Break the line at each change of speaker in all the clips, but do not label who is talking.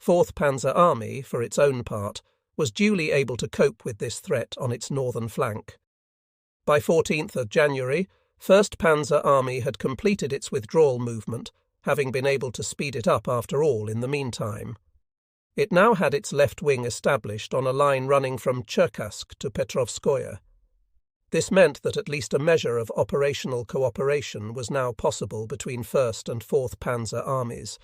4th Panzer Army, for its own part, was duly able to cope with this threat on its northern flank. By 14th of January, 1st Panzer Army had completed its withdrawal movement, having been able to speed it up after all in the meantime. It now had its left wing established on a line running from Cherkask to Petrovskoye. This meant that at least a measure of operational cooperation was now possible between 1st and 4th Panzer armies,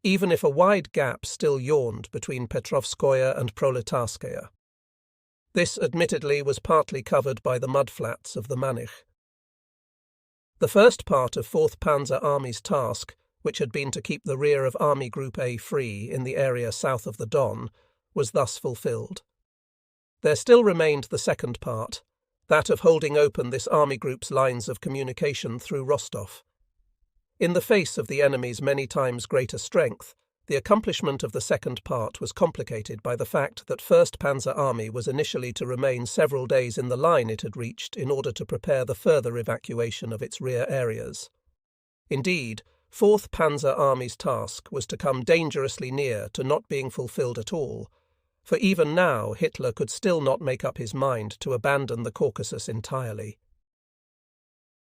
even if a wide gap still yawned between Petrovskoye and Proletarskaya. This admittedly was partly covered by the mudflats of the Manich. The first part of 4th Panzer Army's task, which had been to keep the rear of Army Group A free in the area south of the Don, was thus fulfilled. There still remained the second part, that of holding open this Army Group's lines of communication through Rostov. In the face of the enemy's many times greater strength, the accomplishment of the second part was complicated by the fact that 1st Panzer Army was initially to remain several days in the line it had reached in order to prepare the further evacuation of its rear areas. Indeed, 4th Panzer Army's task was to come dangerously near to not being fulfilled at all, for even now Hitler could still not make up his mind to abandon the Caucasus entirely.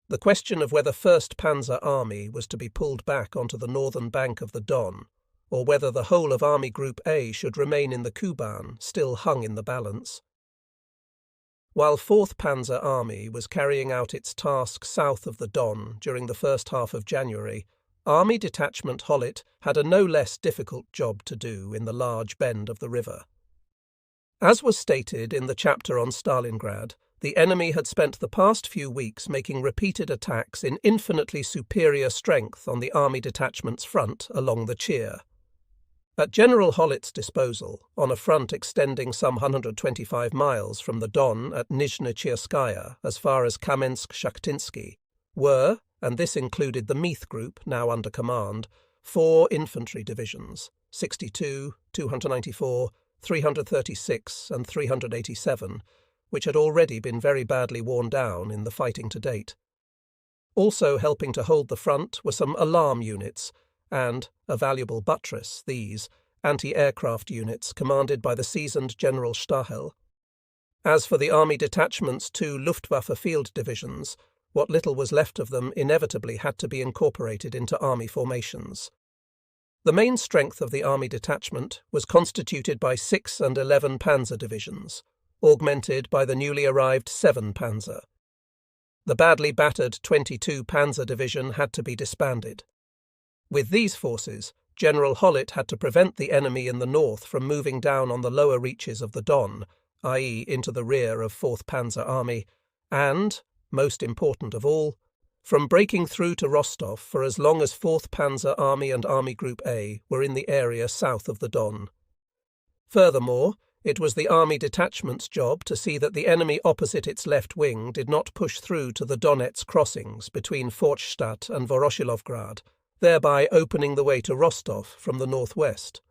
The question of whether 1st Panzer Army was to be pulled back onto the northern bank of the Don, or whether the whole of Army Group A should remain in the Kuban, still hung in the balance. While 4th Panzer Army was carrying out its task south of the Don during the first half of January, Army Detachment Hollet had a no less difficult job to do in the large bend of the river. As was stated in the chapter on Stalingrad, the enemy had spent the past few weeks making repeated attacks in infinitely superior strength on the Army Detachment's front along the Chir. At General Hollet's disposal, on a front extending some 125 miles from the Don at Nizhny-Chirskaya as far as Kamensk-Shakhtinsky, were, and this included the Meath Group, now under command, 4 infantry divisions, 62, 294, 336 and 387, which had already been very badly worn down in the fighting to date. Also helping to hold the front were some alarm units, and, a valuable buttress, these, anti-aircraft units commanded by the seasoned General Stahel. As for the Army Detachment's 2 Luftwaffe field divisions, what little was left of them inevitably had to be incorporated into army formations. The main strength of the Army Detachment was constituted by 6 and 11 Panzer divisions, augmented by the newly arrived 7 Panzer. The badly battered 22 Panzer Division had to be disbanded. With these forces, General Hollet had to prevent the enemy in the north from moving down on the lower reaches of the Don, i.e. into the rear of 4th Panzer Army, and, most important of all, from breaking through to Rostov for as long as 4th Panzer Army and Army Group A were in the area south of the Don. Furthermore, it was the Army Detachment's job to see that the enemy opposite its left wing did not push through to the Donets crossings between Forchstadt and Voroshilovgrad, thereby opening the way to Rostov from the northwest.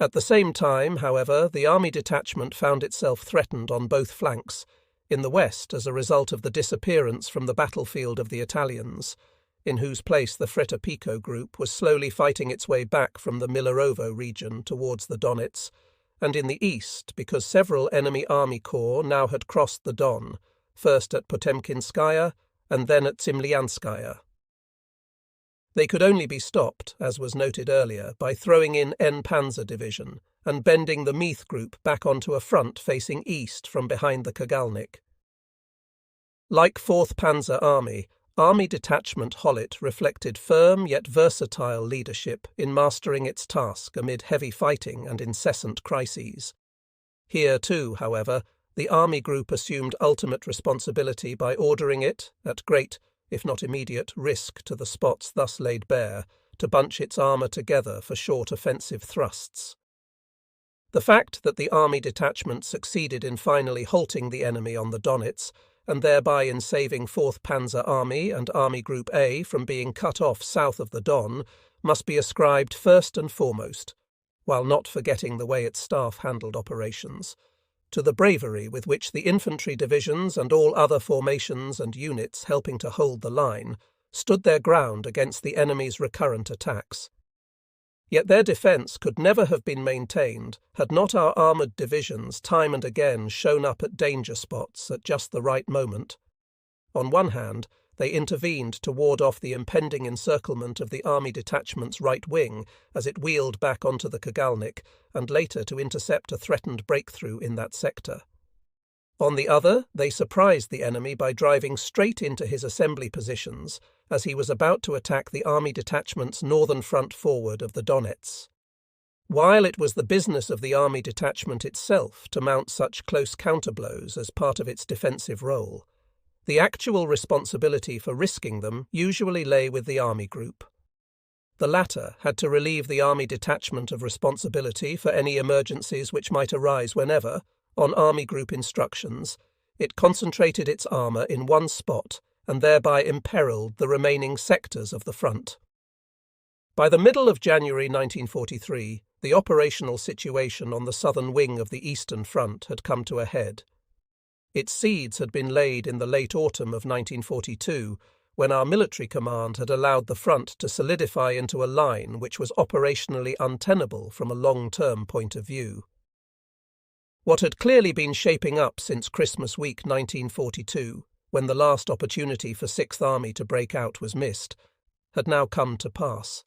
At the same time, however, the Army Detachment found itself threatened on both flanks, in the west as a result of the disappearance from the battlefield of the Italians, in whose place the Fretta-Pico group was slowly fighting its way back from the Milerovo region towards the Donets, and in the east because several enemy army corps now had crossed the Don, first at Potemkinskaya and then at Tsimlianskaya. They could only be stopped, as was noted earlier, by throwing in N Panzer Division and bending the Meath Group back onto a front facing east from behind the Kagalnik. Like 4th Panzer Army, Army Detachment Hollet reflected firm yet versatile leadership in mastering its task amid heavy fighting and incessant crises. Here too, however, the Army Group assumed ultimate responsibility by ordering it, at great, if not immediate, risk to the spots thus laid bare, to bunch its armour together for short offensive thrusts. The fact that the Army Detachment succeeded in finally halting the enemy on the Donets, and thereby in saving 4th Panzer Army and Army Group A from being cut off south of the Don, must be ascribed first and foremost, while not forgetting the way its staff handled operations, to the bravery with which the infantry divisions and all other formations and units helping to hold the line stood their ground against the enemy's recurrent attacks. Yet their defence could never have been maintained had not our armoured divisions time and again shown up at danger spots at just the right moment. On one hand, they intervened to ward off the impending encirclement of the army detachment's right wing as it wheeled back onto the Kogalnik, and later to intercept a threatened breakthrough in that sector. On the other, they surprised the enemy by driving straight into his assembly positions as he was about to attack the army detachment's northern front forward of the Donets. While it was the business of the army detachment itself to mount such close counterblows as part of its defensive role, the actual responsibility for risking them usually lay with the army group. The latter had to relieve the army detachment of responsibility for any emergencies which might arise whenever, on army group instructions, it concentrated its armour in one spot and thereby imperilled the remaining sectors of the front. By the middle of January 1943, the operational situation on the southern wing of the Eastern Front had come to a head. Its seeds had been laid in the late autumn of 1942, when our military command had allowed the front to solidify into a line which was operationally untenable from a long-term point of view. What had clearly been shaping up since Christmas week 1942, when the last opportunity for Sixth Army to break out was missed, had now come to pass.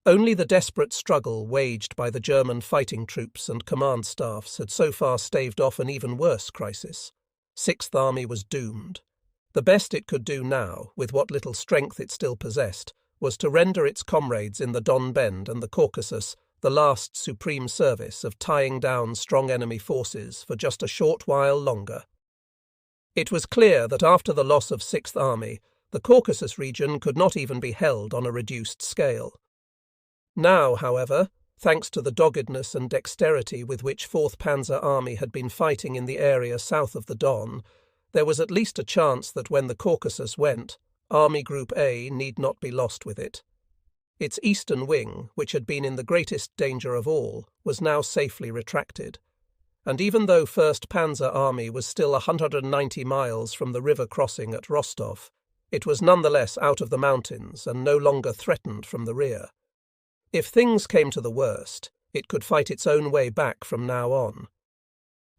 Only the desperate struggle waged by the German fighting troops and command staffs had so far staved off an even worse crisis. Sixth Army was doomed. The best it could do now, with what little strength it still possessed, was to render its comrades in the Don Bend and the Caucasus the last supreme service of tying down strong enemy forces for just a short while longer. It was clear that after the loss of Sixth Army, the Caucasus region could not even be held on a reduced scale. Now, however, thanks to the doggedness and dexterity with which 4th Panzer Army had been fighting in the area south of the Don, there was at least a chance that when the Caucasus went, Army Group A need not be lost with it. Its eastern wing, which had been in the greatest danger of all, was now safely retracted, and even though 1st Panzer Army was still 190 miles from the river crossing at Rostov, it was nonetheless out of the mountains and no longer threatened from the rear. If things came to the worst, it could fight its own way back from now on.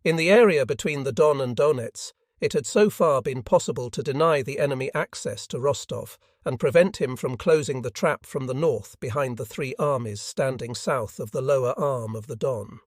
In the area between the Don and Donets, it had so far been possible to deny the enemy access to Rostov and prevent him from closing the trap from the north behind the three armies standing south of the lower arm of the Don.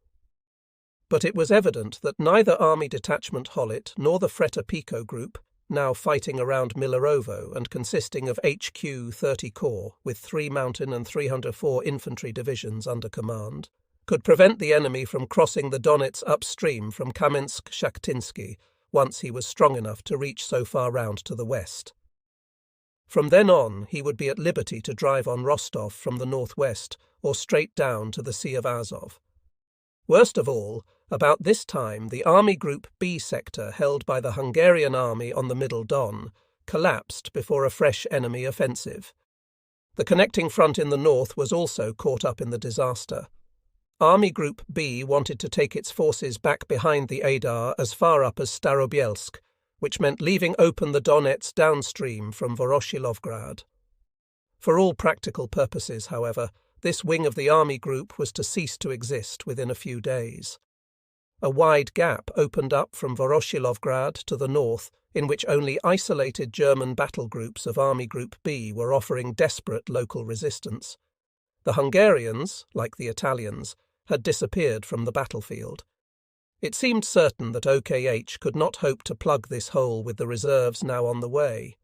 But it was evident that neither Army Detachment Hollet nor the Freta-Pico Group, now fighting around Milerovo and consisting of HQ 30 Corps with 3 mountain and 304 infantry divisions under command, could prevent the enemy from crossing the Donets upstream from Kamensk-Shakhtinsky once he was strong enough to reach so far round to the west. From then on, he would be at liberty to drive on Rostov from the northwest or straight down to the Sea of Azov. Worst of all, about this time the Army Group B sector held by the Hungarian army on the Middle Don collapsed before a fresh enemy offensive. The connecting front in the north was also caught up in the disaster. Army Group B wanted to take its forces back behind the Adar as far up as Starobielsk, which meant leaving open the Donets downstream from Voroshilovgrad. For all practical purposes, however, this wing of the Army Group was to cease to exist within a few days. A wide gap opened up from Voroshilovgrad to the north, in which only isolated German battle groups of Army Group B were offering desperate local resistance. The Hungarians, like the Italians, had disappeared from the battlefield. It seemed certain that OKH could not hope to plug this hole with the reserves now on the way.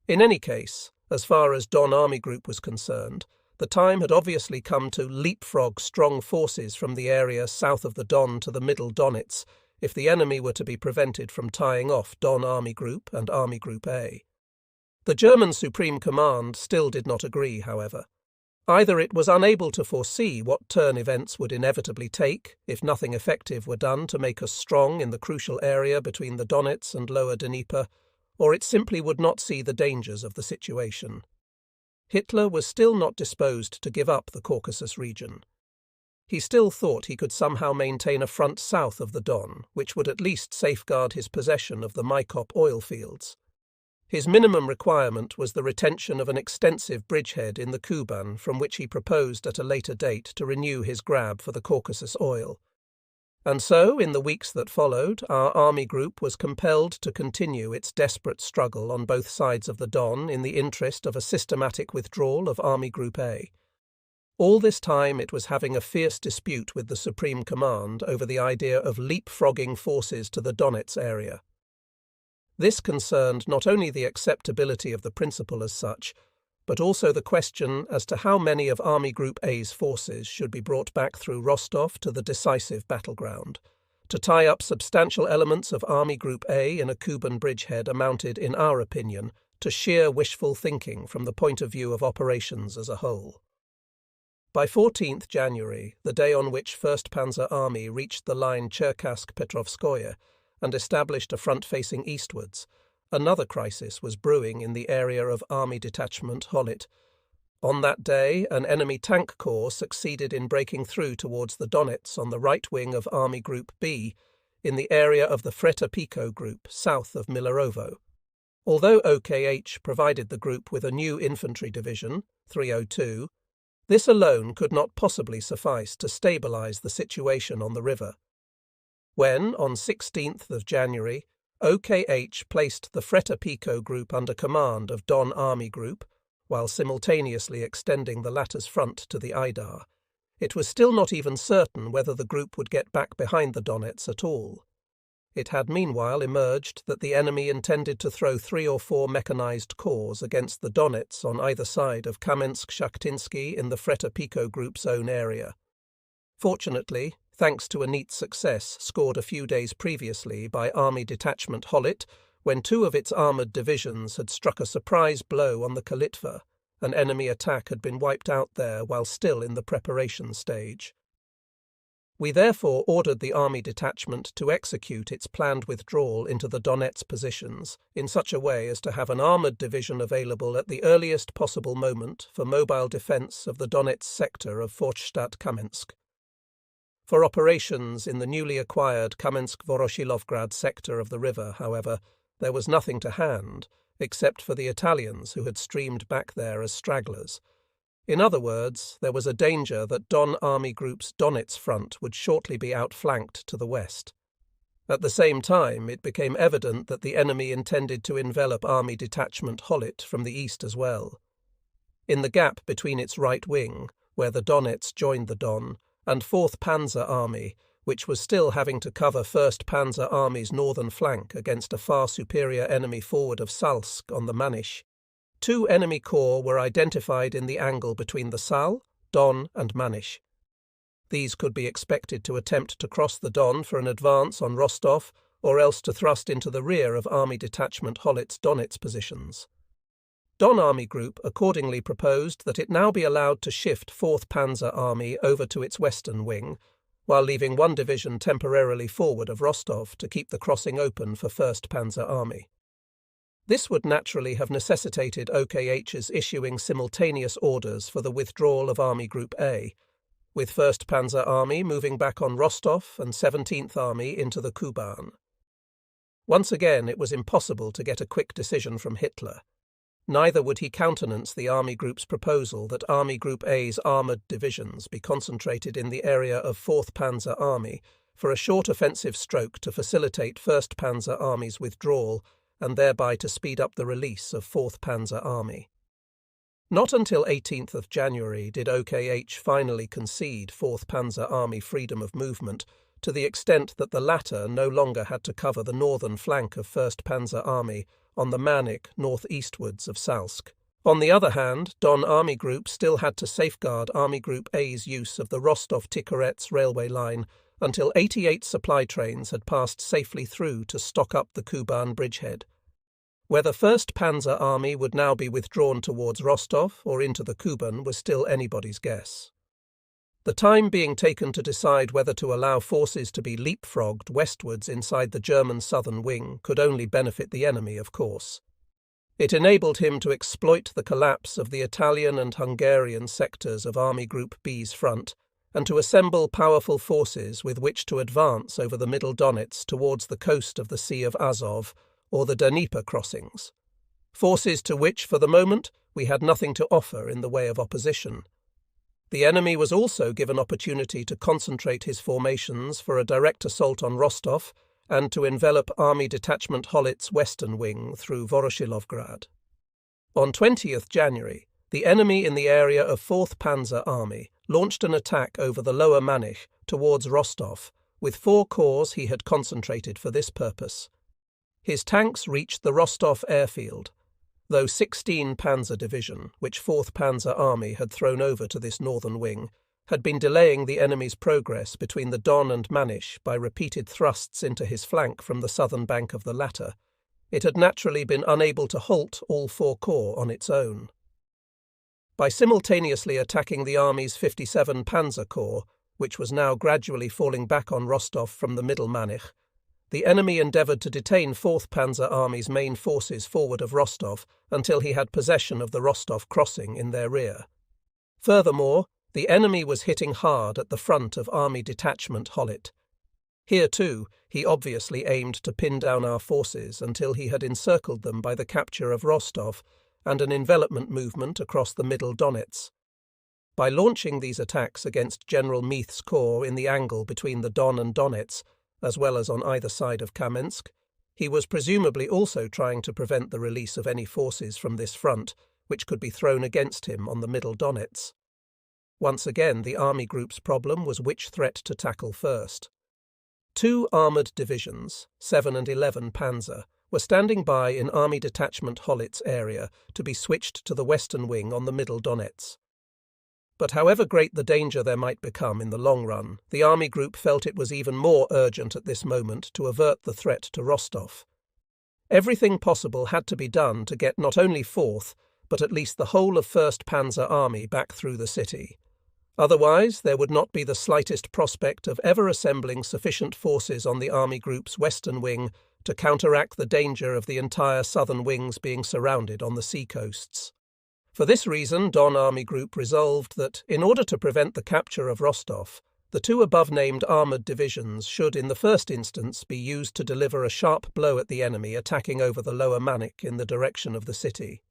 In any case, as far as Don Army Group was concerned, the time had obviously come to leapfrog strong forces from the area south of the Don to the Middle Donets if the enemy were to be prevented from tying off Don Army Group and Army Group A. The German Supreme Command still did not agree, however. Either it was unable to foresee what turn events would inevitably take if nothing effective were done to make us strong in the crucial area between the Donets and Lower Dnieper, or it simply would not see the dangers of the situation. Hitler was still not disposed to give up the Caucasus region. He still thought he could somehow maintain a front south of the Don, which would at least safeguard his possession of the Maikop oil fields. His minimum requirement was the retention of an extensive bridgehead in the Kuban, from which he proposed at a later date to renew his grab for the Caucasus oil. And so, in the weeks that followed, our army group was compelled to continue its desperate struggle on both sides of the Don in the interest of a systematic withdrawal of Army Group A. All this time it was having a fierce dispute with the Supreme Command over the idea of leapfrogging forces to the Donets area. This concerned not only the acceptability of the principle as such, but also the question as to how many of Army Group A's forces should be brought back through Rostov to the decisive battleground. To tie up substantial elements of Army Group A in a Kuban bridgehead amounted, in our opinion, to sheer wishful thinking from the point of view of operations as a whole. By 14th January, the day on which 1st Panzer Army reached the line Cherkask-Petrovskoye and established a front facing eastwards, another crisis was brewing in the area of Army Detachment Holit. On that day, an enemy tank corps succeeded in breaking through towards the Donets on the right wing of Army Group B, in the area of the Freta-Pico Group, south of Milerovo. Although OKH provided the group with a new infantry division, 302, this alone could not possibly suffice to stabilize the situation on the river. When, on 16th of January, OKH placed the Freta-Pico Group under command of Don Army Group, while simultaneously extending the latter's front to the Aidar, it was still not even certain whether the group would get back behind the Donets at all. It had meanwhile emerged that the enemy intended to throw 3 or 4 mechanized corps against the Donets on either side of Kamensk-Shakhtinsky in the Freta-Pico Group's own area. Fortunately, thanks to a neat success scored a few days previously by Army Detachment Holit, when 2 of its armoured divisions had struck a surprise blow on the Kalitva, an enemy attack had been wiped out there while still in the preparation stage. We therefore ordered the army detachment to execute its planned withdrawal into the Donets positions in such a way as to have an armoured division available at the earliest possible moment for mobile defence of the Donets sector of Fortstadt-Kamensk. For operations in the newly acquired Kamensk-Voroshilovgrad sector of the river, however, there was nothing to hand, except for the Italians who had streamed back there as stragglers. In other words, there was a danger that Don Army Group's Donets front would shortly be outflanked to the west. At the same time, it became evident that the enemy intended to envelop Army Detachment Holit from the east as well. In the gap between its right wing, where the Donets joined the Don, and 4th Panzer Army, which was still having to cover 1st Panzer Army's northern flank against a far superior enemy forward of Salsk on the Manish, 2 enemy corps were identified in the angle between the Sal, Don and Manish. These could be expected to attempt to cross the Don for an advance on Rostov, or else to thrust into the rear of Army Detachment Holit's Donets positions. Don Army Group accordingly proposed that it now be allowed to shift 4th Panzer Army over to its western wing, while leaving 1 division temporarily forward of Rostov to keep the crossing open for 1st Panzer Army. This would naturally have necessitated OKH's issuing simultaneous orders for the withdrawal of Army Group A, with 1st Panzer Army moving back on Rostov and 17th Army into the Kuban. Once again, it was impossible to get a quick decision from Hitler. Neither would he countenance the Army Group's proposal that Army Group A's armoured divisions be concentrated in the area of 4th Panzer Army for a short offensive stroke to facilitate 1st Panzer Army's withdrawal and thereby to speed up the release of 4th Panzer Army. Not until 18th of January did OKH finally concede 4th Panzer Army freedom of movement, to the extent that the latter no longer had to cover the northern flank of 1st Panzer Army on the Manik northeastwards of Salsk. On the other hand, Don Army Group still had to safeguard Army Group A's use of the Rostov-Tikhorets railway line until 88 supply trains had passed safely through to stock up the Kuban bridgehead. Whether 1st Panzer Army would now be withdrawn towards Rostov or into the Kuban was still anybody's guess. The time being taken to decide whether to allow forces to be leapfrogged westwards inside the German southern wing could only benefit the enemy, of course. It enabled him to exploit the collapse of the Italian and Hungarian sectors of Army Group B's front and to assemble powerful forces with which to advance over the Middle Donets towards the coast of the Sea of Azov or the Dnieper crossings. forces to which, for the moment, we had nothing to offer in the way of opposition. The enemy was also given opportunity to concentrate his formations for a direct assault on Rostov and to envelop Army Detachment Holit's western wing through Voroshilovgrad. On 20th January, the enemy in the area of 4th Panzer Army launched an attack over the lower Manich towards Rostov, with 4 corps he had concentrated for this purpose. His tanks reached the Rostov airfield, though 16 Panzer Division, which 4th Panzer Army had thrown over to this northern wing, had been delaying the enemy's progress between the Don and Manich by repeated thrusts into his flank from the southern bank of the latter. It had naturally been unable to halt all 4 corps on its own. By simultaneously attacking the Army's 57 Panzer Corps, which was now gradually falling back on Rostov from the middle Manich, the enemy endeavoured to detain 4th Panzer Army's main forces forward of Rostov until he had possession of the Rostov crossing in their rear. Furthermore, the enemy was hitting hard at the front of Army Detachment Holit. Here, too, he obviously aimed to pin down our forces until he had encircled them by the capture of Rostov and an envelopment movement across the middle Donets. By launching these attacks against General Meath's corps in the angle between the Don and Donets, as well as on either side of Kamensk, he was presumably also trying to prevent the release of any forces from this front, which could be thrown against him on the middle Donets. Once again, the army group's problem was which threat to tackle first. 2 armoured divisions, 7 and 11 Panzer, were standing by in Army Detachment Holit's area to be switched to the western wing on the middle Donets. But however great the danger there might become in the long run, the army group felt it was even more urgent at this moment to avert the threat to Rostov. Everything possible had to be done to get not only 4th, but at least the whole of 1st Panzer Army back through the city. Otherwise, there would not be the slightest prospect of ever assembling sufficient forces on the army group's western wing to counteract the danger of the entire southern wings being surrounded on the seacoasts. For this reason, Don Army Group resolved that, in order to prevent the capture of Rostov, the 2 above-named armoured divisions should in the first instance be used to deliver a sharp blow at the enemy attacking over the lower Manich in the direction of the city.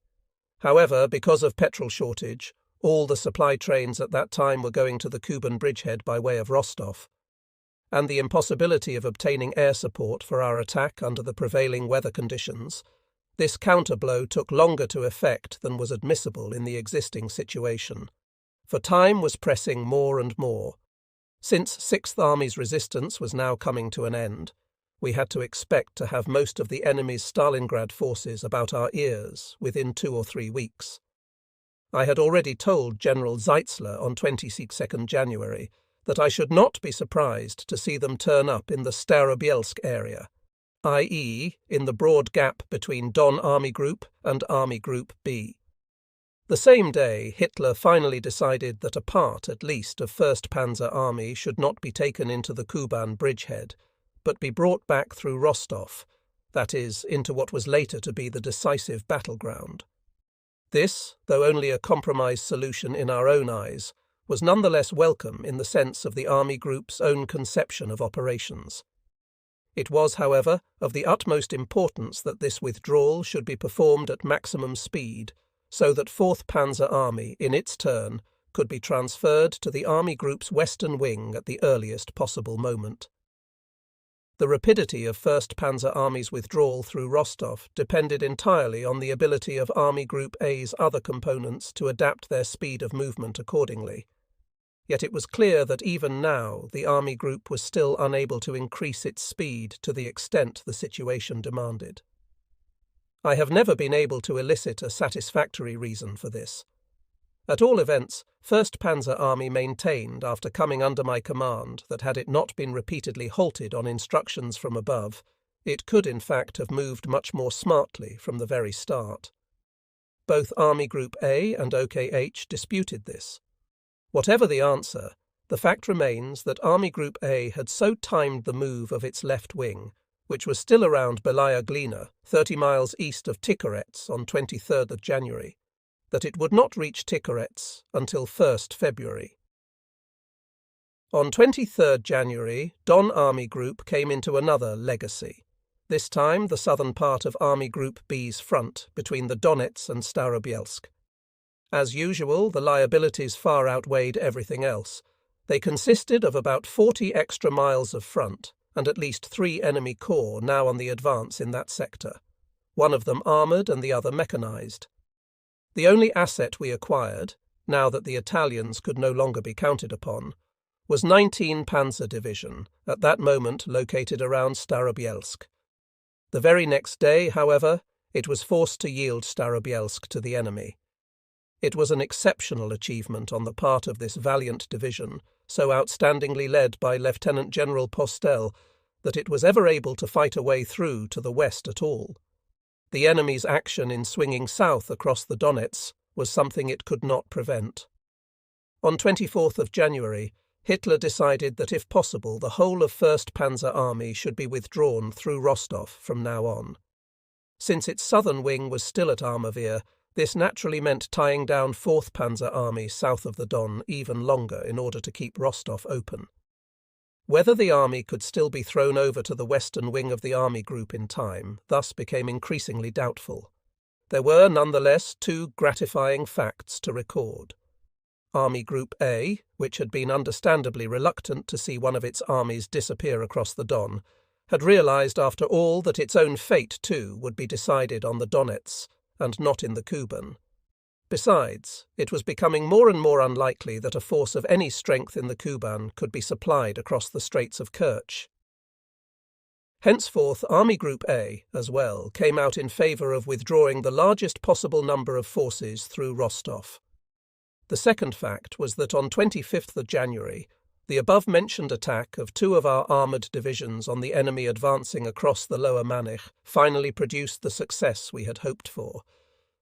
However, because of petrol shortage, all the supply trains at that time were going to the Kuban bridgehead by way of Rostov, and the impossibility of obtaining air support for our attack under the prevailing weather conditions, this counterblow took longer to effect than was admissible in the existing situation. For time was pressing more and more. Since 6th Army's resistance was now coming to an end, we had to expect to have most of the enemy's Stalingrad forces about our ears within 2 or 3 weeks. I had already told General Zeitzler on 22nd January that I should not be surprised to see them turn up in the Starobielsk area, i.e. in the broad gap between Don Army Group and Army Group B. The same day, Hitler finally decided that a part, at least, of 1st Panzer Army should not be taken into the Kuban bridgehead, but be brought back through Rostov, that is, into what was later to be the decisive battleground. This, though only a compromise solution in our own eyes, was nonetheless welcome in the sense of the Army Group's own conception of operations. It was, however, of the utmost importance that this withdrawal should be performed at maximum speed, so that 4th Panzer Army, in its turn, could be transferred to the Army Group's western wing at the earliest possible moment. The rapidity of 1st Panzer Army's withdrawal through Rostov depended entirely on the ability of Army Group A's other components to adapt their speed of movement accordingly. Yet it was clear that even now the Army Group was still unable to increase its speed to the extent the situation demanded. I have never been able to elicit a satisfactory reason for this. At all events, 1st Panzer Army maintained after coming under my command that had it not been repeatedly halted on instructions from above, it could in fact have moved much more smartly from the very start. Both Army Group A and OKH disputed this. Whatever the answer, the fact remains that Army Group A had so timed the move of its left wing, which was still around Belaya Glina, 30 miles east of Tikhorets on 23rd of January, that it would not reach Tikhorets until 1st February. On 23rd January, Don Army Group came into another legacy. this time the southern part of Army Group B's front between the Donets and Starobielsk. As usual, the liabilities far outweighed everything else. They consisted of about 40 extra miles of front and at least 3 enemy corps now on the advance in that sector, one of them armoured and the other mechanized. The only asset we acquired, now that the Italians could no longer be counted upon, was 19 Panzer Division, at that moment located around Starobielsk. The very next day, however, it was forced to yield Starobielsk to the enemy. It was an exceptional achievement on the part of this valiant division, so outstandingly led by Lieutenant General Postel, that it was ever able to fight a way through to the west at all. The enemy's action in swinging south across the Donets was something it could not prevent. On 24th of January, Hitler decided that if possible the whole of 1st Panzer Army should be withdrawn through Rostov from now on. Since its southern wing was still at Armavir, this naturally meant tying down 4th Panzer Army south of the Don even longer in order to keep Rostov open. Whether the army could still be thrown over to the western wing of the army group in time thus became increasingly doubtful. There were nonetheless 2 gratifying facts to record. Army Group A, which had been understandably reluctant to see one of its armies disappear across the Don, had realized after all that its own fate too would be decided on the Donets and not in the Kuban. Besides, it was becoming more and more unlikely that a force of any strength in the Kuban could be supplied across the Straits of Kerch. Henceforth, Army Group A, as well, came out in favour of withdrawing the largest possible number of forces through Rostov. The second fact was that on 25th of January, the above-mentioned attack of 2 of our armoured divisions on the enemy advancing across the lower Manich finally produced the success we had hoped for.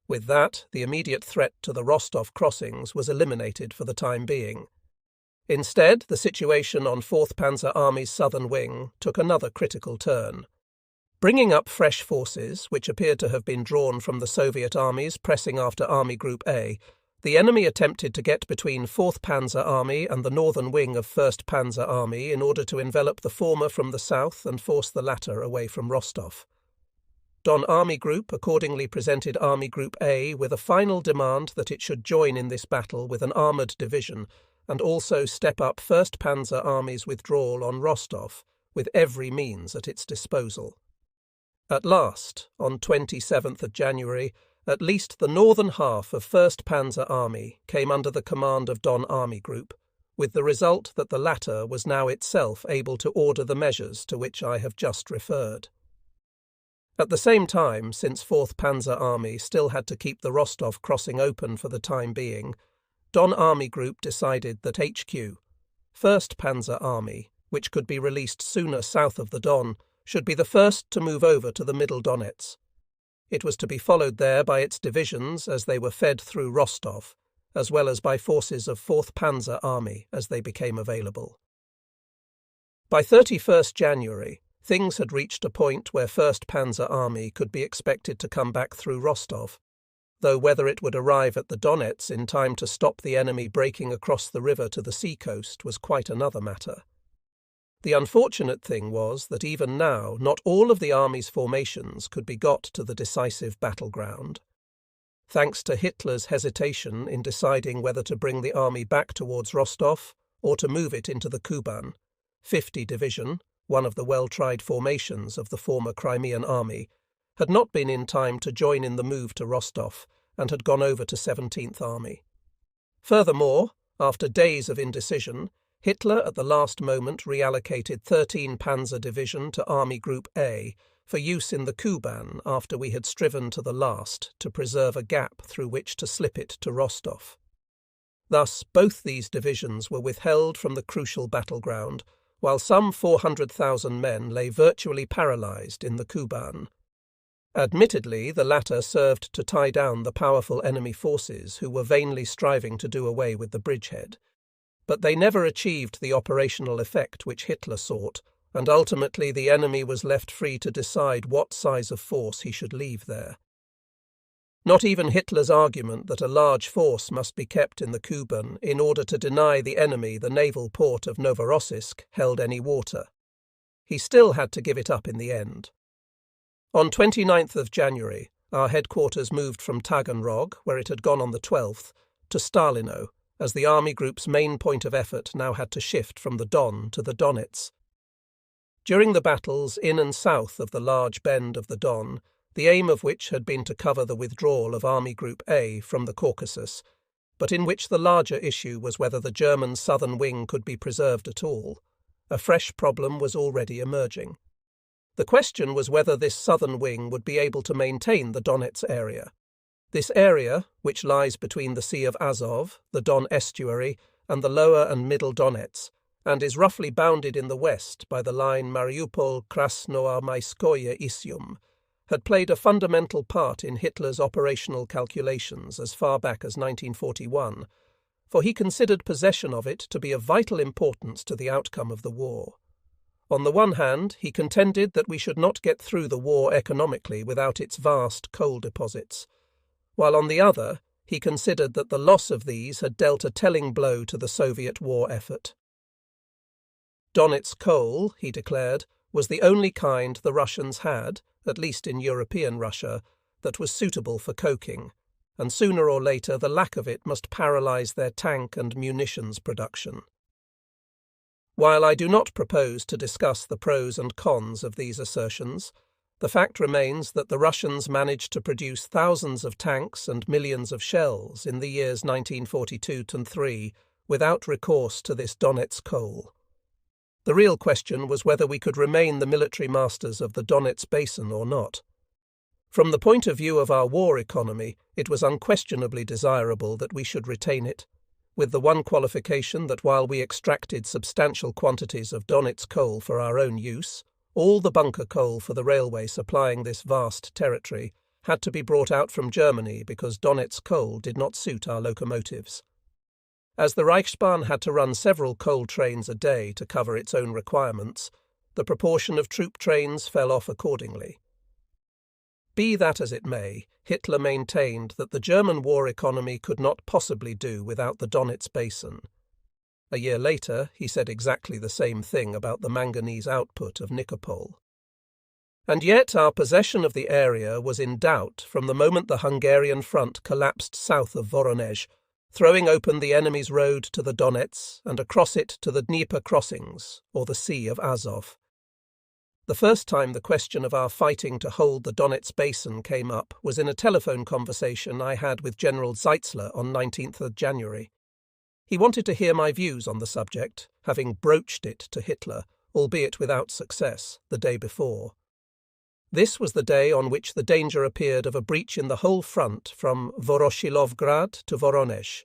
With that, the immediate threat to the Rostov crossings was eliminated for the time being. Instead, the situation on 4th Panzer Army's southern wing took another critical turn. Bringing up fresh forces, which appeared to have been drawn from the Soviet armies pressing after Army Group A, the enemy attempted to get between 4th Panzer Army and the northern wing of 1st Panzer Army in order to envelop the former from the south and force the latter away from Rostov. Don Army Group accordingly presented Army Group A with a final demand that it should join in this battle with an armoured division and also step up 1st Panzer Army's withdrawal on Rostov with every means at its disposal. At last, on 27th of January, at least the northern half of 1st Panzer Army came under the command of Don Army Group, with the result that the latter was now itself able to order the measures to which I have just referred. At the same time, since 4th Panzer Army still had to keep the Rostov crossing open for the time being, Don Army Group decided that HQ, 1st Panzer Army, which could be released sooner south of the Don, should be the first to move over to the Middle Donets. It was to be followed there by its divisions as they were fed through Rostov, as well as by forces of 4th Panzer Army as they became available. By 31st January, things had reached a point where 1st Panzer Army could be expected to come back through Rostov, though whether it would arrive at the Donets in time to stop the enemy breaking across the river to the seacoast was quite another matter. The unfortunate thing was that even now not all of the army's formations could be got to the decisive battleground. Thanks to Hitler's hesitation in deciding whether to bring the army back towards Rostov or to move it into the Kuban, 50 Division, one of the well-tried formations of the former Crimean Army, had not been in time to join in the move to Rostov and had gone over to 17th Army. Furthermore, after days of indecision, Hitler at the last moment reallocated 13 Panzer Division to Army Group A for use in the Kuban after we had striven to the last to preserve a gap through which to slip it to Rostov. Thus, both these divisions were withheld from the crucial battleground, while some 400,000 men lay virtually paralysed in the Kuban. Admittedly, the latter served to tie down the powerful enemy forces who were vainly striving to do away with the bridgehead, but they never achieved the operational effect which Hitler sought, and ultimately the enemy was left free to decide what size of force he should leave there. Not even Hitler's argument that a large force must be kept in the Kuban in order to deny the enemy the naval port of Novorossiysk held any water. He still had to give it up in the end. On 29th of January, our headquarters moved from Taganrog, where it had gone on the 12th, to Stalino, as the army group's main point of effort now had to shift from the Don to the Donets. During the battles in and south of the large bend of the Don, the aim of which had been to cover the withdrawal of Army Group A from the Caucasus, but in which the larger issue was whether the German southern wing could be preserved at all, a fresh problem was already emerging. The question was whether this southern wing would be able to maintain the Donets area. This area, which lies between the Sea of Azov, the Don estuary, and the lower and middle Donets, and is roughly bounded in the west by the line Mariupol-Krasnoarmyskoye Isium, had played a fundamental part in Hitler's operational calculations as far back as 1941, for he considered possession of it to be of vital importance to the outcome of the war. On the one hand, he contended that we should not get through the war economically without its vast coal deposits, while on the other, he considered that the loss of these had dealt a telling blow to the Soviet war effort. Donets coal, he declared, was the only kind the Russians had, at least in European Russia, that was suitable for coking, and sooner or later the lack of it must paralyse their tank and munitions production. While I do not propose to discuss the pros and cons of these assertions, the fact remains that the Russians managed to produce thousands of tanks and millions of shells in the years 1942-3 without recourse to this Donets coal. The real question was whether we could remain the military masters of the Donets basin or not. From the point of view of our war economy, it was unquestionably desirable that we should retain it, with the one qualification that while we extracted substantial quantities of Donets coal for our own use, all the bunker coal for the railway supplying this vast territory had to be brought out from Germany because Donets coal did not suit our locomotives. As the Reichsbahn had to run several coal trains a day to cover its own requirements, the proportion of troop trains fell off accordingly. Be that as it may, Hitler maintained that the German war economy could not possibly do without the Donets basin. A year later, he said exactly the same thing about the manganese output of Nikopol. And yet our possession of the area was in doubt from the moment the Hungarian front collapsed south of Voronezh, throwing open the enemy's road to the Donets and across it to the Dnieper crossings, or the Sea of Azov. The first time the question of our fighting to hold the Donets basin came up was in a telephone conversation I had with General Zeitzler on 19th of January. He wanted to hear my views on the subject, having broached it to Hitler, albeit without success, the day before. This was the day on which the danger appeared of a breach in the whole front from Voroshilovgrad to Voronezh.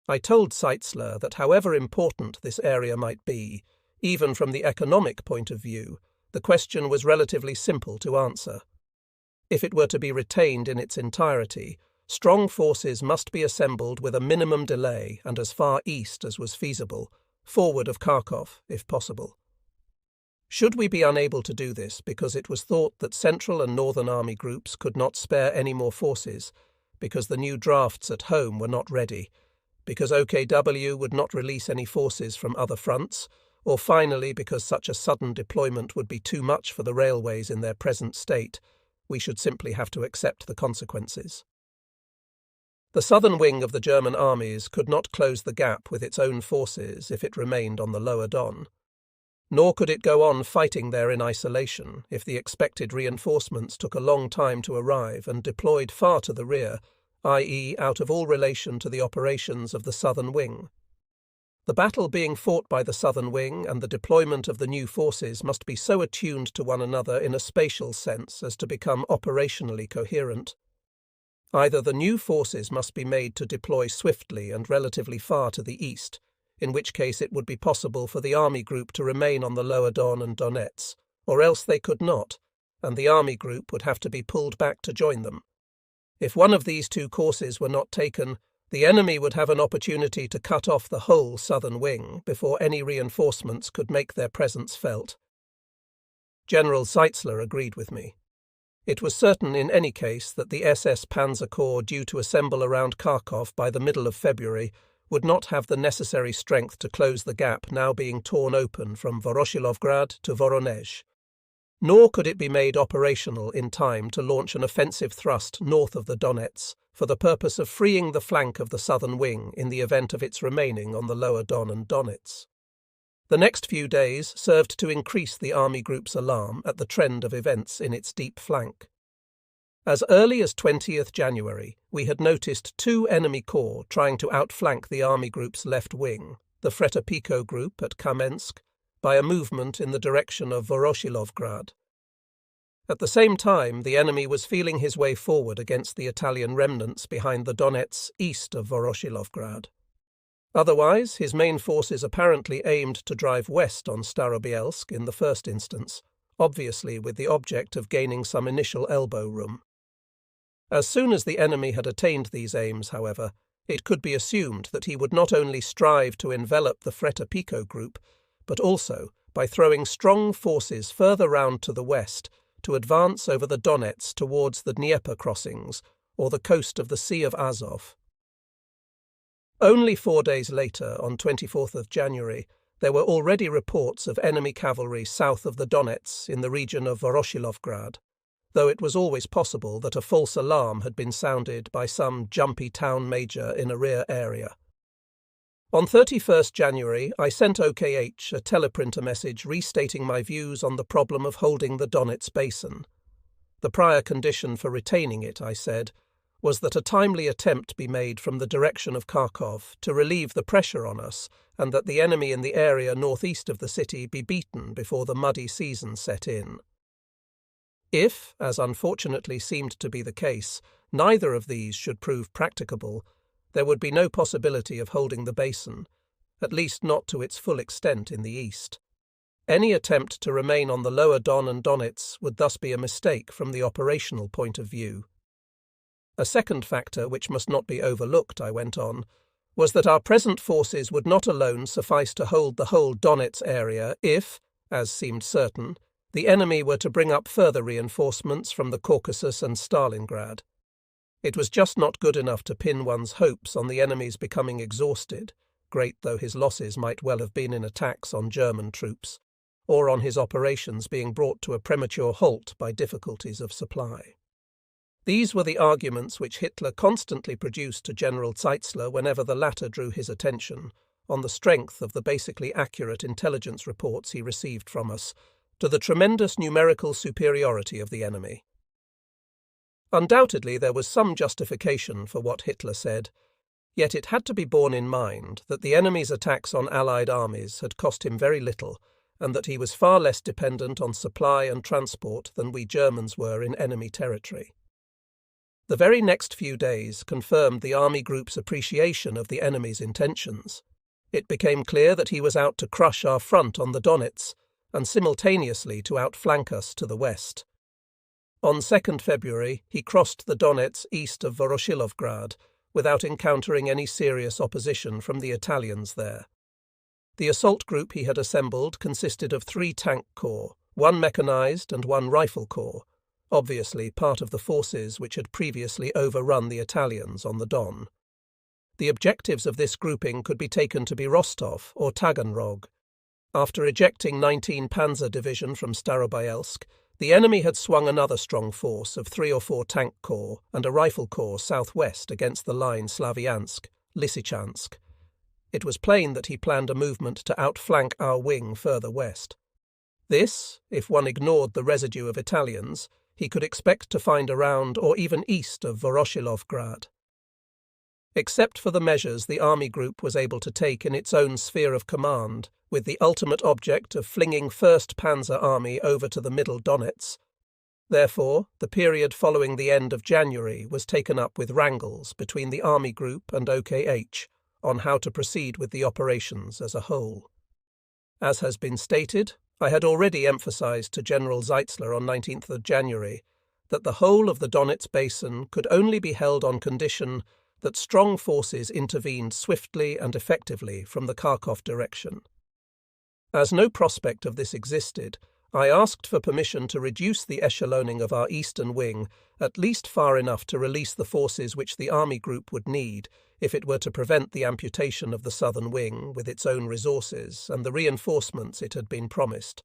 I told Zeitzler that however important this area might be, even from the economic point of view, the question was relatively simple to answer. If it were to be retained in its entirety, strong forces must be assembled with a minimum delay and as far east as was feasible, forward of Kharkov, if possible. Should we be unable to do this because it was thought that Central and Northern Army groups could not spare any more forces, because the new drafts at home were not ready, because OKW would not release any forces from other fronts, or finally because such a sudden deployment would be too much for the railways in their present state, we should simply have to accept the consequences. The southern wing of the German armies could not close the gap with its own forces if it remained on the lower Don. Nor could it go on fighting there in isolation if the expected reinforcements took a long time to arrive and deployed far to the rear, i.e. out of all relation to the operations of the southern wing. The battle being fought by the southern wing and the deployment of the new forces must be so attuned to one another in a spatial sense as to become operationally coherent. Either the new forces must be made to deploy swiftly and relatively far to the east, in which case it would be possible for the army group to remain on the lower Don and Donets, or else they could not, and the army group would have to be pulled back to join them. If one of these two courses were not taken, the enemy would have an opportunity to cut off the whole southern wing before any reinforcements could make their presence felt. General Zeitzler agreed with me. It was certain in any case that the SS Panzer Corps due to assemble around Kharkov by the middle of February would not have the necessary strength to close the gap now being torn open from Voroshilovgrad to Voronezh. nor could it be made operational in time to launch an offensive thrust north of the Donets for the purpose of freeing the flank of the southern wing in the event of its remaining on the lower Don and Donets. The next few days served to increase the Army Group's alarm at the trend of events in its deep flank. As early as 20th January, we had noticed 2 enemy corps trying to outflank the Army Group's left wing, the Fretapico Group at Kamensk, by a movement in the direction of Voroshilovgrad. At the same time, the enemy was feeling his way forward against the Italian remnants behind the Donets east of Voroshilovgrad. Otherwise, his main forces apparently aimed to drive west on Starobielsk in the first instance, obviously with the object of gaining some initial elbow room. As soon as the enemy had attained these aims, however, it could be assumed that he would not only strive to envelop the Fretapico Group, but also, by throwing strong forces further round to the west, to advance over the Donets towards the Dnieper crossings or the coast of the Sea of Azov. Only 4 days later, on 24th of January, there were already reports of enemy cavalry south of the Donets in the region of Voroshilovgrad, though it was always possible that a false alarm had been sounded by some jumpy town major in a rear area. On 31st January, I sent OKH a teleprinter message restating my views on the problem of holding the Donets Basin. The prior condition for retaining it, I said, was that a timely attempt be made from the direction of Kharkov to relieve the pressure on us, and that the enemy in the area northeast of the city be beaten before the muddy season set in. If, as unfortunately seemed to be the case, neither of these should prove practicable, there would be no possibility of holding the basin, at least not to its full extent in the east. Any attempt to remain on the lower Don and Donets would thus be a mistake from the operational point of view. A second factor which must not be overlooked, I went on, was that our present forces would not alone suffice to hold the whole Donets area if, as seemed certain, the enemy were to bring up further reinforcements from the Caucasus and Stalingrad. It was just not good enough to pin one's hopes on the enemy's becoming exhausted, great though his losses might well have been in attacks on German troops, or on his operations being brought to a premature halt by difficulties of supply. These were the arguments which Hitler constantly produced to General Zeitzler whenever the latter drew his attention, on the strength of the basically accurate intelligence reports he received from us, to the tremendous numerical superiority of the enemy. Undoubtedly there was some justification for what Hitler said, yet it had to be borne in mind that the enemy's attacks on Allied armies had cost him very little, and that he was far less dependent on supply and transport than we Germans were in enemy territory. The very next few days confirmed the Army Group's appreciation of the enemy's intentions. It became clear that he was out to crush our front on the Donets, and simultaneously to outflank us to the west. On 2nd February, he crossed the Donets east of Voroshilovgrad, without encountering any serious opposition from the Italians there. The assault group he had assembled consisted of 3 tank corps, 1 mechanized and 1 rifle corps, obviously part of the forces which had previously overrun the Italians on the Don. The objectives of this grouping could be taken to be Rostov or Taganrog. After ejecting 19 Panzer Division from Starobielsk, the enemy had swung another strong force of 3 or 4 tank corps and a rifle corps southwest against the line Slaviansk, Lysychansk. It was plain that he planned a movement to outflank our wing further west. This, if one ignored the residue of Italians, he could expect to find around or even east of Voroshilovgrad. Except for the measures the Army Group was able to take in its own sphere of command, with the ultimate object of flinging 1st Panzer Army over to the Middle Donets. Therefore, the period following the end of January was taken up with wrangles between the Army Group and OKH on how to proceed with the operations as a whole. As has been stated, I had already emphasized to General Zeitzler on 19th of January that the whole of the Donets Basin could only be held on condition that strong forces intervened swiftly and effectively from the Kharkov direction. As no prospect of this existed, I asked for permission to reduce the echeloning of our eastern wing at least far enough to release the forces which the Army Group would need if it were to prevent the amputation of the southern wing with its own resources and the reinforcements it had been promised.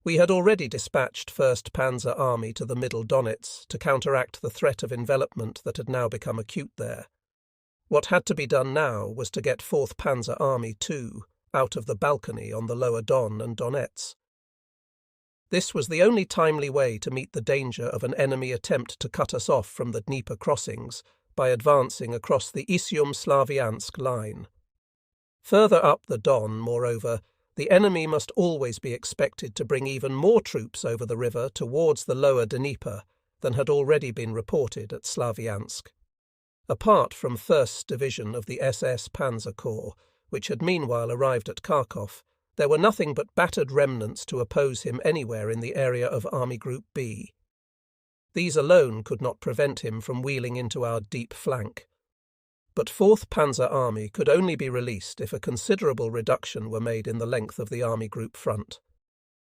We had already dispatched 1st Panzer Army to the Middle Donets to counteract the threat of envelopment that had now become acute there. What had to be done now was to get 4th Panzer Army too, out of the balcony on the lower Don and Donets. This was the only timely way to meet the danger of an enemy attempt to cut us off from the Dnieper crossings by advancing across the Isium-Slaviansk line. Further up the Don, moreover, the enemy must always be expected to bring even more troops over the river towards the lower Dnieper than had already been reported at Slaviansk. Apart from 1st Division of the SS Panzer Corps, which had meanwhile arrived at Kharkov, there were nothing but battered remnants to oppose him anywhere in the area of Army Group B. These alone could not prevent him from wheeling into our deep flank. But 4th Panzer Army could only be released if a considerable reduction were made in the length of the Army Group front.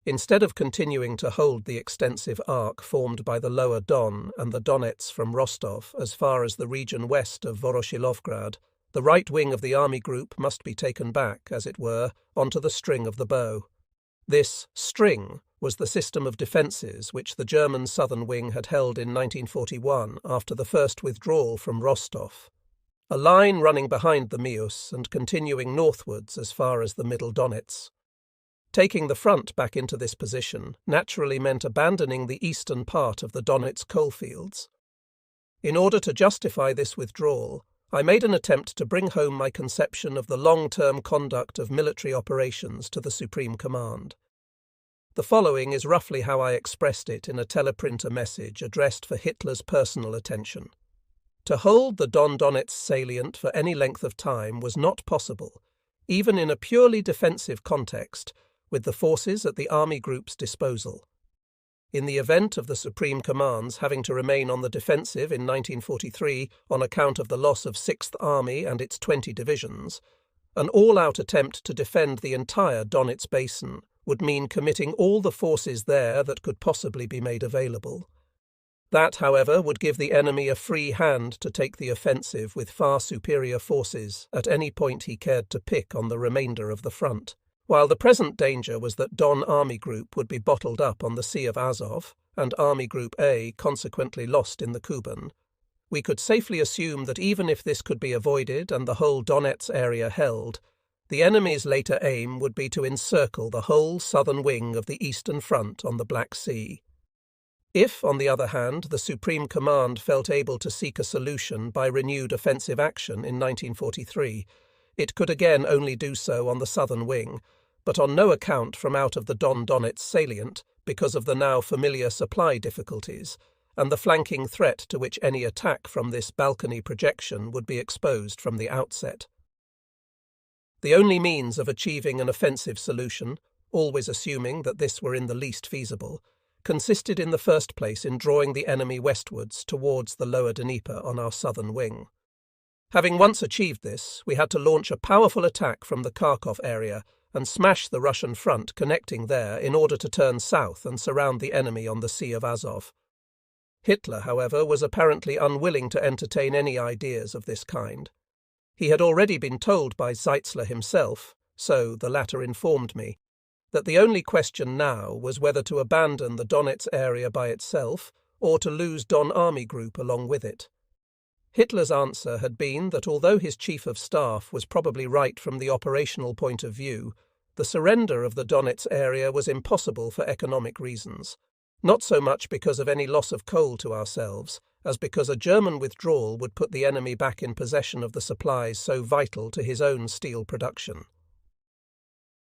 Instead of continuing to hold the extensive arc formed by the lower Don and the Donets from Rostov as far as the region west of Voroshilovgrad, the right wing of the Army Group must be taken back, as it were, onto the string of the bow. This string was the system of defences which the German southern wing had held in 1941 after the first withdrawal from Rostov. A line running behind the Mius and continuing northwards as far as the Middle Donets. Taking the front back into this position naturally meant abandoning the eastern part of the Donets coalfields. In order to justify this withdrawal, I made an attempt to bring home my conception of the long-term conduct of military operations to the Supreme Command. The following is roughly how I expressed it in a teleprinter message addressed for Hitler's personal attention. To hold the Don Donets salient for any length of time was not possible, even in a purely defensive context, with the forces at the Army Group's disposal. In the event of the Supreme Command's having to remain on the defensive in 1943 on account of the loss of 6th Army and its 20 divisions, an all-out attempt to defend the entire Donets Basin would mean committing all the forces there that could possibly be made available. That, however, would give the enemy a free hand to take the offensive with far superior forces at any point he cared to pick on the remainder of the front, while the present danger was that Don Army Group would be bottled up on the Sea of Azov and Army Group A consequently lost in the Kuban. We could safely assume that even if this could be avoided and the whole Donets area held, the enemy's later aim would be to encircle the whole southern wing of the Eastern Front on the Black Sea. If, on the other hand, the Supreme Command felt able to seek a solution by renewed offensive action in 1943, it could again only do so on the southern wing, but on no account from out of the Don Donets salient because of the now familiar supply difficulties and the flanking threat to which any attack from this balcony projection would be exposed from the outset. The only means of achieving an offensive solution, always assuming that this were in the least feasible, consisted in the first place in drawing the enemy westwards towards the lower Dnieper on our southern wing. Having once achieved this, we had to launch a powerful attack from the Kharkov area and smash the Russian front connecting there in order to turn south and surround the enemy on the Sea of Azov. Hitler, however, was apparently unwilling to entertain any ideas of this kind. He had already been told by Zeitzler himself, so the latter informed me, that the only question now was whether to abandon the Donets area by itself or to lose Don Army Group along with it. Hitler's answer had been that although his chief of staff was probably right from the operational point of view, the surrender of the Donets area was impossible for economic reasons, not so much because of any loss of coal to ourselves, as because a German withdrawal would put the enemy back in possession of the supplies so vital to his own steel production.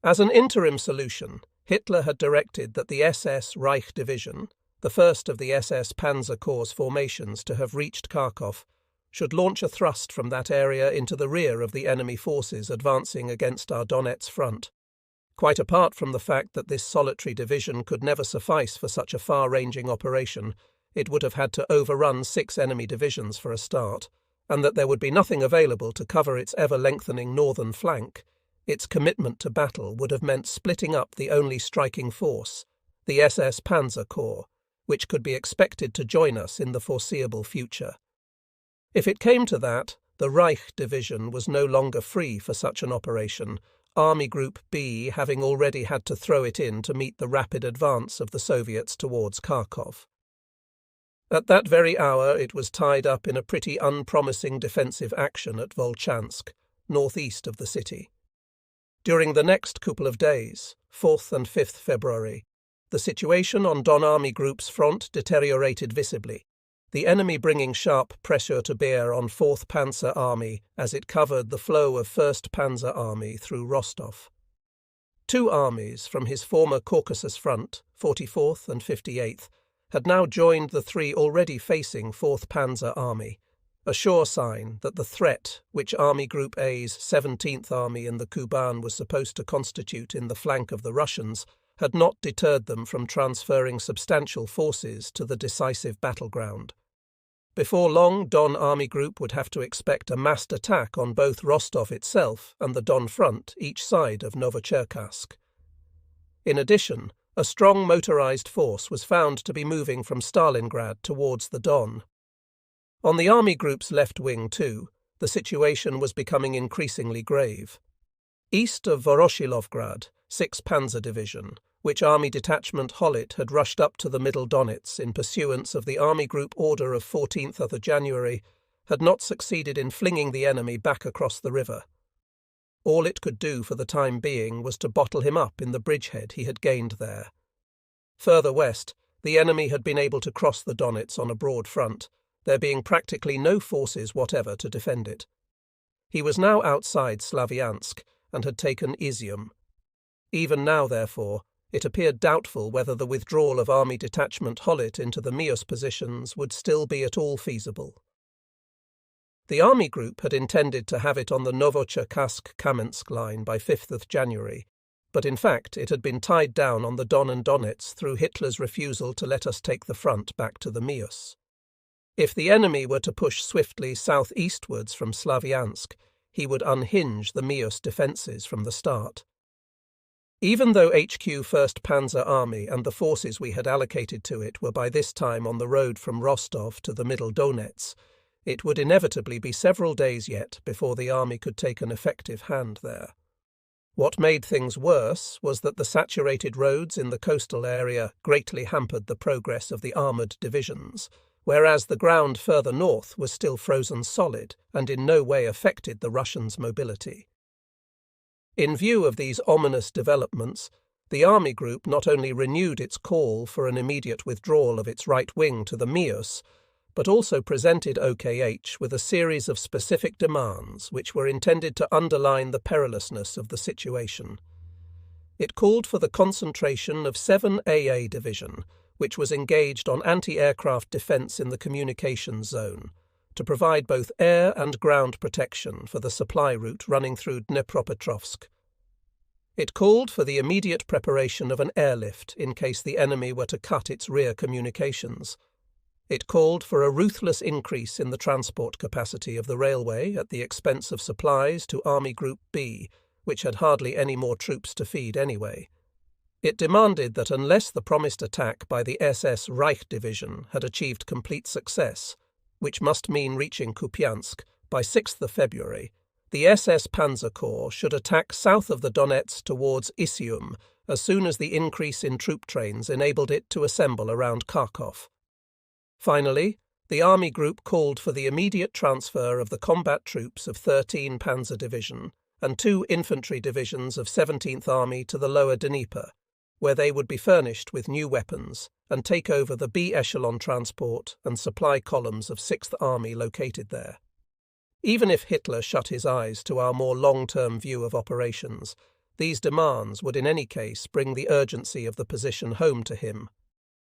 As an interim solution, Hitler had directed that the SS Reich Division, the first of the SS Panzer Corps formations to have reached Kharkov, should launch a thrust from that area into the rear of the enemy forces advancing against our Donets front. Quite apart from the fact that this solitary division could never suffice for such a far-ranging operation, it would have had to overrun 6 enemy divisions for a start, and that there would be nothing available to cover its ever-lengthening northern flank, its commitment to battle would have meant splitting up the only striking force, the SS Panzer Corps, which could be expected to join us in the foreseeable future. If it came to that, the Reich Division was no longer free for such an operation, Army Group B having already had to throw it in to meet the rapid advance of the Soviets towards Kharkov. At that very hour it was tied up in a pretty unpromising defensive action at Volchansk, northeast of the city. During the next couple of days, 4th and 5th February, the situation on Don Army Group's front deteriorated visibly, the enemy bringing sharp pressure to bear on 4th Panzer Army as it covered the flow of 1st Panzer Army through Rostov. Two armies from his former Caucasus front, 44th and 58th, had now joined the three already facing 4th Panzer Army, a sure sign that the threat which Army Group A's 17th Army in the Kuban was supposed to constitute in the flank of the Russians had not deterred them from transferring substantial forces to the decisive battleground. Before long, Don Army Group would have to expect a massed attack on both Rostov itself and the Don front, each side of Novocherkassk. In addition, a strong motorized force was found to be moving from Stalingrad towards the Don. On the Army Group's left wing, too, the situation was becoming increasingly grave. East of Voroshilovgrad, 6th Panzer Division, which Army Detachment Hollit had rushed up to the Middle Donets in pursuance of the Army Group order of 14th of January, had not succeeded in flinging the enemy back across the river. All it could do for the time being was to bottle him up in the bridgehead he had gained there. Further west, the enemy had been able to cross the Donets on a broad front, there being practically no forces whatever to defend it. He was now outside Slavyansk and had taken Izium. Even now, therefore, it appeared doubtful whether the withdrawal of Army Detachment Hollit into the Mius positions would still be at all feasible. The Army Group had intended to have it on the Novocherkassk-Kamensk line by 5th of January, but in fact it had been tied down on the Don and Donets through Hitler's refusal to let us take the front back to the Mius. If the enemy were to push swiftly southeastwards from Slavyansk, he would unhinge the Mius defences from the start. Even though HQ 1st Panzer Army and the forces we had allocated to it were by this time on the road from Rostov to the Middle Donets, it would inevitably be several days yet before the army could take an effective hand there. What made things worse was that the saturated roads in the coastal area greatly hampered the progress of the armoured divisions, whereas the ground further north was still frozen solid and in no way affected the Russians' mobility. In view of these ominous developments, the Army Group not only renewed its call for an immediate withdrawal of its right wing to the Mius, but also presented OKH with a series of specific demands which were intended to underline the perilousness of the situation. It called for the concentration of 7 AA Division, which was engaged on anti-aircraft defence in the communications zone, to provide both air and ground protection for the supply route running through Dnepropetrovsk. It called for the immediate preparation of an airlift in case the enemy were to cut its rear communications. It called for a ruthless increase in the transport capacity of the railway at the expense of supplies to Army Group B, which had hardly any more troops to feed anyway. It demanded that unless the promised attack by the SS Reich Division had achieved complete success, which must mean reaching Kupiansk by 6th of February, the SS Panzer Corps should attack south of the Donets towards Isium as soon as the increase in troop trains enabled it to assemble around Kharkov. Finally, the Army Group called for the immediate transfer of the combat troops of 13 Panzer Division and 2 infantry divisions of 17th Army to the lower Dnieper, where they would be furnished with new weapons and take over the B-echelon transport and supply columns of 6th Army located there. Even if Hitler shut his eyes to our more long-term view of operations, these demands would in any case bring the urgency of the position home to him.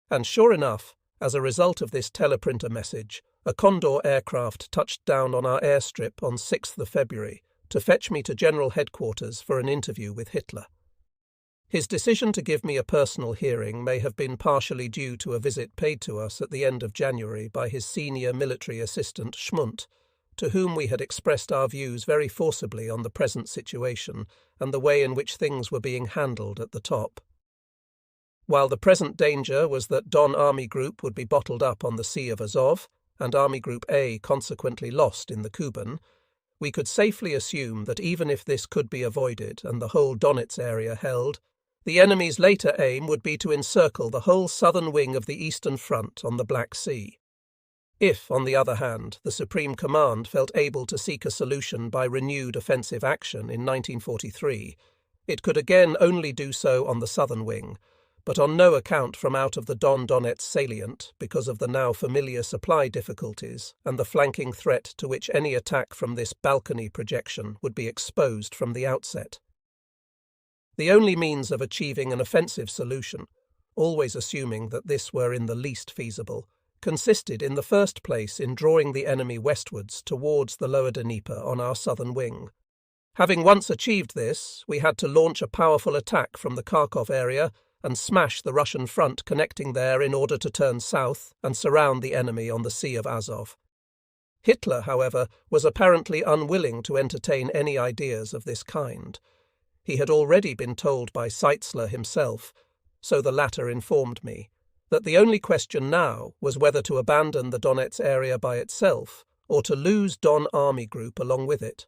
And sure enough, as a result of this teleprinter message, a Condor aircraft touched down on our airstrip on 6th of February to fetch me to General Headquarters for an interview with Hitler. His decision to give me a personal hearing may have been partially due to a visit paid to us at the end of January by his senior military assistant Schmundt, to whom we had expressed our views very forcibly on the present situation and the way in which things were being handled at the top. While the present danger was that Don Army Group would be bottled up on the Sea of Azov, and Army Group A consequently lost in the Kuban, we could safely assume that even if this could be avoided and the whole Donetsk area held, the enemy's later aim would be to encircle the whole southern wing of the Eastern Front on the Black Sea. If, on the other hand, the Supreme Command felt able to seek a solution by renewed offensive action in 1943, it could again only do so on the southern wing, but on no account from out of the Don-Donetsk salient because of the now familiar supply difficulties and the flanking threat to which any attack from this balcony projection would be exposed from the outset. The only means of achieving an offensive solution, always assuming that this were in the least feasible, consisted in the first place in drawing the enemy westwards towards the lower Dnieper on our southern wing. Having once achieved this, we had to launch a powerful attack from the Kharkov area and smash the Russian front connecting there in order to turn south and surround the enemy on the Sea of Azov. Hitler, however, was apparently unwilling to entertain any ideas of this kind. He had already been told by Seitzler himself, so the latter informed me, that the only question now was whether to abandon the Donetsk area by itself or to lose Don Army Group along with it.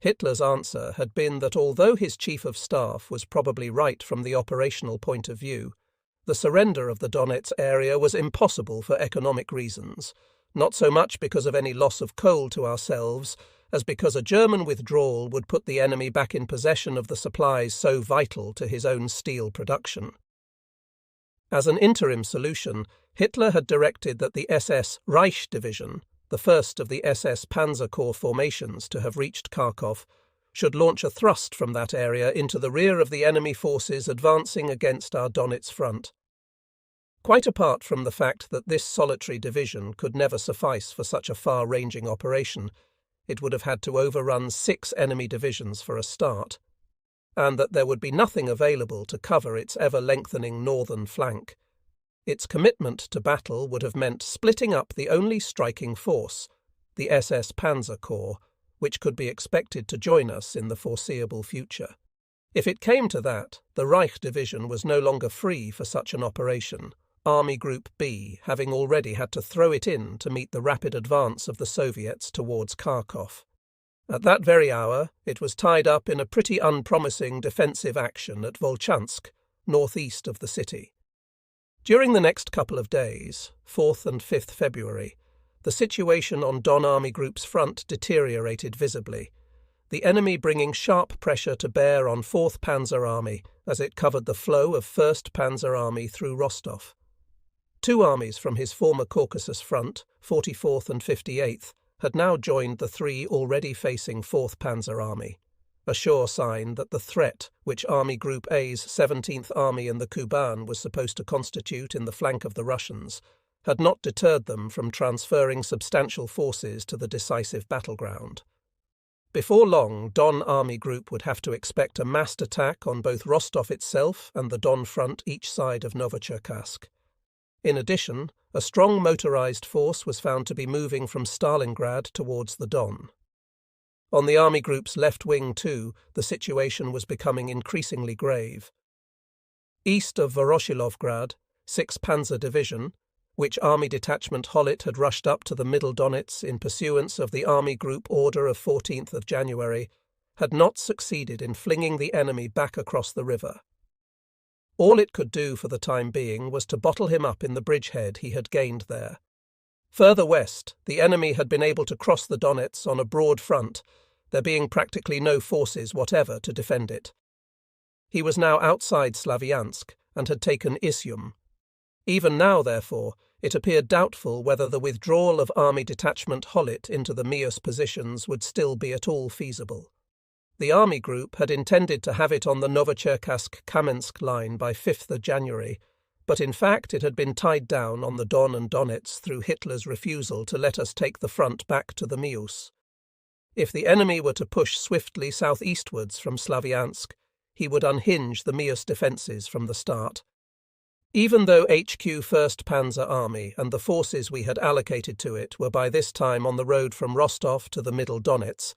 Hitler's answer had been that although his chief of staff was probably right from the operational point of view, the surrender of the Donetsk area was impossible for economic reasons, not so much because of any loss of coal to ourselves, as because a German withdrawal would put the enemy back in possession of the supplies so vital to his own steel production. As an interim solution, Hitler had directed that the SS Reich Division, the first of the SS Panzer Corps formations to have reached Kharkov, should launch a thrust from that area into the rear of the enemy forces advancing against our Donetsk front. Quite apart from the fact that this solitary division could never suffice for such a far-ranging operation, it would have had to overrun 6 enemy divisions for a start, and that there would be nothing available to cover its ever-lengthening northern flank. Its commitment to battle would have meant splitting up the only striking force, the SS Panzer Corps, which could be expected to join us in the foreseeable future. If it came to that, the Reich Division was no longer free for such an operation, Army Group B having already had to throw it in to meet the rapid advance of the Soviets towards Kharkov. At that very hour, it was tied up in a pretty unpromising defensive action at Volchansk, northeast of the city. During the next couple of days, 4th and 5th February, the situation on Don Army Group's front deteriorated visibly, the enemy bringing sharp pressure to bear on 4th Panzer Army as it covered the flow of 1st Panzer Army through Rostov. 2 armies from his former Caucasus front, 44th and 58th, had now joined the 3 already facing 4th Panzer Army, a sure sign that the threat which Army Group A's 17th Army in the Kuban was supposed to constitute in the flank of the Russians had not deterred them from transferring substantial forces to the decisive battleground. Before long, Don Army Group would have to expect a massed attack on both Rostov itself and the Don front each side of Novocherkassk. In addition, a strong motorized force was found to be moving from Stalingrad towards the Don. On the Army Group's left wing, too, the situation was becoming increasingly grave. East of Voroshilovgrad, 6th Panzer Division, which Army Detachment Hollet had rushed up to the Middle Donetsk in pursuance of the Army Group order of 14th of January, had not succeeded in flinging the enemy back across the river. All it could do for the time being was to bottle him up in the bridgehead he had gained there. Further west, the enemy had been able to cross the Donetsk on a broad front, there being practically no forces whatever to defend it. He was now outside Slavyansk and had taken Isium. Even now, therefore, it appeared doubtful whether the withdrawal of Army Detachment Hollet into the Mius positions would still be at all feasible. The Army Group had intended to have it on the Novocherkassk-Kamensk line by 5th of January, but in fact it had been tied down on the Don and Donetsk through Hitler's refusal to let us take the front back to the Mius. If the enemy were to push swiftly southeastwards from Slavyansk, he would unhinge the Mius defences from the start. Even though HQ 1st Panzer Army and the forces we had allocated to it were by this time on the road from Rostov to the Middle Donetsk,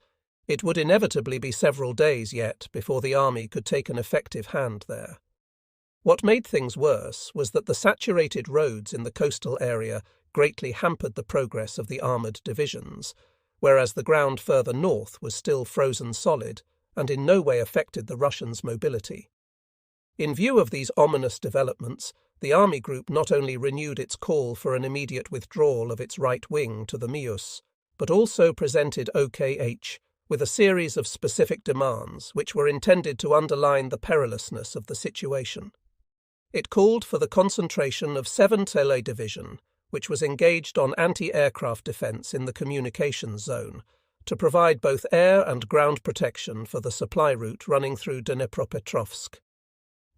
it would inevitably be several days yet before the army could take an effective hand there. What made things worse was that the saturated roads in the coastal area greatly hampered the progress of the armoured divisions, whereas the ground further north was still frozen solid and in no way affected the Russians' mobility. In view of these ominous developments, the army group not only renewed its call for an immediate withdrawal of its right wing to the Meuse, but also presented OKH with a series of specific demands which were intended to underline the perilousness of the situation. It called for the concentration of 7th LA Division, which was engaged on anti-aircraft defense in the communications zone, to provide both air and ground protection for the supply route running through Dnipropetrovsk.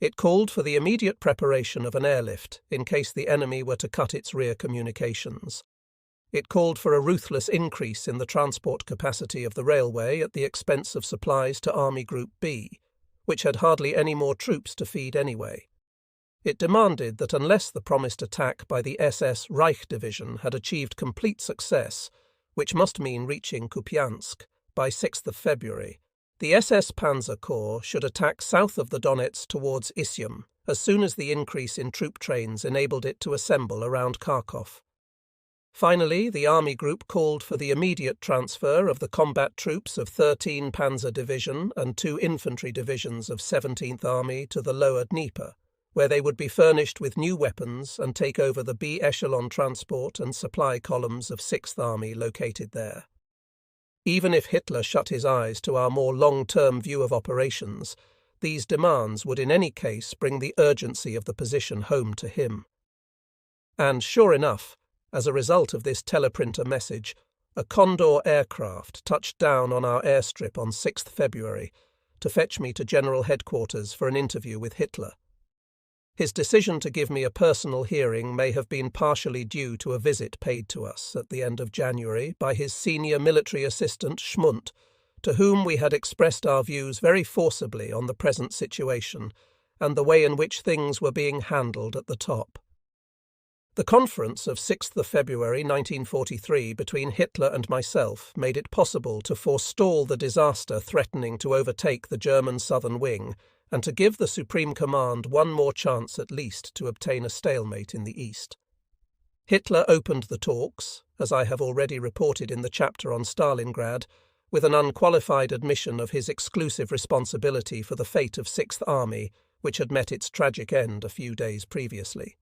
It called for the immediate preparation of an airlift in case the enemy were to cut its rear communications. It called for a ruthless increase in the transport capacity of the railway at the expense of supplies to Army Group B, which had hardly any more troops to feed anyway. It demanded that unless the promised attack by the SS Reich Division had achieved complete success, which must mean reaching Kupiansk, by 6th of February, the SS Panzer Corps should attack south of the Donets towards Isium as soon as the increase in troop trains enabled it to assemble around Kharkov. Finally, the army group called for the immediate transfer of the combat troops of 13 Panzer Division and 2 infantry divisions of 17th Army to the lower Dnieper, where they would be furnished with new weapons and take over the B-echelon transport and supply columns of 6th Army located there. Even if Hitler shut his eyes to our more long-term view of operations, these demands would in any case bring the urgency of the position home to him. And sure enough, as a result of this teleprinter message, a Condor aircraft touched down on our airstrip on 6th February to fetch me to General Headquarters for an interview with Hitler. His decision to give me a personal hearing may have been partially due to a visit paid to us at the end of January by his senior military assistant Schmundt, to whom we had expressed our views very forcibly on the present situation and the way in which things were being handled at the top. The conference of 6th of February 1943 between Hitler and myself made it possible to forestall the disaster threatening to overtake the German southern wing and to give the Supreme Command one more chance at least to obtain a stalemate in the east. Hitler opened the talks, as I have already reported in the chapter on Stalingrad, with an unqualified admission of his exclusive responsibility for the fate of 6th Army, which had met its tragic end a few days previously.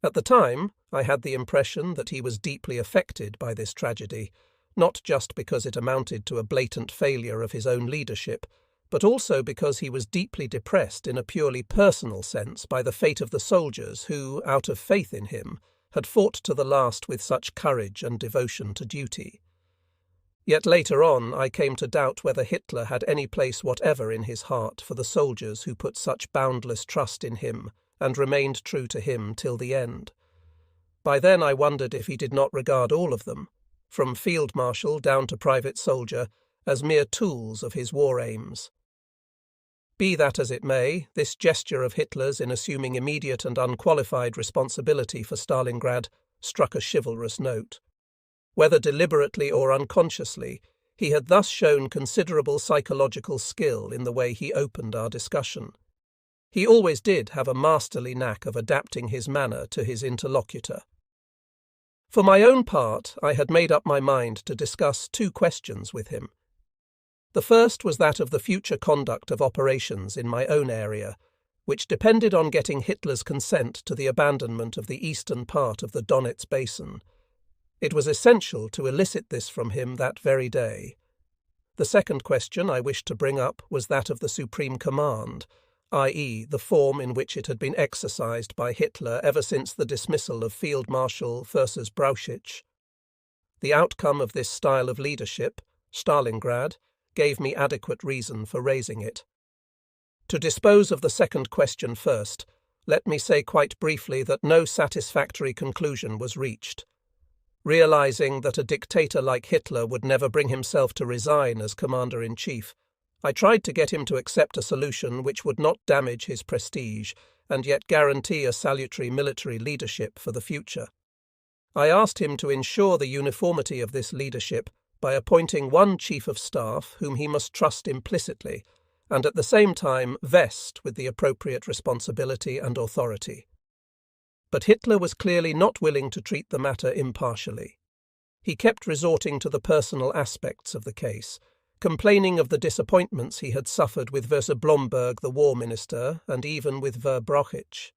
At the time, I had the impression that he was deeply affected by this tragedy, not just because it amounted to a blatant failure of his own leadership, but also because he was deeply depressed in a purely personal sense by the fate of the soldiers who, out of faith in him, had fought to the last with such courage and devotion to duty. Yet later on I came to doubt whether Hitler had any place whatever in his heart for the soldiers who put such boundless trust in him and remained true to him till the end. By then I wondered if he did not regard all of them, from field marshal down to private soldier, as mere tools of his war aims. Be that as it may, this gesture of Hitler's in assuming immediate and unqualified responsibility for Stalingrad struck a chivalrous note. Whether deliberately or unconsciously, he had thus shown considerable psychological skill in the way he opened our discussion. He always did have a masterly knack of adapting his manner to his interlocutor. For my own part, I had made up my mind to discuss 2 questions with him. The first was that of the future conduct of operations in my own area, which depended on getting Hitler's consent to the abandonment of the eastern part of the Donets Basin. It was essential to elicit this from him that very day. The second question I wished to bring up was that of the Supreme Command, i.e. the form in which it had been exercised by Hitler ever since the dismissal of Field Marshal Brauchitsch. The outcome of this style of leadership, Stalingrad, gave me adequate reason for raising it. To dispose of the second question first, let me say quite briefly that no satisfactory conclusion was reached. Realizing that a dictator like Hitler would never bring himself to resign as Commander-in-Chief, I tried to get him to accept a solution which would not damage his prestige and yet guarantee a salutary military leadership for the future. I asked him to ensure the uniformity of this leadership by appointing one Chief of Staff whom he must trust implicitly, and at the same time vest with the appropriate responsibility and authority. But Hitler was clearly not willing to treat the matter impartially. He kept resorting to the personal aspects of the case, complaining of the disappointments he had suffered with Verse Blomberg, the war minister, and even with Verbrauchitsch.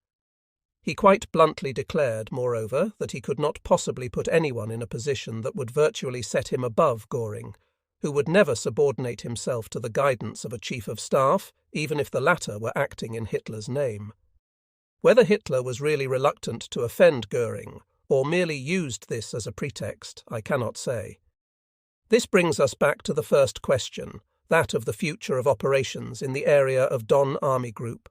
He quite bluntly declared, moreover, that he could not possibly put anyone in a position that would virtually set him above Göring, who would never subordinate himself to the guidance of a chief of staff, even if the latter were acting in Hitler's name. Whether Hitler was really reluctant to offend Göring, or merely used this as a pretext, I cannot say. This brings us back to the first question, that of the future of operations in the area of Don Army Group.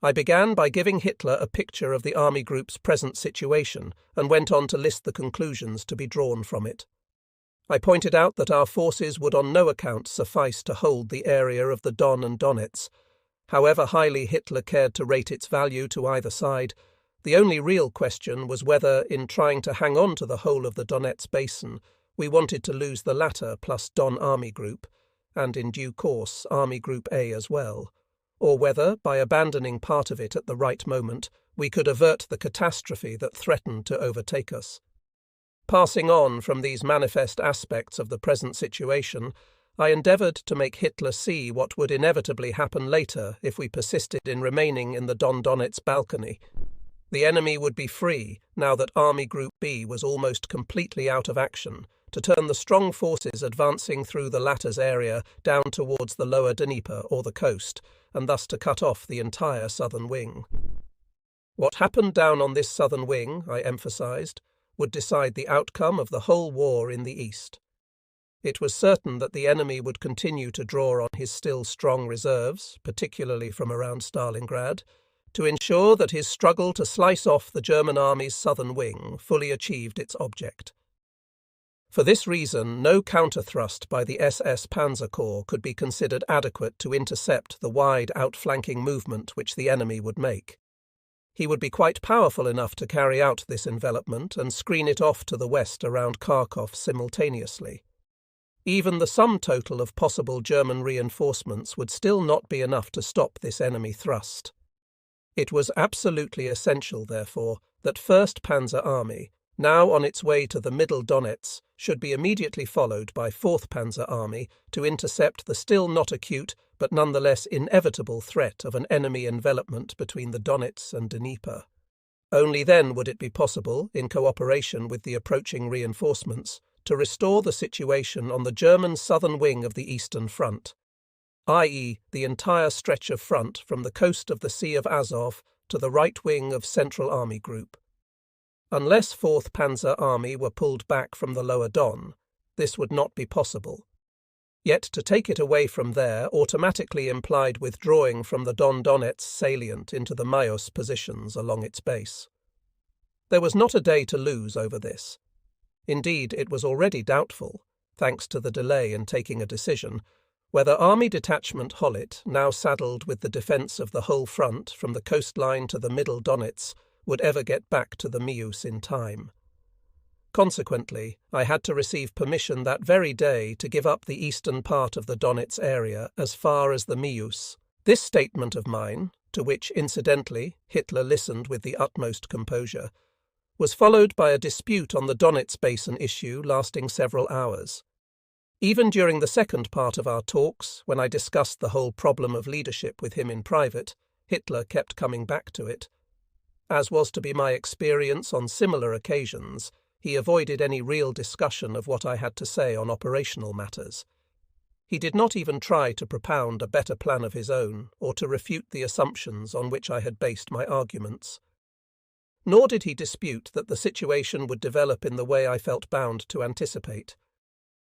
I began by giving Hitler a picture of the Army Group's present situation and went on to list the conclusions to be drawn from it. I pointed out that our forces would on no account suffice to hold the area of the Don and Donets. However highly Hitler cared to rate its value to either side, the only real question was whether, in trying to hang on to the whole of the Donets basin, we wanted to lose the latter plus Don Army Group, and in due course Army Group A as well, or whether, by abandoning part of it at the right moment, we could avert the catastrophe that threatened to overtake us. Passing on from these manifest aspects of the present situation, I endeavoured to make Hitler see what would inevitably happen later if we persisted in remaining in the Don Donets balcony. The enemy would be free, now that Army Group B was almost completely out of action, to turn the strong forces advancing through the latter's area down towards the lower Dnieper or the coast, and thus to cut off the entire southern wing. What happened down on this southern wing, I emphasized, would decide the outcome of the whole war in the east. It was certain that the enemy would continue to draw on his still strong reserves, particularly from around Stalingrad, to ensure that his struggle to slice off the German army's southern wing fully achieved its object. For this reason, no counter-thrust by the SS Panzer Corps could be considered adequate to intercept the wide outflanking movement which the enemy would make. He would be quite powerful enough to carry out this envelopment and screen it off to the west around Kharkov simultaneously. Even the sum total of possible German reinforcements would still not be enough to stop this enemy thrust. It was absolutely essential, therefore, that 1st Panzer Army, now on its way to the Middle Donets, should be immediately followed by 4th Panzer Army to intercept the still not acute but nonetheless inevitable threat of an enemy envelopment between the Donets and Dnieper. Only then would it be possible, in cooperation with the approaching reinforcements, to restore the situation on the German southern wing of the Eastern Front, i.e. the entire stretch of front from the coast of the Sea of Azov to the right wing of Central Army Group. Unless 4th Panzer Army were pulled back from the Lower Don, this would not be possible. Yet to take it away from there automatically implied withdrawing from the Don Donets salient into the Mayos positions along its base. There was not a day to lose over this. Indeed, it was already doubtful, thanks to the delay in taking a decision, whether Army Detachment Hollit, now saddled with the defence of the whole front from the coastline to the Middle Donets, would ever get back to the Mius in time. Consequently, I had to receive permission that very day to give up the eastern part of the Donets area as far as the Mius. This statement of mine, to which, incidentally, Hitler listened with the utmost composure, was followed by a dispute on the Donets Basin issue lasting several hours. Even during the second part of our talks, when I discussed the whole problem of leadership with him in private, Hitler kept coming back to it. As was to be my experience on similar occasions, he avoided any real discussion of what I had to say on operational matters. He did not even try to propound a better plan of his own or to refute the assumptions on which I had based my arguments. Nor did he dispute that the situation would develop in the way I felt bound to anticipate.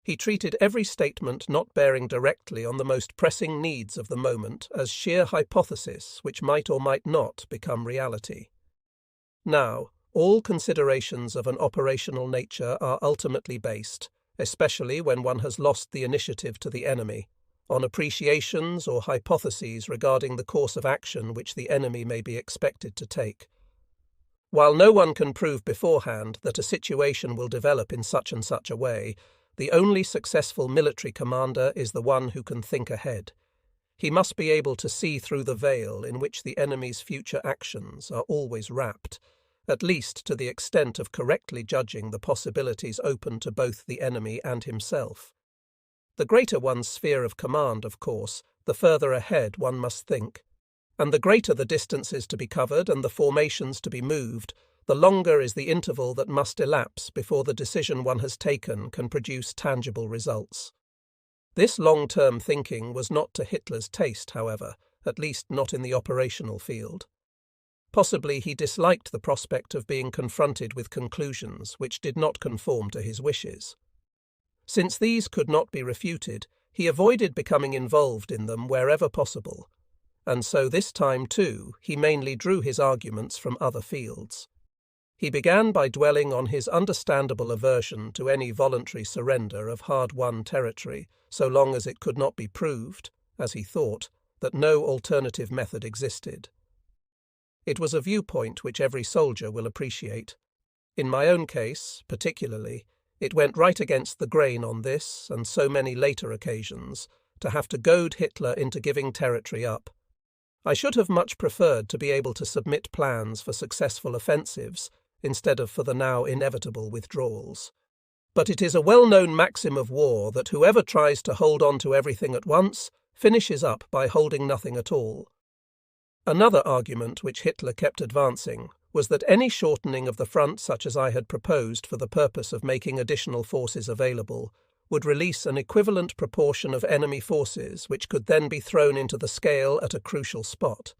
He treated every statement not bearing directly on the most pressing needs of the moment as sheer hypothesis which might or might not become reality. Now, all considerations of an operational nature are ultimately based, especially when one has lost the initiative to the enemy, on appreciations or hypotheses regarding the course of action which the enemy may be expected to take. While no one can prove beforehand that a situation will develop in such and such a way, the only successful military commander is the one who can think ahead. He must be able to see through the veil in which the enemy's future actions are always wrapped, at least to the extent of correctly judging the possibilities open to both the enemy and himself. The greater one's sphere of command, of course, the further ahead one must think, and the greater the distances to be covered and the formations to be moved, the longer is the interval that must elapse before the decision one has taken can produce tangible results. This long-term thinking was not to Hitler's taste, however, at least not in the operational field. Possibly he disliked the prospect of being confronted with conclusions which did not conform to his wishes. Since these could not be refuted, he avoided becoming involved in them wherever possible, and so this time, too, he mainly drew his arguments from other fields. He began by dwelling on his understandable aversion to any voluntary surrender of hard-won territory, so long as it could not be proved, as he thought, that no alternative method existed. It was a viewpoint which every soldier will appreciate. In my own case, particularly, it went right against the grain on this and so many later occasions, to have to goad Hitler into giving territory up. I should have much preferred to be able to submit plans for successful offensives, instead of for the now inevitable withdrawals. But it is a well-known maxim of war that whoever tries to hold on to everything at once finishes up by holding nothing at all. Another argument which Hitler kept advancing was that any shortening of the front such as I had proposed for the purpose of making additional forces available would release an equivalent proportion of enemy forces which could then be thrown into the scale at a crucial spot.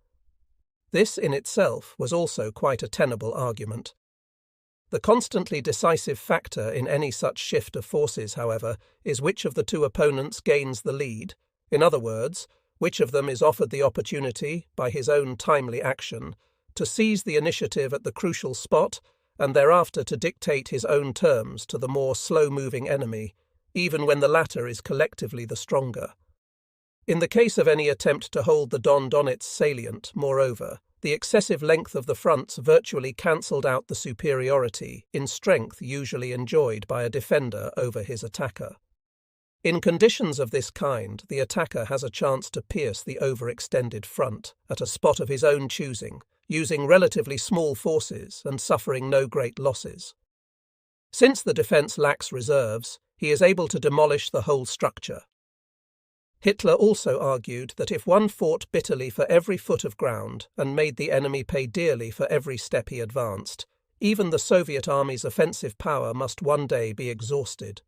This in itself was also quite a tenable argument. The constantly decisive factor in any such shift of forces, however, is which of the two opponents gains the lead. In other words, which of them is offered the opportunity, by his own timely action, to seize the initiative at the crucial spot and thereafter to dictate his own terms to the more slow-moving enemy, even when the latter is collectively the stronger. In the case of any attempt to hold the Don Donetsk salient, moreover, the excessive length of the fronts virtually cancelled out the superiority in strength usually enjoyed by a defender over his attacker. In conditions of this kind, the attacker has a chance to pierce the overextended front at a spot of his own choosing, using relatively small forces and suffering no great losses. Since the defence lacks reserves, he is able to demolish the whole structure. Hitler also argued that if one fought bitterly for every foot of ground and made the enemy pay dearly for every step he advanced, even the Soviet army's offensive power must one day be exhausted.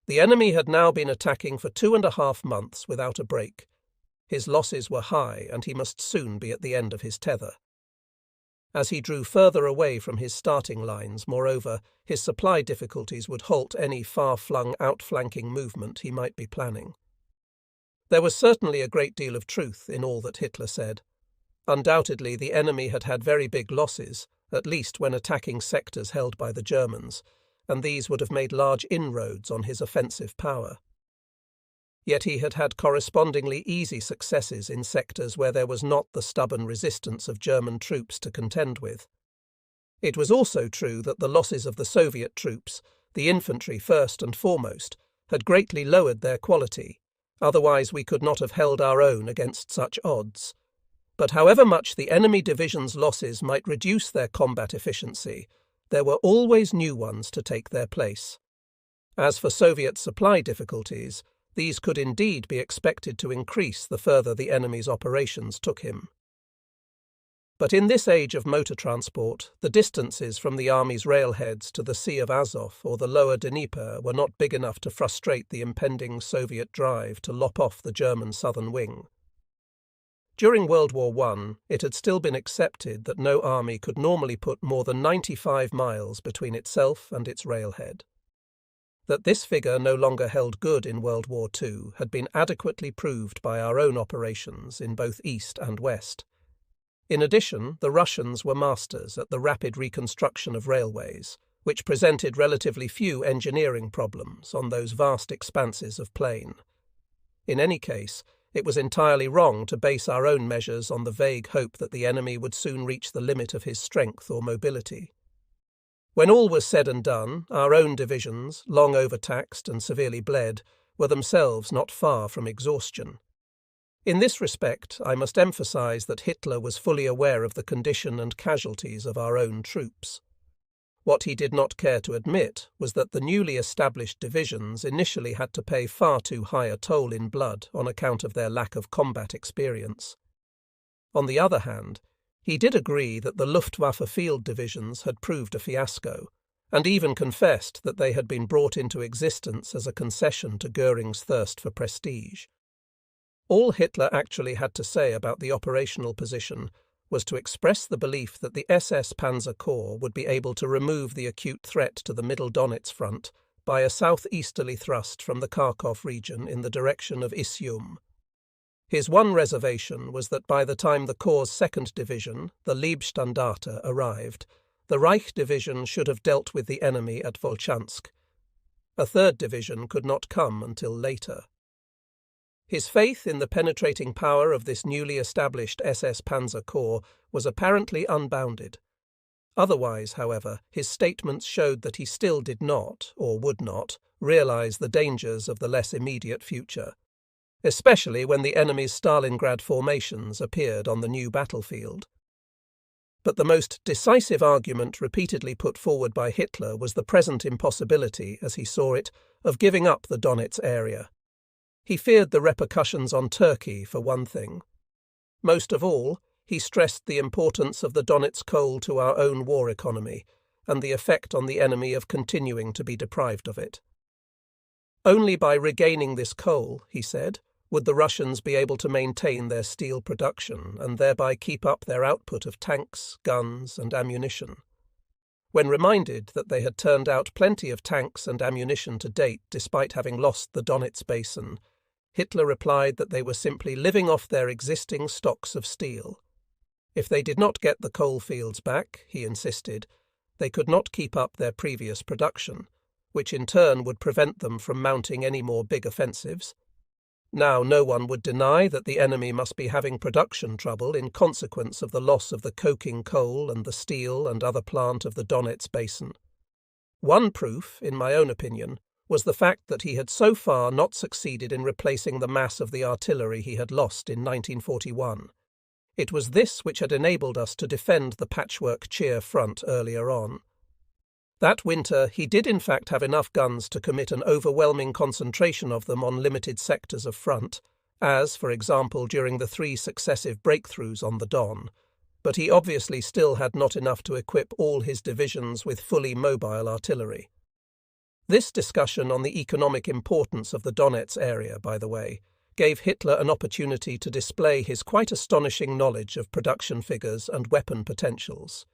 The enemy had now been attacking for 2.5 months without a break. His losses were high, and he must soon be at the end of his tether. As he drew further away from his starting lines, moreover, his supply difficulties would halt any far-flung outflanking movement he might be planning. There was certainly a great deal of truth in all that Hitler said. Undoubtedly, the enemy had had very big losses, at least when attacking sectors held by the Germans, and these would have made large inroads on his offensive power. Yet he had had correspondingly easy successes in sectors where there was not the stubborn resistance of German troops to contend with. It was also true that the losses of the Soviet troops, the infantry first and foremost, had greatly lowered their quality. Otherwise we could not have held our own against such odds. But however much the enemy division's losses might reduce their combat efficiency, there were always new ones to take their place. As for Soviet supply difficulties, these could indeed be expected to increase the further the enemy's operations took him. But in this age of motor transport, the distances from the army's railheads to the Sea of Azov or the lower Dnieper were not big enough to frustrate the impending Soviet drive to lop off the German southern wing. During World War I, it had still been accepted that no army could normally put more than 95 miles between itself and its railhead. That this figure no longer held good in World War II had been adequately proved by our own operations in both East and West. In addition, the Russians were masters at the rapid reconstruction of railways, which presented relatively few engineering problems on those vast expanses of plain. In any case, it was entirely wrong to base our own measures on the vague hope that the enemy would soon reach the limit of his strength or mobility. When all was said and done, our own divisions, long overtaxed and severely bled, were themselves not far from exhaustion. In this respect, I must emphasize that Hitler was fully aware of the condition and casualties of our own troops. What he did not care to admit was that the newly established divisions initially had to pay far too high a toll in blood on account of their lack of combat experience. On the other hand, he did agree that the Luftwaffe field divisions had proved a fiasco, and even confessed that they had been brought into existence as a concession to Göring's thirst for prestige. All Hitler actually had to say about the operational position was to express the belief that the SS Panzer Corps would be able to remove the acute threat to the Middle Donetsk front by a southeasterly thrust from the Kharkov region in the direction of Isium. His one reservation was that by the time the Corps' 2nd Division, the Leibstandarte, arrived, the Reich Division should have dealt with the enemy at Volchansk. A 3rd Division could not come until later. His faith in the penetrating power of this newly established SS Panzer Corps was apparently unbounded. Otherwise, however, his statements showed that he still did not, or would not, realize the dangers of the less immediate future, especially when the enemy's Stalingrad formations appeared on the new battlefield. But the most decisive argument repeatedly put forward by Hitler was the present impossibility, as he saw it, of giving up the Donetsk area. He feared the repercussions on Turkey, for one thing. Most of all, he stressed the importance of the Donetsk coal to our own war economy, and the effect on the enemy of continuing to be deprived of it. Only by regaining this coal, he said, would the Russians be able to maintain their steel production and thereby keep up their output of tanks, guns, and ammunition. When reminded that they had turned out plenty of tanks and ammunition to date despite having lost the Donetsk basin, Hitler replied that they were simply living off their existing stocks of steel. If they did not get the coal fields back, he insisted, they could not keep up their previous production, which in turn would prevent them from mounting any more big offensives. Now no one would deny that the enemy must be having production trouble in consequence of the loss of the coking coal and the steel and other plant of the Donetsk basin. One proof, in my own opinion, was the fact that he had so far not succeeded in replacing the mass of the artillery he had lost in 1941. It was this which had enabled us to defend the Patchwork Cheer front earlier on. That winter he did in fact have enough guns to commit an overwhelming concentration of them on limited sectors of front, as, for example, during the 3 successive breakthroughs on the Don, but he obviously still had not enough to equip all his divisions with fully mobile artillery. This discussion on the economic importance of the Donetsk area, by the way, gave Hitler an opportunity to display his quite astonishing knowledge of production figures and weapon potentials.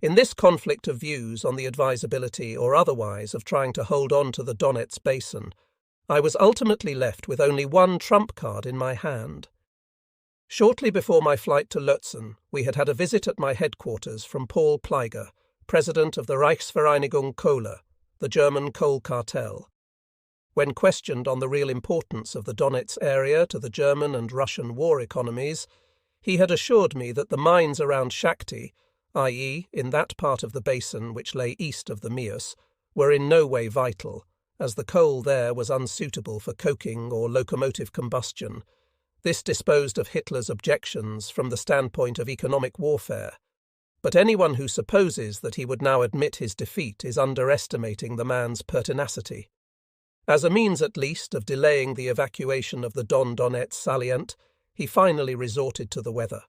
In this conflict of views on the advisability or otherwise of trying to hold on to the Donetsk basin, I was ultimately left with only one trump card in my hand. Shortly before my flight to Lützen, we had had a visit at my headquarters from Paul Pleiger, president of the Reichsvereinigung Kohle, the German coal cartel. When questioned on the real importance of the Donetsk area to the German and Russian war economies, he had assured me that the mines around Shakhty, i.e. in that part of the basin which lay east of the Mius, were in no way vital, as the coal there was unsuitable for coking or locomotive combustion. This disposed of Hitler's objections from the standpoint of economic warfare. But anyone who supposes that he would now admit his defeat is underestimating the man's pertinacity. As a means at least of delaying the evacuation of the Donetsk salient, he finally resorted to the weather.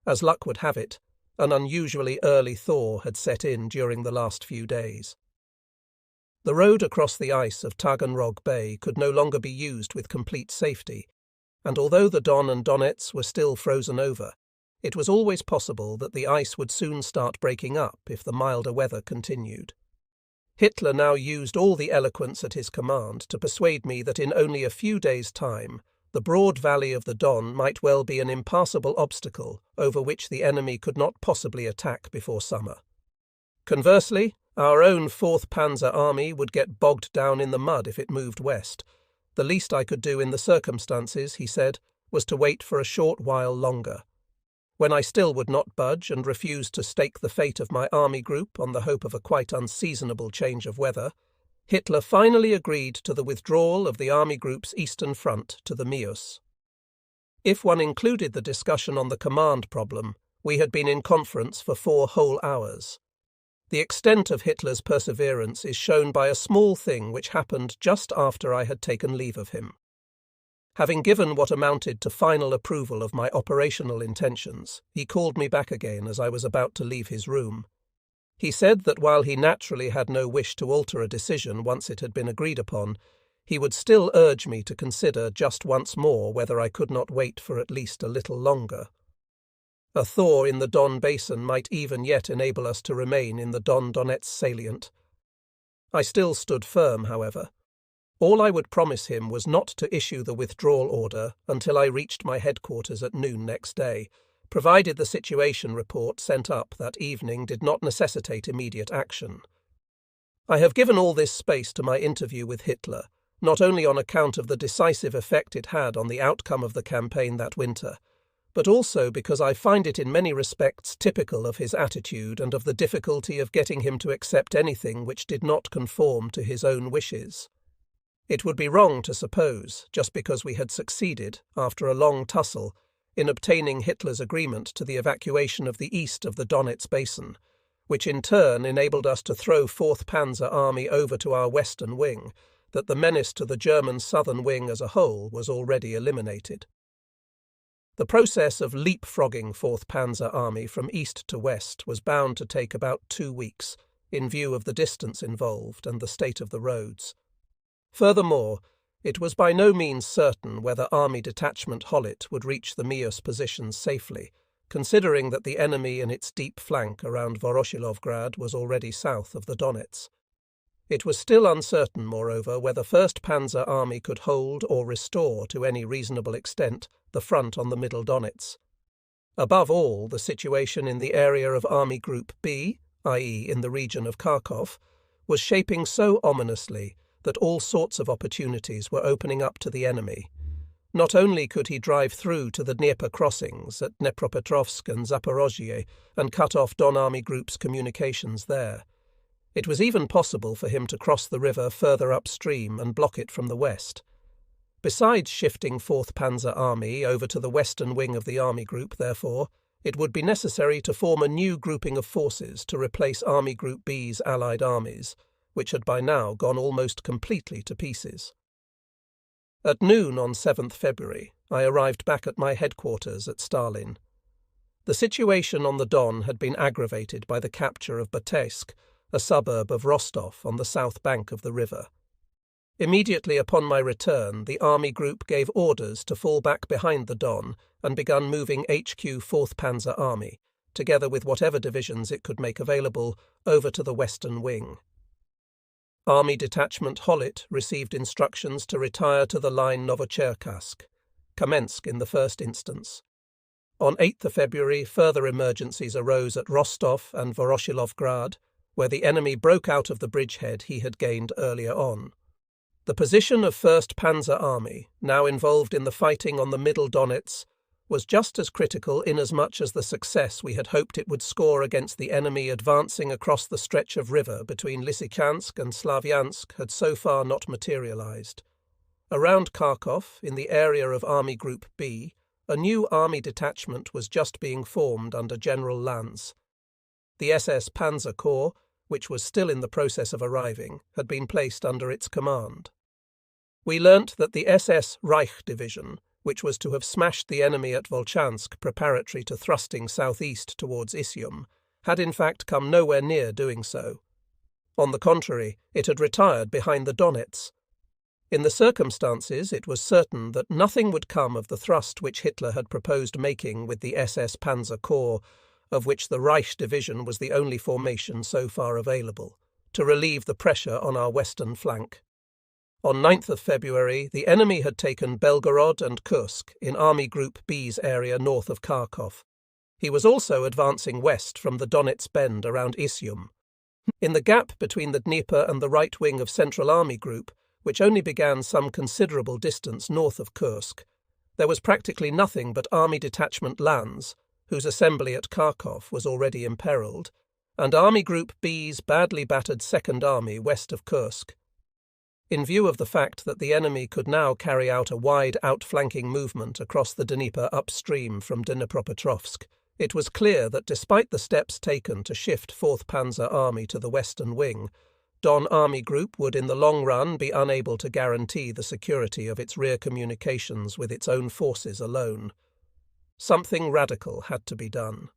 As luck would have it, an unusually early thaw had set in during the last few days. The road across the ice of Taganrog Bay could no longer be used with complete safety, and although the Don and Donetsk were still frozen over, it was always possible that the ice would soon start breaking up if the milder weather continued. Hitler now used all the eloquence at his command to persuade me that in only a few days' time the broad valley of the Don might well be an impassable obstacle over which the enemy could not possibly attack before summer. Conversely, our own 4th Panzer Army would get bogged down in the mud if it moved west. The least I could do in the circumstances, he said, was to wait for a short while longer. When I still would not budge and refused to stake the fate of my army group on the hope of a quite unseasonable change of weather, Hitler finally agreed to the withdrawal of the army group's eastern front to the Mius. If one included the discussion on the command problem, we had been in conference for 4 whole hours. The extent of Hitler's perseverance is shown by a small thing which happened just after I had taken leave of him. Having given what amounted to final approval of my operational intentions, he called me back again as I was about to leave his room. He said that while he naturally had no wish to alter a decision once it had been agreed upon, he would still urge me to consider just once more whether I could not wait for at least a little longer. A thaw in the Don basin might even yet enable us to remain in the Don-Donetsk salient. I still stood firm, however. All I would promise him was not to issue the withdrawal order until I reached my headquarters at noon next day, provided the situation report sent up that evening did not necessitate immediate action. I have given all this space to my interview with Hitler, not only on account of the decisive effect it had on the outcome of the campaign that winter, but also because I find it in many respects typical of his attitude and of the difficulty of getting him to accept anything which did not conform to his own wishes. It would be wrong to suppose, just because we had succeeded, after a long tussle, in obtaining Hitler's agreement to the evacuation of the east of the Donetsk basin, which in turn enabled us to throw 4th Panzer Army over to our western wing, that the menace to the German southern wing as a whole was already eliminated. The process of leapfrogging 4th Panzer Army from east to west was bound to take about 2 weeks, in view of the distance involved and the state of the roads. Furthermore, it was by no means certain whether Army Detachment Hollit would reach the Mius positions safely, considering that the enemy in its deep flank around Voroshilovgrad was already south of the Donets. It was still uncertain, moreover, whether 1st Panzer Army could hold or restore to any reasonable extent the front on the Middle Donets. Above all, the situation in the area of Army Group B, i.e. in the region of Kharkov, was shaping so ominously that all sorts of opportunities were opening up to the enemy. Not only could he drive through to the Dnieper crossings at Dnepropetrovsk and Zaporozhye and cut off Don Army Group's communications there, it was even possible for him to cross the river further upstream and block it from the west. Besides shifting 4th Panzer Army over to the western wing of the Army Group, therefore, it would be necessary to form a new grouping of forces to replace Army Group B's Allied armies, which had by now gone almost completely to pieces. At noon on 7th February, I arrived back at my headquarters at Stalin. The situation on the Don had been aggravated by the capture of Bateysk, a suburb of Rostov on the south bank of the river. Immediately upon my return, the Army Group gave orders to fall back behind the Don and began moving HQ 4th Panzer Army, together with whatever divisions it could make available, over to the western wing. Army Detachment Hollit received instructions to retire to the line Novocherkassk, Kamensk in the first instance. On 8th of February, further emergencies arose at Rostov and Voroshilovgrad, where the enemy broke out of the bridgehead he had gained earlier on. The position of 1st Panzer Army, now involved in the fighting on the Middle Donets, was just as critical inasmuch as the success we had hoped it would score against the enemy advancing across the stretch of river between Lysychansk and Slavyansk had so far not materialized. Around Kharkov, in the area of Army Group B, a new army detachment was just being formed under General Lanz. The SS Panzer Corps, which was still in the process of arriving, had been placed under its command. We learnt that the SS Reich Division, which was to have smashed the enemy at Volchansk preparatory to thrusting southeast towards Isium, had in fact come nowhere near doing so. On the contrary, it had retired behind the Donets. In the circumstances, it was certain that nothing would come of the thrust which Hitler had proposed making with the SS Panzer Corps, of which the Reich Division was the only formation so far available, to relieve the pressure on our western flank. On 9th of February, the enemy had taken Belgorod and Kursk in Army Group B's area north of Kharkov. He was also advancing west from the Donets Bend around Isium. In the gap between the Dnieper and the right wing of Central Army Group, which only began some considerable distance north of Kursk, there was practically nothing but Army Detachment Lanz, whose assembly at Kharkov was already imperilled, and Army Group B's badly battered Second Army west of Kursk. In view of the fact that the enemy could now carry out a wide outflanking movement across the Dnieper upstream from Dnipropetrovsk, it was clear that despite the steps taken to shift 4th Panzer Army to the western wing, Don Army Group would in the long run be unable to guarantee the security of its rear communications with its own forces alone. Something radical had to be done.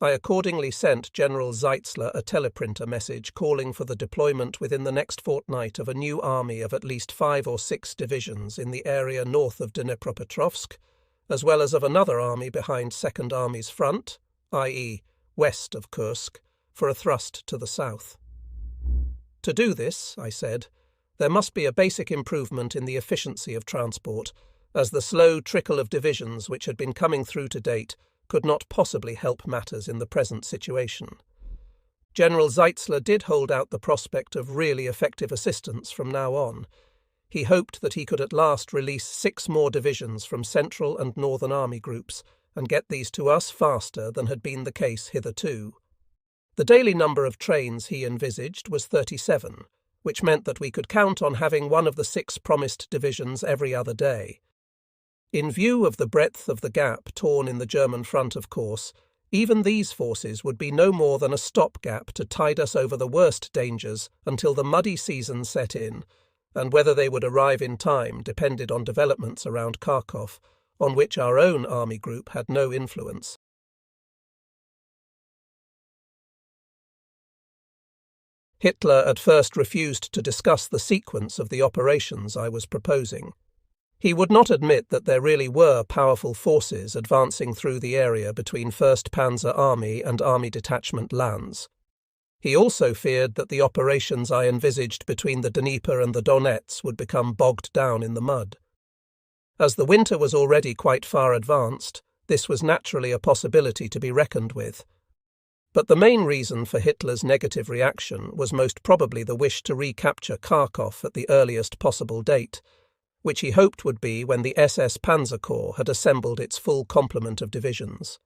I accordingly sent General Zeitzler a teleprinter message calling for the deployment within the next fortnight of a new army of at least 5 or 6 divisions in the area north of Dnipropetrovsk, as well as of another army behind Second Army's front, i.e. west of Kursk, for a thrust to the south. To do this, I said, there must be a basic improvement in the efficiency of transport, as the slow trickle of divisions which had been coming through to date could not possibly help matters in the present situation. General Zeitzler did hold out the prospect of really effective assistance from now on. He hoped that he could at last release 6 more divisions from Central and Northern Army groups and get these to us faster than had been the case hitherto. The daily number of trains he envisaged was 37, which meant that we could count on having one of the 6 promised divisions every other day. In view of the breadth of the gap torn in the German front, of course, even these forces would be no more than a stopgap to tide us over the worst dangers until the muddy season set in, and whether they would arrive in time depended on developments around Kharkov, on which our own army group had no influence. Hitler at first refused to discuss the sequence of the operations I was proposing. He would not admit that there really were powerful forces advancing through the area between 1st Panzer Army and Army Detachment Lands. He also feared that the operations I envisaged between the Dnieper and the Donets would become bogged down in the mud. As the winter was already quite far advanced, this was naturally a possibility to be reckoned with. But the main reason for Hitler's negative reaction was most probably the wish to recapture Kharkov at the earliest possible date, which he hoped would be when the SS Panzer Corps had assembled its full complement of divisions.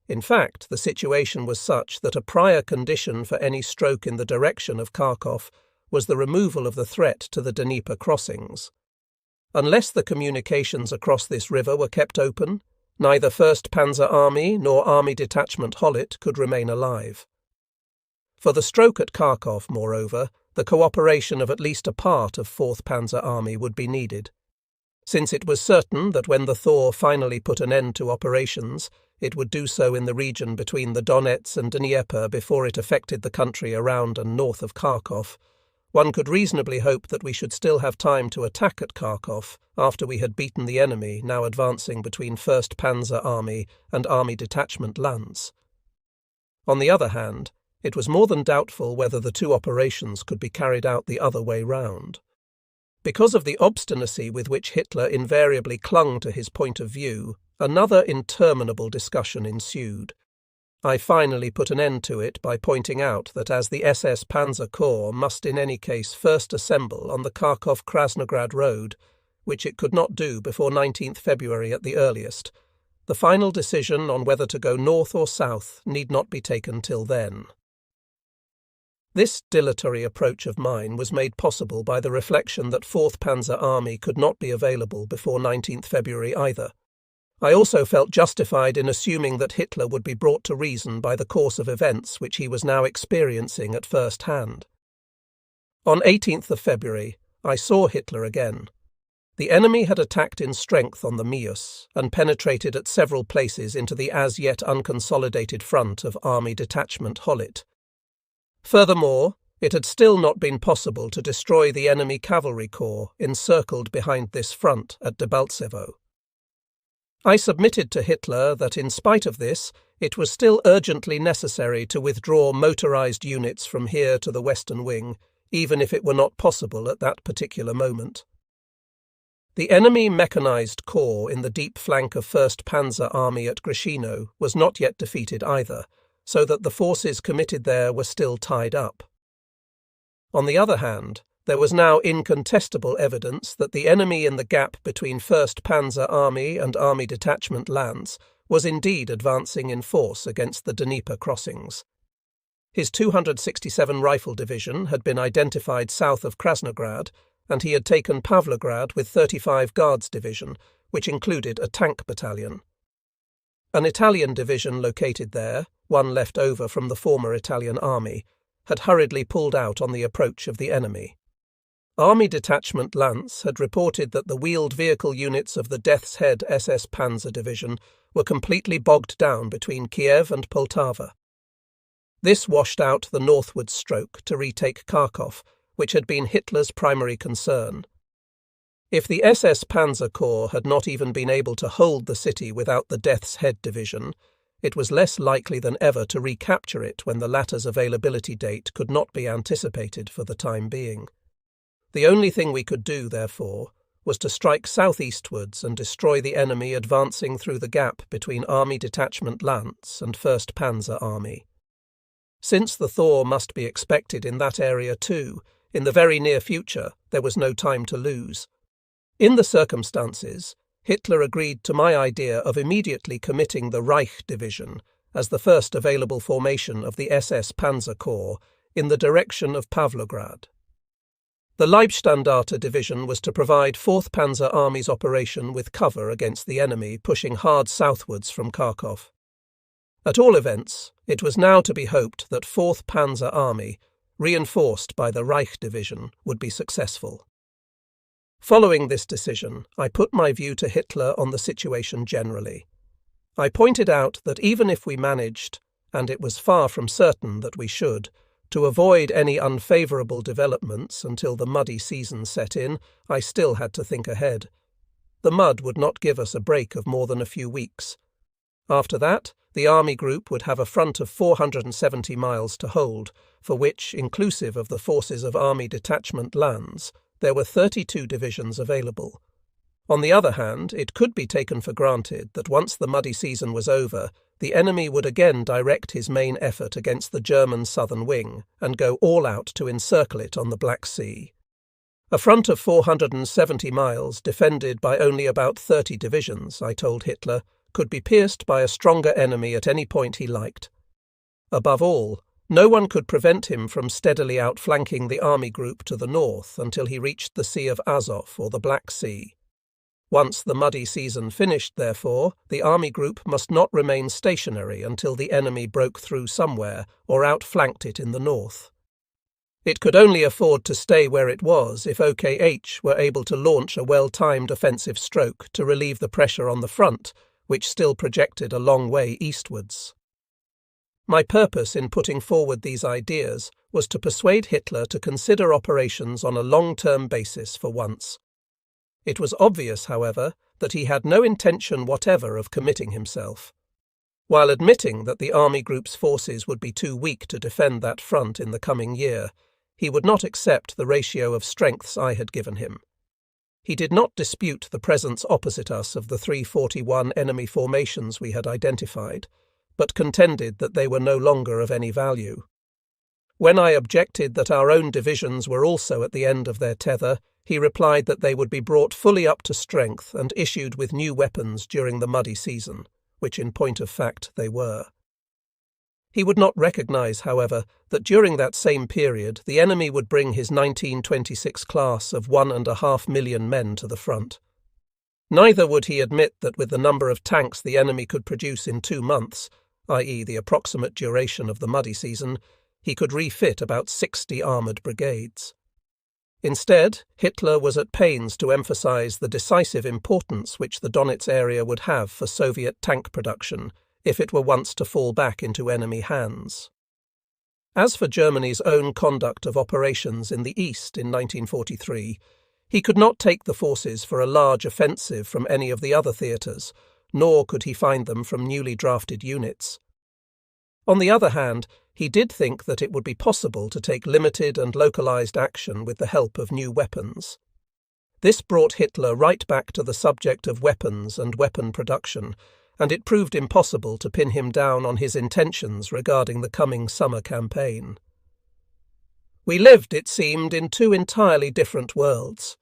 In fact, the situation was such that a prior condition for any stroke in the direction of Kharkov was the removal of the threat to the Dnieper crossings. Unless the communications across this river were kept open, neither 1st Panzer Army nor Army Detachment Hollet could remain alive. For the stroke at Kharkov, moreover, the cooperation of at least a part of 4th Panzer Army would be needed. Since it was certain that when the thaw finally put an end to operations, it would do so in the region between the Donets and Dnieper before it affected the country around and north of Kharkov, one could reasonably hope that we should still have time to attack at Kharkov after we had beaten the enemy now advancing between 1st Panzer Army and Army Detachment Lands. On the other hand, it was more than doubtful whether the 2 operations could be carried out the other way round. Because of the obstinacy with which Hitler invariably clung to his point of view, another interminable discussion ensued. I finally put an end to it by pointing out that as the SS Panzer Corps must in any case first assemble on the Kharkov-Krasnograd road, which it could not do before 19th February at the earliest, the final decision on whether to go north or south need not be taken till then. This dilatory approach of mine was made possible by the reflection that 4th Panzer Army could not be available before 19th February either. I also felt justified in assuming that Hitler would be brought to reason by the course of events which he was now experiencing at first hand. On 18th of February, I saw Hitler again. The enemy had attacked in strength on the Mius and penetrated at several places into the as yet unconsolidated front of Army Detachment Hollet. Furthermore, it had still not been possible to destroy the enemy cavalry corps encircled behind this front at Debaltsevo. I submitted to Hitler that in spite of this, it was still urgently necessary to withdraw motorized units from here to the western wing, even if it were not possible at that particular moment. The enemy mechanized corps in the deep flank of 1st Panzer Army at Grishino was not yet defeated either, so that the forces committed there were still tied up. On the other hand, there was now incontestable evidence that the enemy in the gap between 1st Panzer Army and Army Detachment Lands was indeed advancing in force against the Dnieper crossings. His 267 Rifle Division had been identified south of Krasnograd, and he had taken Pavlograd with 35 Guards Division, which included a tank battalion. An Italian division located there, one left over from the former Italian army, had hurriedly pulled out on the approach of the enemy. Army Detachment Lance had reported that the wheeled vehicle units of the Death's Head SS Panzer Division were completely bogged down between Kiev and Poltava. This washed out the northward stroke to retake Kharkov, which had been Hitler's primary concern. If the SS Panzer Corps had not even been able to hold the city without the Death's Head Division, it was less likely than ever to recapture it when the latter's availability date could not be anticipated for the time being. The only thing we could do, therefore, was to strike southeastwards and destroy the enemy advancing through the gap between Army Detachment Lance and 1st Panzer Army. Since the thaw must be expected in that area too, in the very near future, there was no time to lose. In the circumstances, Hitler agreed to my idea of immediately committing the Reich Division as the first available formation of the SS Panzer Corps in the direction of Pavlograd. The Leibstandarte Division was to provide 4th Panzer Army's operation with cover against the enemy pushing hard southwards from Kharkov. At all events, it was now to be hoped that 4th Panzer Army, reinforced by the Reich Division, would be successful. Following this decision, I put my view to Hitler on the situation generally. I pointed out that even if we managed, and it was far from certain that we should, to avoid any unfavourable developments until the muddy season set in, I still had to think ahead. The mud would not give us a break of more than a few weeks. After that, the army group would have a front of 470 miles to hold, for which, inclusive of the forces of Army Detachment Lands, there were 32 divisions available. On the other hand, it could be taken for granted that once the muddy season was over, the enemy would again direct his main effort against the German southern wing and go all out to encircle it on the Black Sea. A front of 470 miles, defended by only about 30 divisions, I told Hitler, could be pierced by a stronger enemy at any point he liked. Above all, no one could prevent him from steadily outflanking the army group to the north until he reached the Sea of Azov or the Black Sea. Once the muddy season finished, therefore, the army group must not remain stationary until the enemy broke through somewhere or outflanked it in the north. It could only afford to stay where it was if OKH were able to launch a well-timed offensive stroke to relieve the pressure on the front, which still projected a long way eastwards. My purpose in putting forward these ideas was to persuade Hitler to consider operations on a long-term basis for once. It was obvious, however, that he had no intention whatever of committing himself. While admitting that the army group's forces would be too weak to defend that front in the coming year, he would not accept the ratio of strengths I had given him. He did not dispute the presence opposite us of the 341 enemy formations we had identified, but contended that they were no longer of any value. When I objected that our own divisions were also at the end of their tether, he replied that they would be brought fully up to strength and issued with new weapons during the muddy season, which in point of fact they were. He would not recognize, however, that during that same period the enemy would bring his 1926 class of 1.5 million men to the front. Neither would he admit that with the number of tanks the enemy could produce in 2 months, i.e. the approximate duration of the muddy season, he could refit about 60 armoured brigades. Instead, Hitler was at pains to emphasize the decisive importance which the Donetsk area would have for Soviet tank production if it were once to fall back into enemy hands. As for Germany's own conduct of operations in the east in 1943, he could not take the forces for a large offensive from any of the other theatres, nor could he find them from newly drafted units. On the other hand, he did think that it would be possible to take limited and localized action with the help of new weapons. This brought Hitler right back to the subject of weapons and weapon production, and it proved impossible to pin him down on his intentions regarding the coming summer campaign. We lived, it seemed, in 2 entirely different worlds.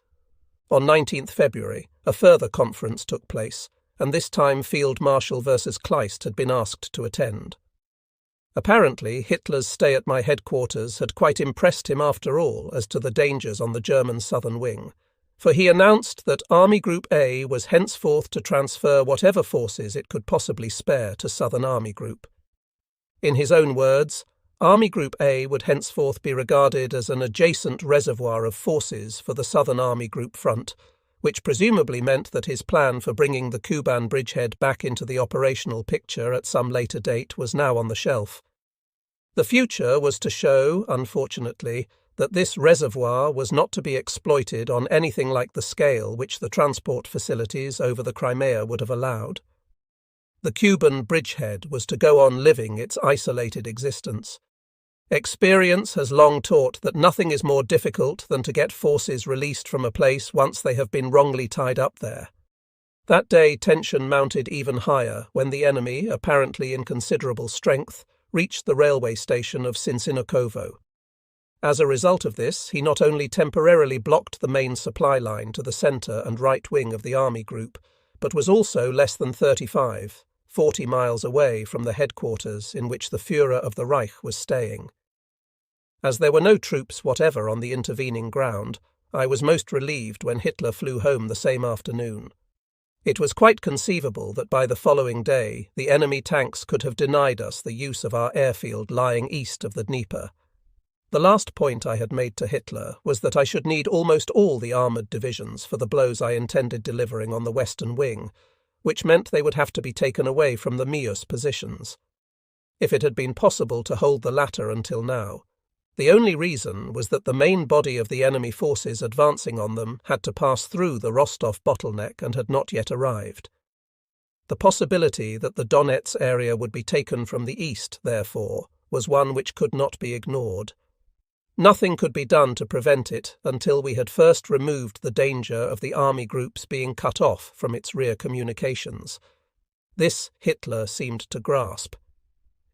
On 19th February, a further conference took place, and this time Field Marshal versus Kleist had been asked to attend. Apparently, Hitler's stay at my headquarters had quite impressed him after all as to the dangers on the German southern wing, for he announced that Army Group A was henceforth to transfer whatever forces it could possibly spare to Southern Army Group. In his own words, Army Group A would henceforth be regarded as an adjacent reservoir of forces for the Southern Army Group front, which presumably meant that his plan for bringing the Kuban bridgehead back into the operational picture at some later date was now on the shelf. The future was to show, unfortunately, that this reservoir was not to be exploited on anything like the scale which the transport facilities over the Crimea would have allowed. The Kuban bridgehead was to go on living its isolated existence. Experience has long taught that nothing is more difficult than to get forces released from a place once they have been wrongly tied up there. That day tension mounted even higher when the enemy, apparently in considerable strength, reached the railway station of Cincinokovo. As a result of this, he not only temporarily blocked the main supply line to the centre and right wing of the army group, but was also less than 40 miles away from the headquarters in which the Führer of the Reich was staying. As there were no troops whatever on the intervening ground, I was most relieved when Hitler flew home the same afternoon. It was quite conceivable that by the following day the enemy tanks could have denied us the use of our airfield lying east of the Dnieper. The last point I had made to Hitler was that I should need almost all the armoured divisions for the blows I intended delivering on the western wing, which meant they would have to be taken away from the Mius positions. If it had been possible to hold the latter until now, the only reason was that the main body of the enemy forces advancing on them had to pass through the Rostov bottleneck and had not yet arrived. The possibility that the Donetsk area would be taken from the east, therefore, was one which could not be ignored. Nothing could be done to prevent it until we had first removed the danger of the army groups being cut off from its rear communications. This Hitler seemed to grasp.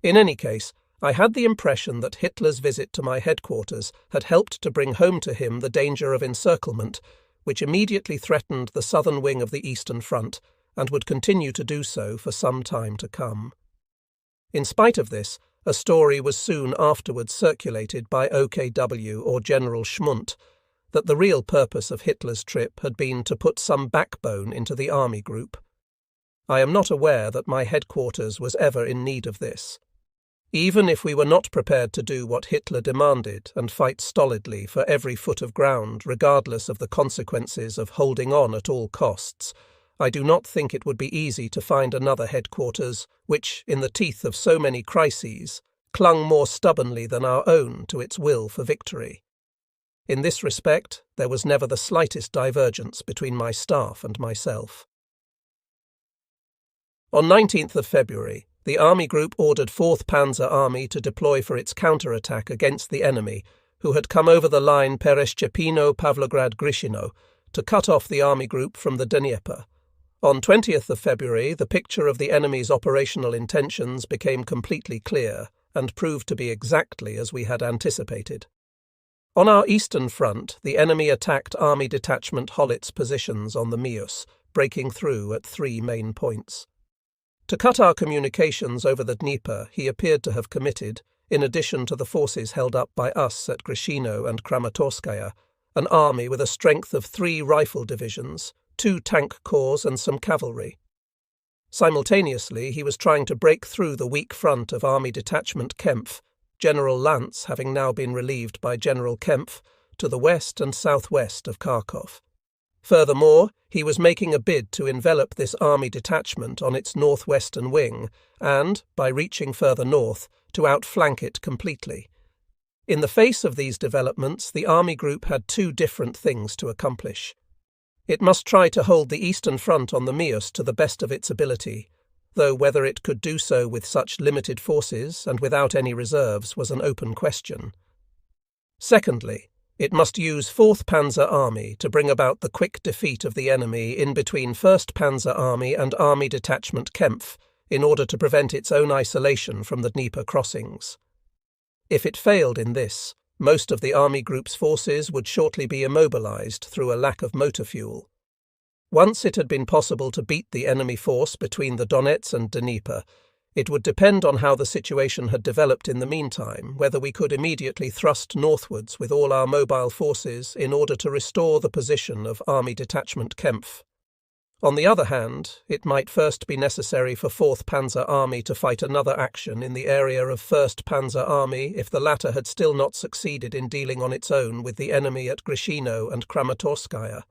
In any case, I had the impression that Hitler's visit to my headquarters had helped to bring home to him the danger of encirclement, which immediately threatened the southern wing of the Eastern Front and would continue to do so for some time to come. In spite of this, a story was soon afterwards circulated by OKW or General Schmundt that the real purpose of Hitler's trip had been to put some backbone into the army group. I am not aware that my headquarters was ever in need of this. Even if we were not prepared to do what Hitler demanded and fight stolidly for every foot of ground, regardless of the consequences of holding on at all costs, I do not think it would be easy to find another headquarters which, in the teeth of so many crises, clung more stubbornly than our own to its will for victory. In this respect, there was never the slightest divergence between my staff and myself. On 19th of February, the Army Group ordered 4th Panzer Army to deploy for its counter-attack against the enemy, who had come over the line Pereshchepino-Pavlograd-Grishino to cut off the Army Group from the Dnieper. On 20th of February, the picture of the enemy's operational intentions became completely clear and proved to be exactly as we had anticipated. On our eastern front, the enemy attacked Army Detachment Hollitz's positions on the Mius, breaking through at 3 main points. To cut our communications over the Dnieper, he appeared to have committed, in addition to the forces held up by us at Grishino and Kramatorskaya, an army with a strength of 3 rifle divisions, 2 tank corps and some cavalry. Simultaneously, he was trying to break through the weak front of Army Detachment Kempf, General Lantz having now been relieved by General Kempf, to the west and southwest of Kharkov. Furthermore, he was making a bid to envelop this army detachment on its northwestern wing and, by reaching further north, to outflank it completely. In the face of these developments, the army group had 2 different things to accomplish. It must try to hold the eastern front on the Mius to the best of its ability, though whether it could do so with such limited forces and without any reserves was an open question. Secondly, it must use 4th Panzer Army to bring about the quick defeat of the enemy in between 1st Panzer Army and Army Detachment Kempf in order to prevent its own isolation from the Dnieper crossings. If it failed in this, most of the army group's forces would shortly be immobilized through a lack of motor fuel. Once it had been possible to beat the enemy force between the Donets and Dnieper, It would depend on how the situation had developed in the meantime, whether we could immediately thrust northwards with all our mobile forces in order to restore the position of Army Detachment Kempf. On the other hand, it might first be necessary for 4th Panzer Army to fight another action in the area of 1st Panzer Army if the latter had still not succeeded in dealing on its own with the enemy at Grishino and Kramatorskaya.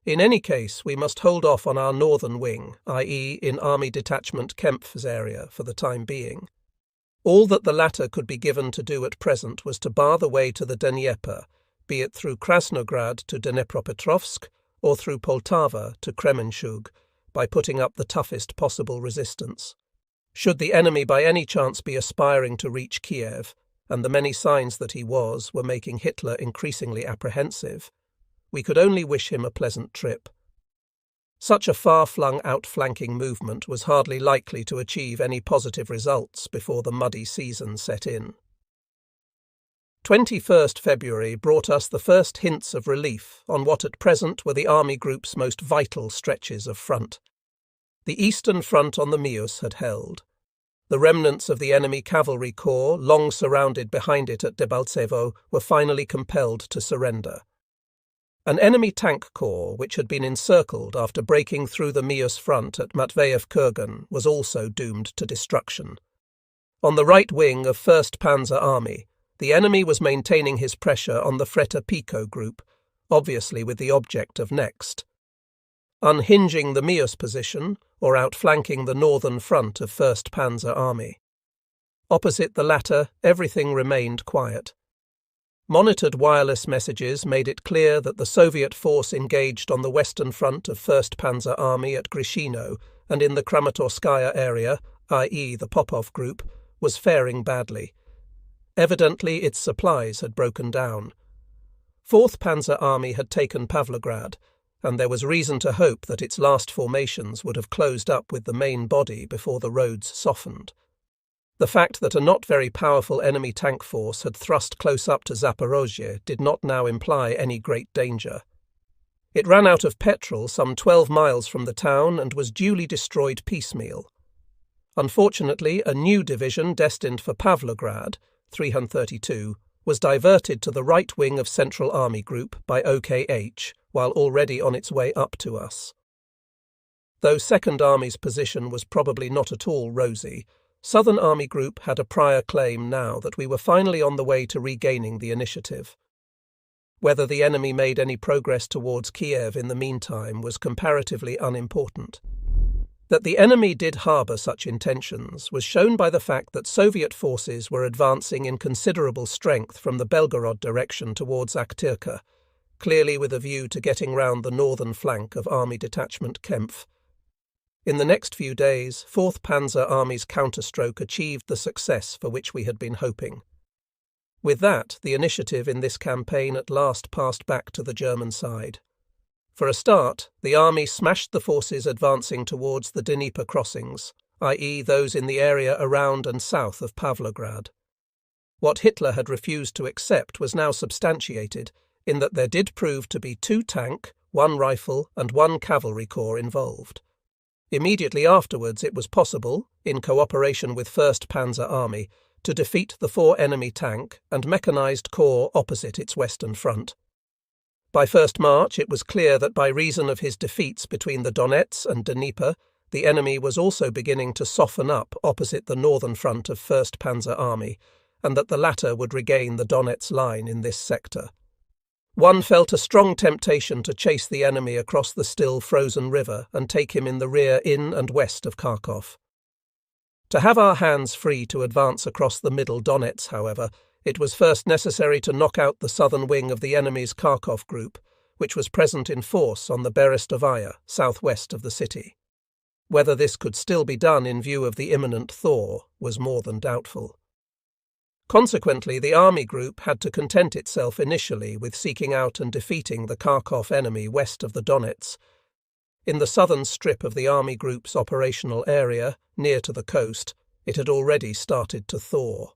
In any case, we must hold off on our northern wing, i.e. in Army Detachment Kempf's area, for the time being. All that the latter could be given to do at present was to bar the way to the Dnieper, be it through Krasnograd to Dnepropetrovsk or through Poltava to Kremenchug, by putting up the toughest possible resistance. Should the enemy by any chance be aspiring to reach Kiev, and the many signs that he were making Hitler increasingly apprehensive, we could only wish him a pleasant trip. Such a far-flung outflanking movement was hardly likely to achieve any positive results before the muddy season set in. 21st February brought us the first hints of relief on what at present were the Army Group's most vital stretches of front. The eastern front on the Mius had held. The remnants of the enemy cavalry corps, long surrounded behind it at Debaltsevo, were finally compelled to surrender. An enemy tank corps, which had been encircled after breaking through the Mius front at Matveyev-Kurgan, was also doomed to destruction. On the right wing of 1st Panzer Army, the enemy was maintaining his pressure on the Freta-Pico group, obviously with the object of next unhinging the Mius position or outflanking the northern front of 1st Panzer Army. Opposite the latter, everything remained quiet. Monitored wireless messages made it clear that the Soviet force engaged on the western front of 1st Panzer Army at Grishino and in the Kramatorskaya area, i.e. the Popov group, was faring badly. Evidently its supplies had broken down. 4th Panzer Army had taken Pavlograd, and there was reason to hope that its last formations would have closed up with the main body before the roads softened. The fact that a not very powerful enemy tank force had thrust close up to Zaporozhye did not now imply any great danger. It ran out of petrol some 12 miles from the town and was duly destroyed piecemeal. Unfortunately, a new division destined for Pavlograd, 332, was diverted to the right wing of Central Army Group by OKH, while already on its way up to us. Though Second Army's position was probably not at all rosy, Southern Army Group had a prior claim now that we were finally on the way to regaining the initiative. Whether the enemy made any progress towards Kiev in the meantime was comparatively unimportant. That the enemy did harbour such intentions was shown by the fact that Soviet forces were advancing in considerable strength from the Belgorod direction towards Aktyrka, clearly with a view to getting round the northern flank of Army Detachment Kempf. In the next few days, 4th Panzer Army's counterstroke achieved the success for which we had been hoping. With that, the initiative in this campaign at last passed back to the German side. For a start, the army smashed the forces advancing towards the Dnieper crossings, i.e. those in the area around and south of Pavlograd. What Hitler had refused to accept was now substantiated, in that there did prove to be 2 tank, 1 rifle and 1 cavalry corps involved. Immediately afterwards it was possible, in cooperation with 1st Panzer Army, to defeat the 4 enemy tank and mechanised corps opposite its western front. By first March it was clear that by reason of his defeats between the Donets and Dnieper, the enemy was also beginning to soften up opposite the northern front of 1st Panzer Army, and that the latter would regain the Donets line in this sector. One felt a strong temptation to chase the enemy across the still frozen river and take him in the rear in and west of Kharkov. To have our hands free to advance across the middle Donets, however, it was first necessary to knock out the southern wing of the enemy's Kharkov group, which was present in force on the Berestovaya, southwest of the city. Whether this could still be done in view of the imminent thaw was more than doubtful. Consequently, the army group had to content itself initially with seeking out and defeating the Kharkov enemy west of the Donets. In the southern strip of the army group's operational area, near to the coast, it had already started to thaw.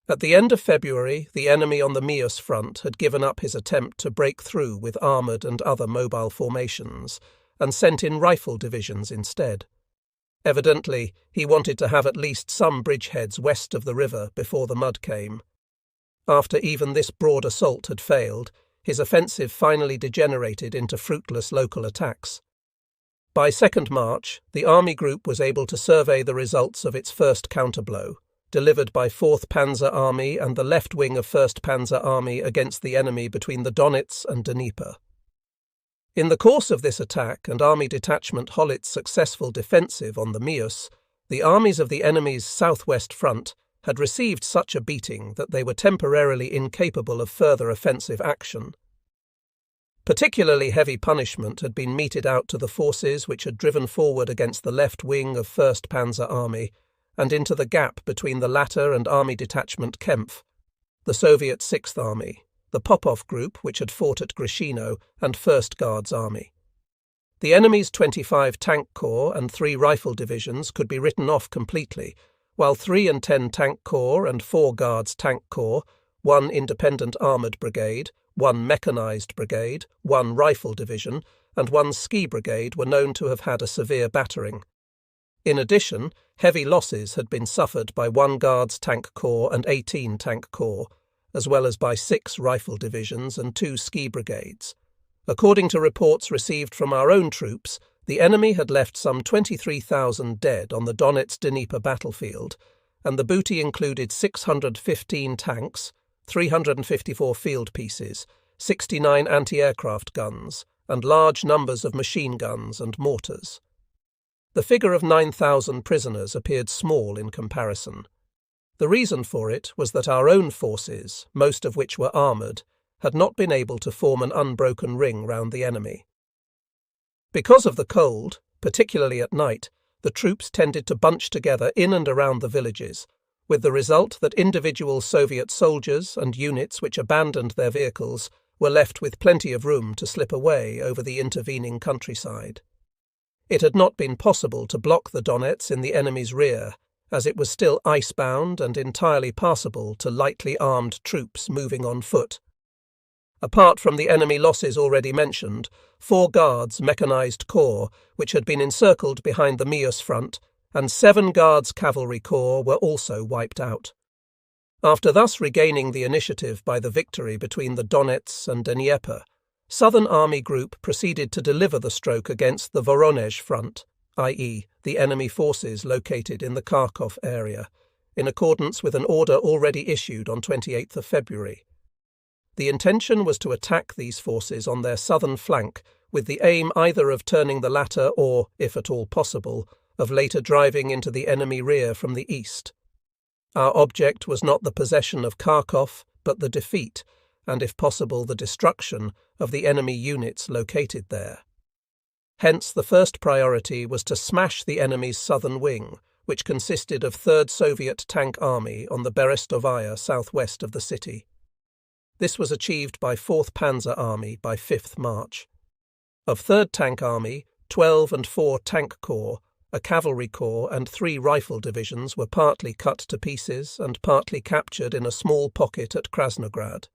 At the end of February, the enemy on the Mius front had given up his attempt to break through with armoured and other mobile formations, and sent in rifle divisions instead. Evidently, he wanted to have at least some bridgeheads west of the river before the mud came. After even this broad assault had failed, his offensive finally degenerated into fruitless local attacks. By 2nd March, the army group was able to survey the results of its first counterblow, delivered by 4th Panzer Army and the left wing of 1st Panzer Army against the enemy between the Donets and Dnieper. In the course of this attack and Army Detachment Hollett's successful defensive on the Mius, the armies of the enemy's southwest front had received such a beating that they were temporarily incapable of further offensive action. Particularly heavy punishment had been meted out to the forces which had driven forward against the left wing of 1st Panzer Army and into the gap between the latter and Army Detachment Kempf, the Soviet 6th Army, the Popov Group, which had fought at Grishino, and 1st Guards Army. The enemy's 25 Tank Corps and 3 Rifle Divisions could be written off completely, while 3 and 10 Tank Corps and 4 Guards Tank Corps, 1 Independent Armoured Brigade, 1 Mechanized Brigade, 1 Rifle Division, and 1 Ski Brigade were known to have had a severe battering. In addition, heavy losses had been suffered by 1 Guards Tank Corps and 18 Tank Corps, as well as by 6 rifle divisions and 2 ski brigades. According to reports received from our own troops, the enemy had left some 23,000 dead on the Donetsk-Dnieper battlefield, and the booty included 615 tanks, 354 field pieces, 69 anti-aircraft guns, and large numbers of machine guns and mortars. The figure of 9,000 prisoners appeared small in comparison. The reason for it was that our own forces, most of which were armoured, had not been able to form an unbroken ring round the enemy. Because of the cold, particularly at night, the troops tended to bunch together in and around the villages, with the result that individual Soviet soldiers and units which abandoned their vehicles were left with plenty of room to slip away over the intervening countryside. It had not been possible to block the Donets in the enemy's rear, as it was still icebound and entirely passable to lightly armed troops moving on foot. Apart from the enemy losses already mentioned, 4 Guards Mechanized Corps, which had been encircled behind the Mius front, and 7 Guards Cavalry Corps were also wiped out. After thus regaining the initiative by the victory between the Donets and Dnieper, Southern Army Group proceeded to deliver the stroke against the Voronezh front, i.e., the enemy forces located in the Kharkov area, in accordance with an order already issued on 28th of February. The intention was to attack these forces on their southern flank, with the aim either of turning the latter or, if at all possible, of later driving into the enemy rear from the east. Our object was not the possession of Kharkov, but the defeat, and if possible the destruction, of the enemy units located there. Hence the first priority was to smash the enemy's southern wing, which consisted of 3rd Soviet Tank Army on the Berestovaya southwest of the city. This was achieved by 4th Panzer Army by 5th March. Of 3rd Tank Army, 12 and 4 Tank Corps, a cavalry corps and 3 rifle divisions were partly cut to pieces and partly captured in a small pocket at Krasnograd.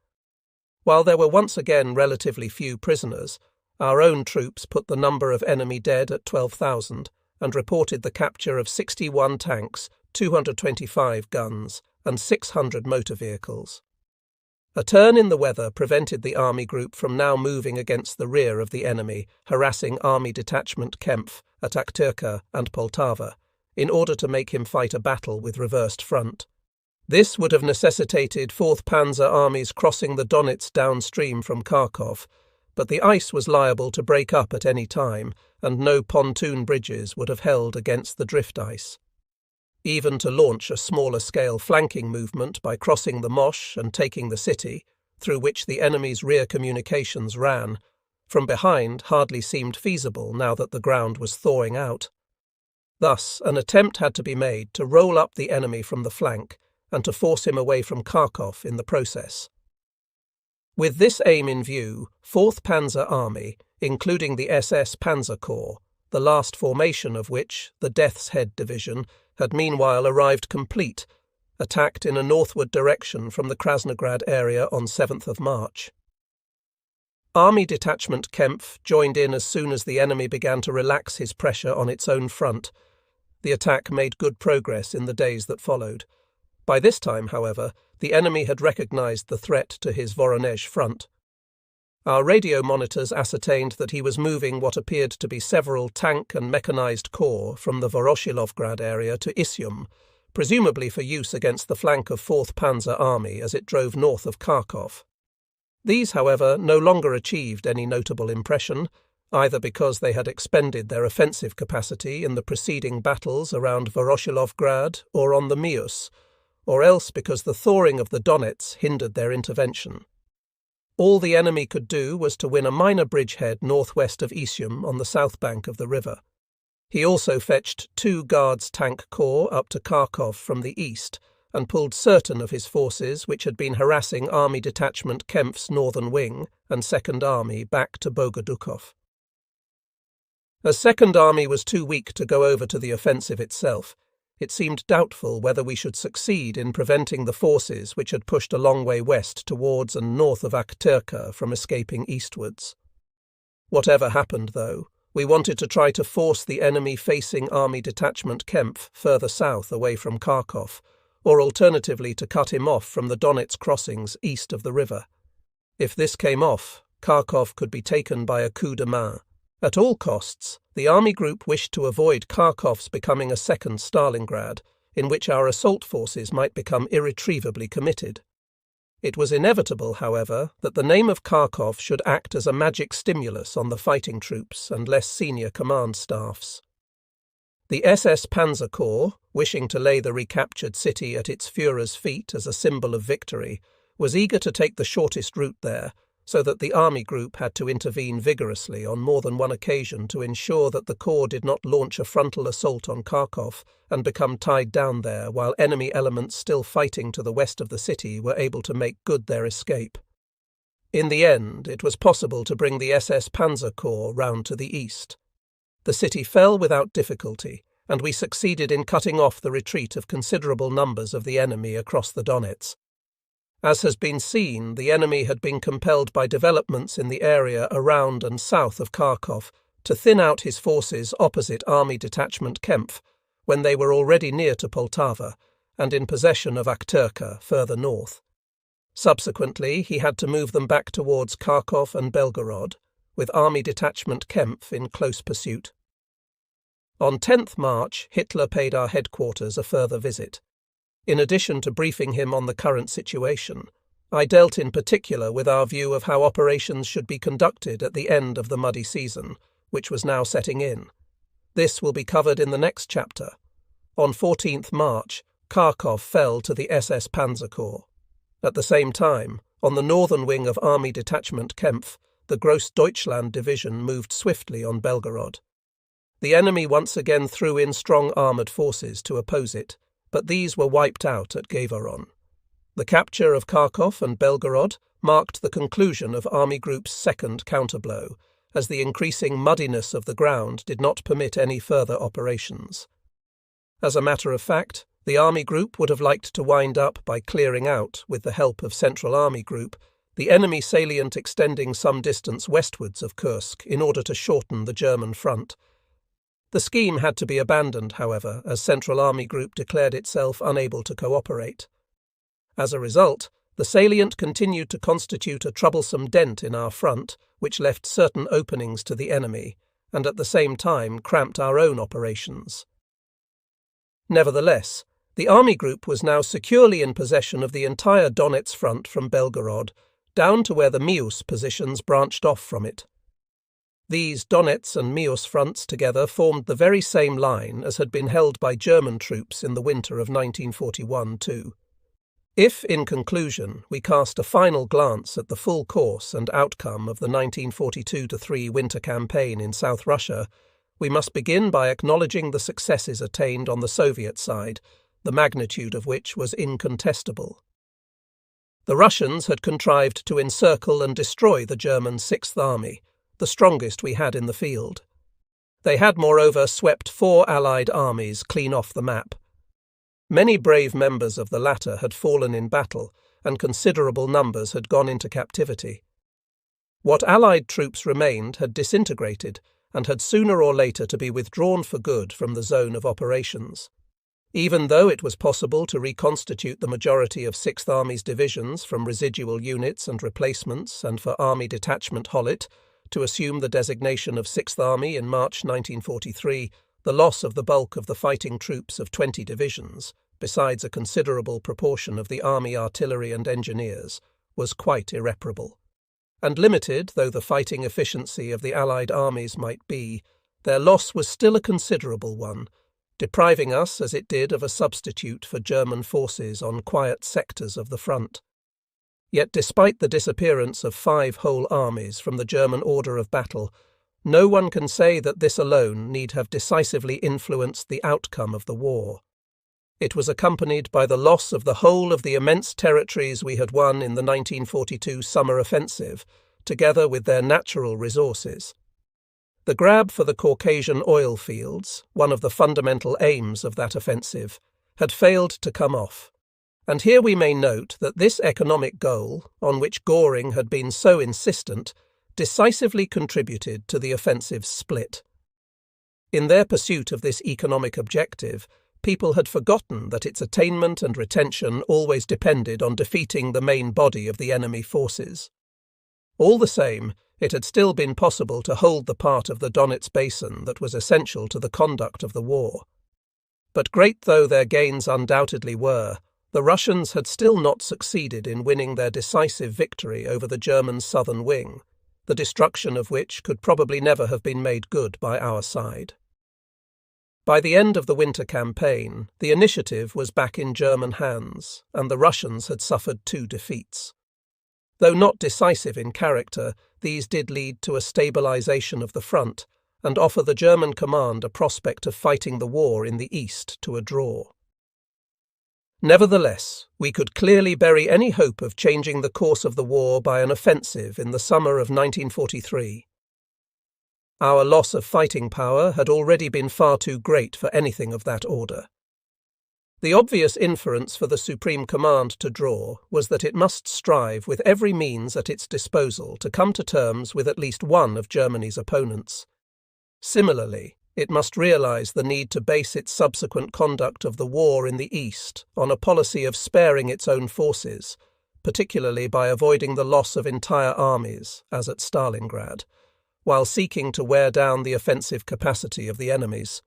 While there were once again relatively few prisoners, our own troops put the number of enemy dead at 12,000 and reported the capture of 61 tanks, 225 guns, and 600 motor vehicles. A turn in the weather prevented the army group from now moving against the rear of the enemy, harassing Army Detachment Kempf at Akhturka and Poltava, in order to make him fight a battle with reversed front. This would have necessitated 4th Panzer Armies crossing the Donets downstream from Kharkov, but the ice was liable to break up at any time, and no pontoon bridges would have held against the drift ice. Even to launch a smaller-scale flanking movement by crossing the Mosh and taking the city, through which the enemy's rear communications ran, from behind hardly seemed feasible now that the ground was thawing out. Thus, an attempt had to be made to roll up the enemy from the flank and to force him away from Kharkov in the process. With this aim in view, 4th Panzer Army, including the SS Panzer Corps, the last formation of which, the Death's Head Division, had meanwhile arrived complete, attacked in a northward direction from the Krasnograd area on 7th of March. Army Detachment Kempf joined in as soon as the enemy began to relax his pressure on its own front. the attack made good progress in the days that followed. By this time, however, the enemy had recognized the threat to his Voronezh front. Our radio monitors ascertained that he was moving what appeared to be several tank and mechanized corps from the Voroshilovgrad area to Isium, presumably for use against the flank of 4th Panzer Army as it drove north of Kharkov. These, however, no longer achieved any notable impression, either because they had expended their offensive capacity in the preceding battles around Voroshilovgrad or on the Mius, or else because the thawing of the Donets hindered their intervention. All the enemy could do was to win a minor bridgehead northwest of Isium on the south bank of the river. He also fetched 2 Guards tank corps up to Kharkov from the east and pulled certain of his forces which had been harassing Army Detachment Kempf's northern wing and Second Army back to Bogodukov. As Second Army was too weak to go over to the offensive itself, it seemed doubtful whether we should succeed in preventing the forces which had pushed a long way west towards and north of Akhterka from escaping eastwards. Whatever happened, though, we wanted to try to force the enemy facing Army Detachment Kempf further south away from Kharkov, or alternatively to cut him off from the Donets crossings east of the river. If this came off, Kharkov could be taken by a coup de main. At all costs, the army group wished to avoid Kharkov's becoming a second Stalingrad, in which our assault forces might become irretrievably committed. It was inevitable, however, that the name of Kharkov should act as a magic stimulus on the fighting troops and less senior command staffs. The SS Panzer Corps, wishing to lay the recaptured city at its Führer's feet as a symbol of victory, was eager to take the shortest route there, so that the army group had to intervene vigorously on more than one occasion to ensure that the corps did not launch a frontal assault on Kharkov and become tied down there while enemy elements still fighting to the west of the city were able to make good their escape. In the end, it was possible to bring the SS Panzer Corps round to the east. The city fell without difficulty, and we succeeded in cutting off the retreat of considerable numbers of the enemy across the Donets. As has been seen, the enemy had been compelled by developments in the area around and south of Kharkov to thin out his forces opposite Army Detachment Kempf when they were already near to Poltava and in possession of Akhterka further north. Subsequently, he had to move them back towards Kharkov and Belgorod, with Army Detachment Kempf in close pursuit. On 10th March, Hitler paid our headquarters a further visit. In addition to briefing him on the current situation, I dealt in particular with our view of how operations should be conducted at the end of the muddy season, which was now setting in. This will be covered in the next chapter. On 14th March, Kharkov fell to the SS Panzer Corps. At the same time, on the northern wing of Army Detachment Kempf, the Grossdeutschland Division moved swiftly on Belgorod. The enemy once again threw in strong armoured forces to oppose it, but these were wiped out at Gavaron. The capture of Kharkov and Belgorod marked the conclusion of Army Group's second counterblow, as the increasing muddiness of the ground did not permit any further operations. As a matter of fact, the Army Group would have liked to wind up by clearing out, with the help of Central Army Group, the enemy salient extending some distance westwards of Kursk in order to shorten the German front. The scheme had to be abandoned, however, as Central Army Group declared itself unable to cooperate. As a result, the salient continued to constitute a troublesome dent in our front, which left certain openings to the enemy, and at the same time cramped our own operations. Nevertheless, the Army Group was now securely in possession of the entire Donets front from Belgorod, down to where the Mius positions branched off from it. These Donets and Mius fronts together formed the very same line as had been held by German troops in the winter of 1941-2. If, in conclusion, we cast a final glance at the full course and outcome of the 1942-3 winter campaign in South Russia, we must begin by acknowledging the successes attained on the Soviet side, the magnitude of which was incontestable. The Russians had contrived to encircle and destroy the German Sixth Army, the strongest we had in the field. They had, moreover, swept 4 Allied armies clean off the map. Many brave members of the latter had fallen in battle, and considerable numbers had gone into captivity. What Allied troops remained had disintegrated, and had sooner or later to be withdrawn for good from the zone of operations. Even though it was possible to reconstitute the majority of 6th Army's divisions from residual units and replacements, and for Army Detachment Hollet to assume the designation of 6th Army in March 1943, the loss of the bulk of the fighting troops of 20 divisions, besides a considerable proportion of the Army artillery and engineers, was quite irreparable. And limited though the fighting efficiency of the Allied armies might be, their loss was still a considerable one, depriving us as it did of a substitute for German forces on quiet sectors of the front. Yet despite the disappearance of 5 whole armies from the German order of battle, no one can say that this alone need have decisively influenced the outcome of the war. It was accompanied by the loss of the whole of the immense territories we had won in the 1942 summer offensive, together with their natural resources. The grab for the Caucasian oil fields, one of the fundamental aims of that offensive, had failed to come off. And here we may note that this economic goal, on which Göring had been so insistent, decisively contributed to the offensive's split. In their pursuit of this economic objective, people had forgotten that its attainment and retention always depended on defeating the main body of the enemy forces. All the same, it had still been possible to hold the part of the Donets Basin that was essential to the conduct of the war. But great though their gains undoubtedly were, the Russians had still not succeeded in winning their decisive victory over the German southern wing, the destruction of which could probably never have been made good by our side. By the end of the winter campaign, the initiative was back in German hands, and the Russians had suffered 2 defeats. Though not decisive in character, these did lead to a stabilization of the front and offer the German command a prospect of fighting the war in the east to a draw. Nevertheless, we could clearly bury any hope of changing the course of the war by an offensive in the summer of 1943. Our loss of fighting power had already been far too great for anything of that order. The obvious inference for the Supreme Command to draw was that it must strive with every means at its disposal to come to terms with at least one of Germany's opponents. Similarly, it must realize the need to base its subsequent conduct of the war in the East on a policy of sparing its own forces, particularly by avoiding the loss of entire armies, as at Stalingrad, while seeking to wear down the offensive capacity of the enemies.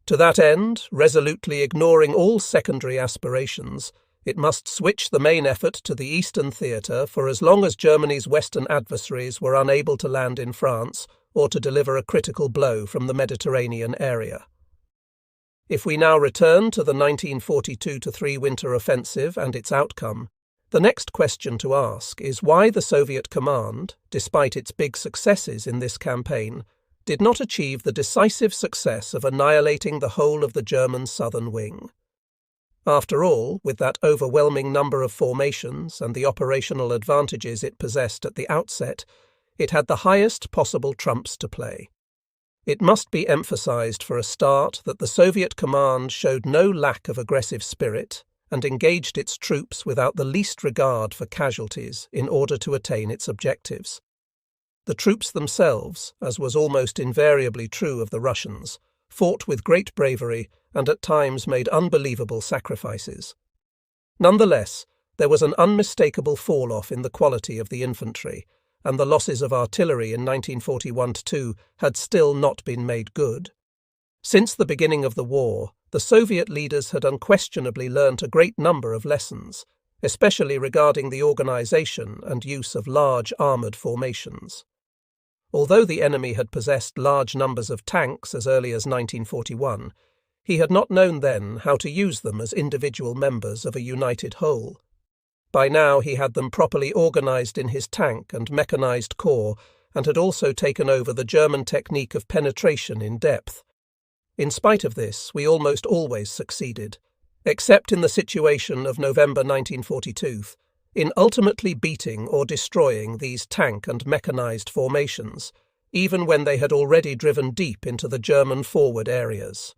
To that end, resolutely ignoring all secondary aspirations, it must switch the main effort to the Eastern theatre for as long as Germany's Western adversaries were unable to land in France or to deliver a critical blow from the Mediterranean area. If we now return to the 1942-3 winter offensive and its outcome, the next question to ask is why the Soviet command, despite its big successes in this campaign, did not achieve the decisive success of annihilating the whole of the German southern wing. After all, with that overwhelming number of formations and the operational advantages it possessed at the outset, it had the highest possible trumps to play. It must be emphasized for a start that the Soviet command showed no lack of aggressive spirit and engaged its troops without the least regard for casualties in order to attain its objectives. The troops themselves, as was almost invariably true of the Russians, fought with great bravery and at times made unbelievable sacrifices. Nonetheless, there was an unmistakable fall-off in the quality of the infantry, and the losses of artillery in 1941-2 had still not been made good. Since the beginning of the war, the Soviet leaders had unquestionably learnt a great number of lessons, especially regarding the organization and use of large armoured formations. Although the enemy had possessed large numbers of tanks as early as 1941, he had not known then how to use them as individual members of a united whole. By now he had them properly organized in his tank and mechanized corps, and had also taken over the German technique of penetration in depth. In spite of this, we almost always succeeded, except in the situation of November 1942, in ultimately beating or destroying these tank and mechanized formations, even when they had already driven deep into the German forward areas.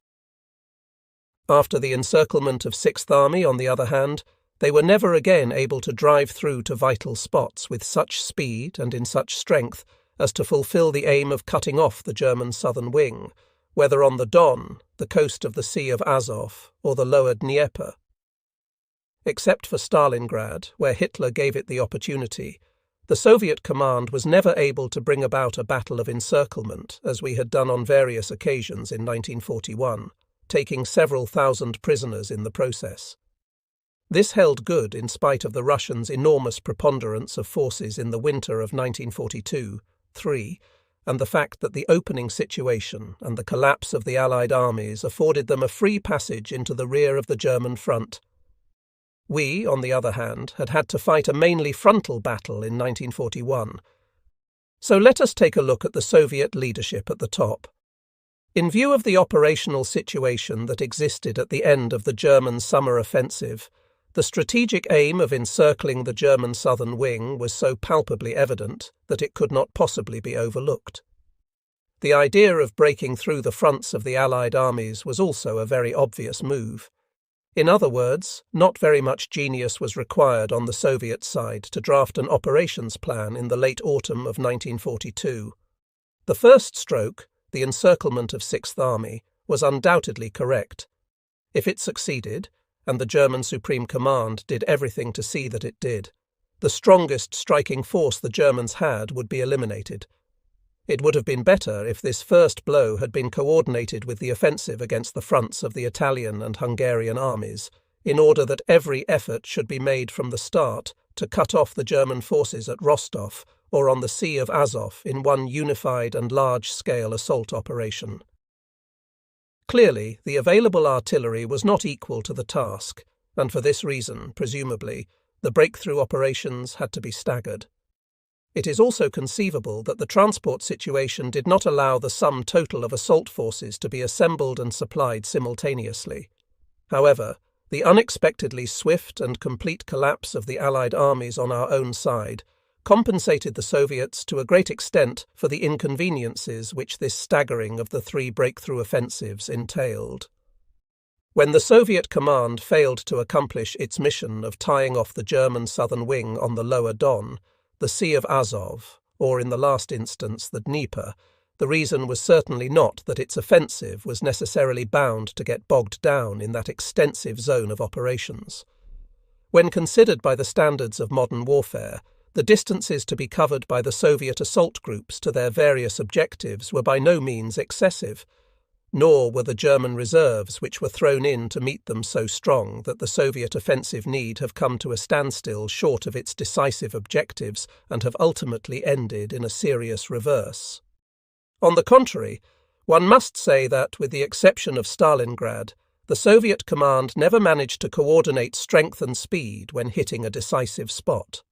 After the encirclement of 6th Army, on the other hand, they were never again able to drive through to vital spots with such speed and in such strength as to fulfill the aim of cutting off the German southern wing, whether on the Don, the coast of the Sea of Azov, or the lower Dnieper. Except for Stalingrad, where Hitler gave it the opportunity, the Soviet command was never able to bring about a battle of encirclement, as we had done on various occasions in 1941, taking several thousand prisoners in the process. This held good in spite of the Russians' enormous preponderance of forces in the winter of 1942-3, and the fact that the opening situation and the collapse of the Allied armies afforded them a free passage into the rear of the German front. We, on the other hand, had to fight a mainly frontal battle in 1941. So let us take a look at the Soviet leadership at the top. In view of the operational situation that existed at the end of the German summer offensive, the strategic aim of encircling the German southern wing was so palpably evident that it could not possibly be overlooked. The idea of breaking through the fronts of the Allied armies was also a very obvious move. In other words, not very much genius was required on the Soviet side to draft an operations plan in the late autumn of 1942. The first stroke, the encirclement of Sixth Army, was undoubtedly correct. If it succeeded, and the German Supreme Command did everything to see that it did, the strongest striking force the Germans had would be eliminated. It would have been better if this first blow had been coordinated with the offensive against the fronts of the Italian and Hungarian armies, in order that every effort should be made from the start to cut off the German forces at Rostov or on the Sea of Azov in one unified and large-scale assault operation. Clearly, the available artillery was not equal to the task, and for this reason, presumably, the breakthrough operations had to be staggered. It is also conceivable that the transport situation did not allow the sum total of assault forces to be assembled and supplied simultaneously. However, the unexpectedly swift and complete collapse of the Allied armies on our own side compensated the Soviets to a great extent for the inconveniences which this staggering of the three breakthrough offensives entailed. When the Soviet command failed to accomplish its mission of tying off the German southern wing on the lower Don, the Sea of Azov, or in the last instance the Dnieper, the reason was certainly not that its offensive was necessarily bound to get bogged down in that extensive zone of operations. When considered by the standards of modern warfare, the distances to be covered by the Soviet assault groups to their various objectives were by no means excessive, nor were the German reserves which were thrown in to meet them so strong that the Soviet offensive need have come to a standstill short of its decisive objectives and have ultimately ended in a serious reverse. On the contrary, one must say that, with the exception of Stalingrad, the Soviet command never managed to coordinate strength and speed when hitting a decisive spot.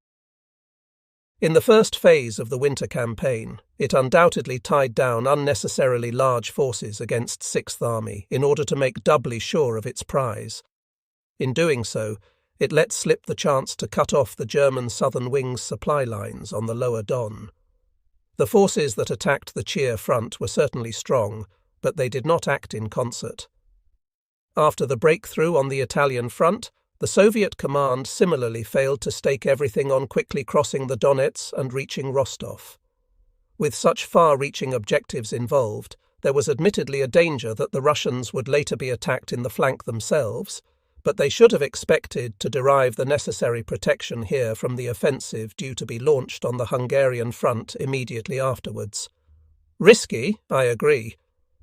In the first phase of the winter campaign, it undoubtedly tied down unnecessarily large forces against Sixth Army in order to make doubly sure of its prize. In doing so, it let slip the chance to cut off the German southern wing's supply lines on the lower Don. The forces that attacked the Cheer front were certainly strong, but they did not act in concert. After the breakthrough on the Italian front, the Soviet command similarly failed to stake everything on quickly crossing the Donets and reaching Rostov. With such far-reaching objectives involved, there was admittedly a danger that the Russians would later be attacked in the flank themselves, but they should have expected to derive the necessary protection here from the offensive due to be launched on the Hungarian front immediately afterwards. Risky, I agree,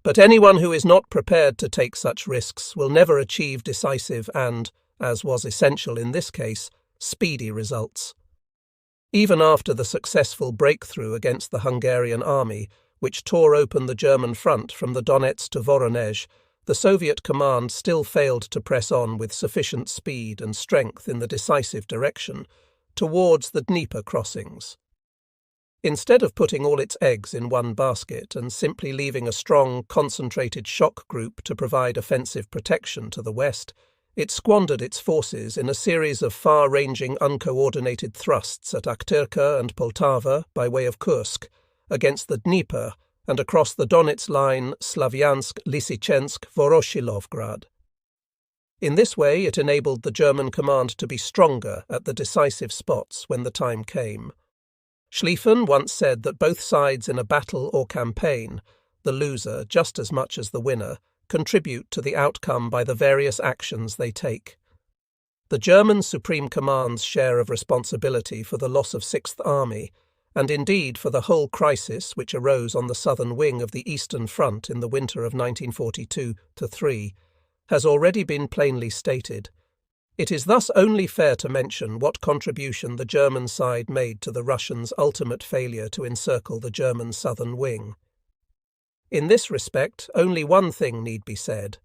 but anyone who is not prepared to take such risks will never achieve decisive and, as was essential in this case, speedy results. Even after the successful breakthrough against the Hungarian army, which tore open the German front from the Donets to Voronezh, the Soviet command still failed to press on with sufficient speed and strength in the decisive direction, towards the Dnieper crossings. Instead of putting all its eggs in one basket and simply leaving a strong, concentrated shock group to provide offensive protection to the west, it squandered its forces in a series of far-ranging uncoordinated thrusts at Akhtarka and Poltava by way of Kursk, against the Dnieper, and across the Donets line Slavyansk, Lysychensk, Voroshilovgrad. In this way it enabled the German command to be stronger at the decisive spots when the time came. Schlieffen once said that both sides in a battle or campaign, the loser just as much as the winner, contribute to the outcome by the various actions they take. The German Supreme Command's share of responsibility for the loss of Sixth Army, and indeed for the whole crisis which arose on the southern wing of the Eastern Front in the winter of 1942-3, has already been plainly stated. It is thus only fair to mention what contribution the German side made to the Russians' ultimate failure to encircle the German southern wing. In this respect, only one thing need be said.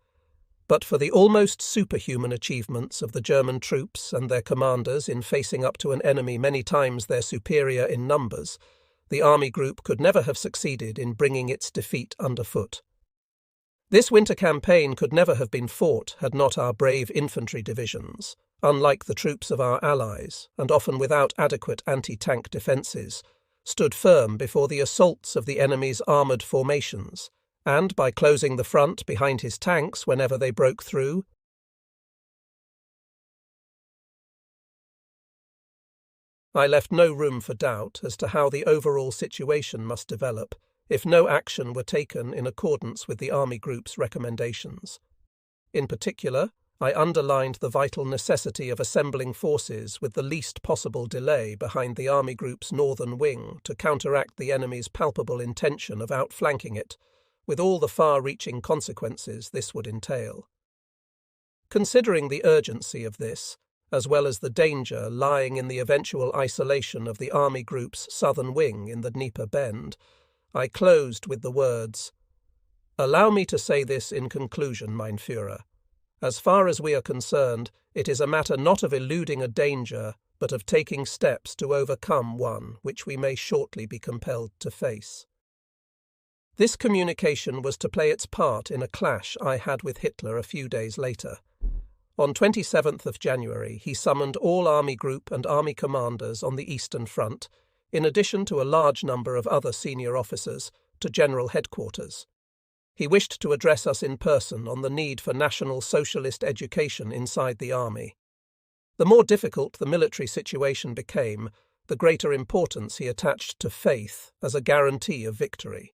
But for the almost superhuman achievements of the German troops and their commanders in facing up to an enemy many times their superior in numbers, the army group could never have succeeded in bringing its defeat underfoot. This winter campaign could never have been fought had not our brave infantry divisions, unlike the troops of our allies, and often without adequate anti-tank defences, stood firm before the assaults of the enemy's armoured formations, and by closing the front behind his tanks whenever they broke through, I left no room for doubt as to how the overall situation must develop if no action were taken in accordance with the Army Group's recommendations. In particular, I underlined the vital necessity of assembling forces with the least possible delay behind the Army Group's northern wing to counteract the enemy's palpable intention of outflanking it, with all the far-reaching consequences this would entail. Considering the urgency of this, as well as the danger lying in the eventual isolation of the Army Group's southern wing in the Dnieper Bend, I closed with the words, "Allow me to say this in conclusion, mein Führer. As far as we are concerned, it is a matter not of eluding a danger, but of taking steps to overcome one which we may shortly be compelled to face." This communication was to play its part in a clash I had with Hitler a few days later. On 27th of January, he summoned all Army Group and Army commanders on the Eastern Front, in addition to a large number of other senior officers, to General Headquarters. He wished to address us in person on the need for National Socialist education inside the army. The more difficult the military situation became, the greater importance he attached to faith as a guarantee of victory.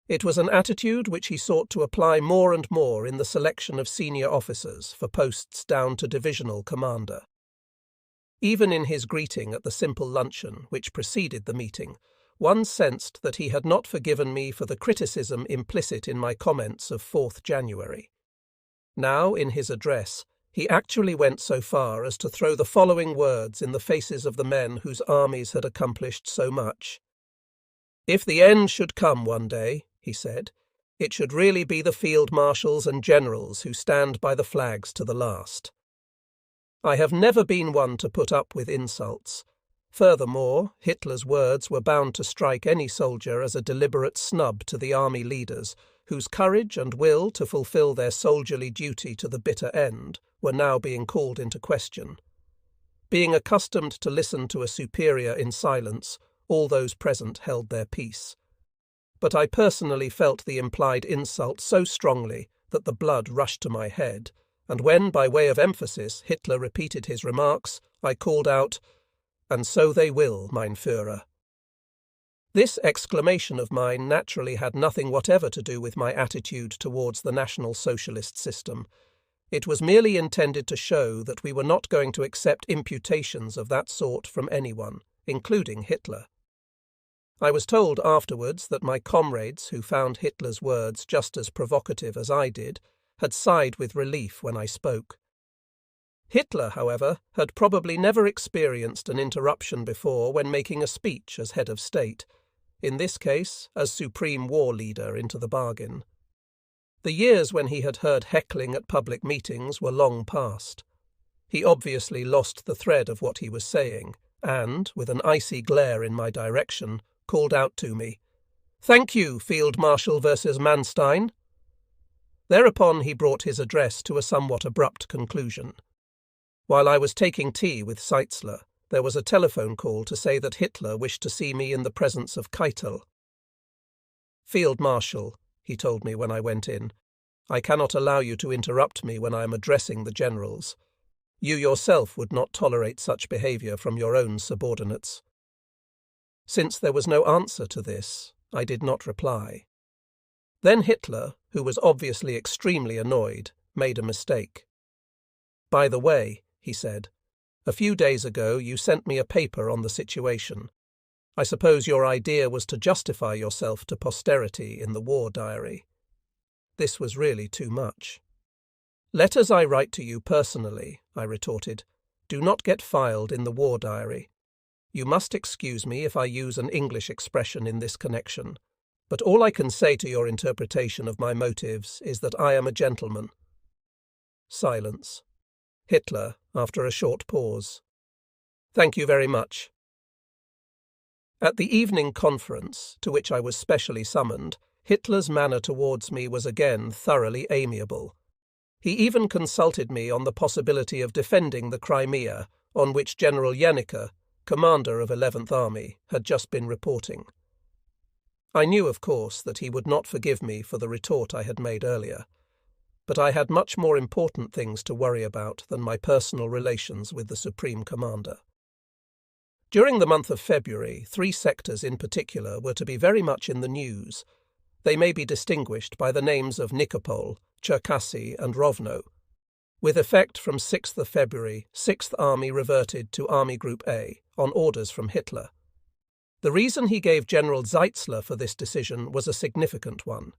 It was an attitude which he sought to apply more and more in the selection of senior officers for posts down to divisional commander. Even in his greeting at the simple luncheon which preceded the meeting, one sensed that he had not forgiven me for the criticism implicit in my comments of 4th January. Now, in his address, he actually went so far as to throw the following words in the faces of the men whose armies had accomplished so much. "If the end should come one day," he said, "it should really be the field marshals and generals who stand by the flags to the last." I have never been one to put up with insults. Furthermore, Hitler's words were bound to strike any soldier as a deliberate snub to the army leaders, whose courage and will to fulfill their soldierly duty to the bitter end were now being called into question. Being accustomed to listen to a superior in silence, all those present held their peace. But I personally felt the implied insult so strongly that the blood rushed to my head, and when, by way of emphasis, Hitler repeated his remarks, I called out, "And so they will, mein Führer." This exclamation of mine naturally had nothing whatever to do with my attitude towards the National Socialist system. It was merely intended to show that we were not going to accept imputations of that sort from anyone, including Hitler. I was told afterwards that my comrades, who found Hitler's words just as provocative as I did, had sighed with relief when I spoke. Hitler, however, had probably never experienced an interruption before when making a speech as head of state, in this case as supreme war leader into the bargain. The years when he had heard heckling at public meetings were long past. He obviously lost the thread of what he was saying, and, with an icy glare in my direction, called out to me, "Thank you, Field Marshal versus Manstein." Thereupon he brought his address to a somewhat abrupt conclusion. While I was taking tea with Seitzler, there was a telephone call to say that Hitler wished to see me in the presence of Keitel. "Field Marshal," he told me when I went in, "I cannot allow you to interrupt me when I am addressing the generals. You yourself would not tolerate such behaviour from your own subordinates." Since there was no answer to this, I did not reply. Then Hitler, who was obviously extremely annoyed, made a mistake. "By the way," he said, "a few days ago you sent me a paper on the situation. I suppose your idea was to justify yourself to posterity in the war diary." This was really too much. "Letters I write to you personally," I retorted, "do not get filed in the war diary. You must excuse me if I use an English expression in this connection, but all I can say to your interpretation of my motives is that I am a gentleman." Silence. Hitler, after a short pause. "Thank you very much." At the evening conference, to which I was specially summoned, Hitler's manner towards me was again thoroughly amiable. He even consulted me on the possibility of defending the Crimea, on which General Janicke, commander of 11th Army, had just been reporting. I knew, of course, that he would not forgive me for the retort I had made earlier, but I had much more important things to worry about than my personal relations with the Supreme Commander. During the month of February, 3 sectors in particular were to be very much in the news. They may be distinguished by the names of Nikopol, Cherkasy and Rovno. With effect from 6th of February, 6th Army reverted to Army Group A, on orders from Hitler. The reason he gave General Zeitzler for this decision was a significant one.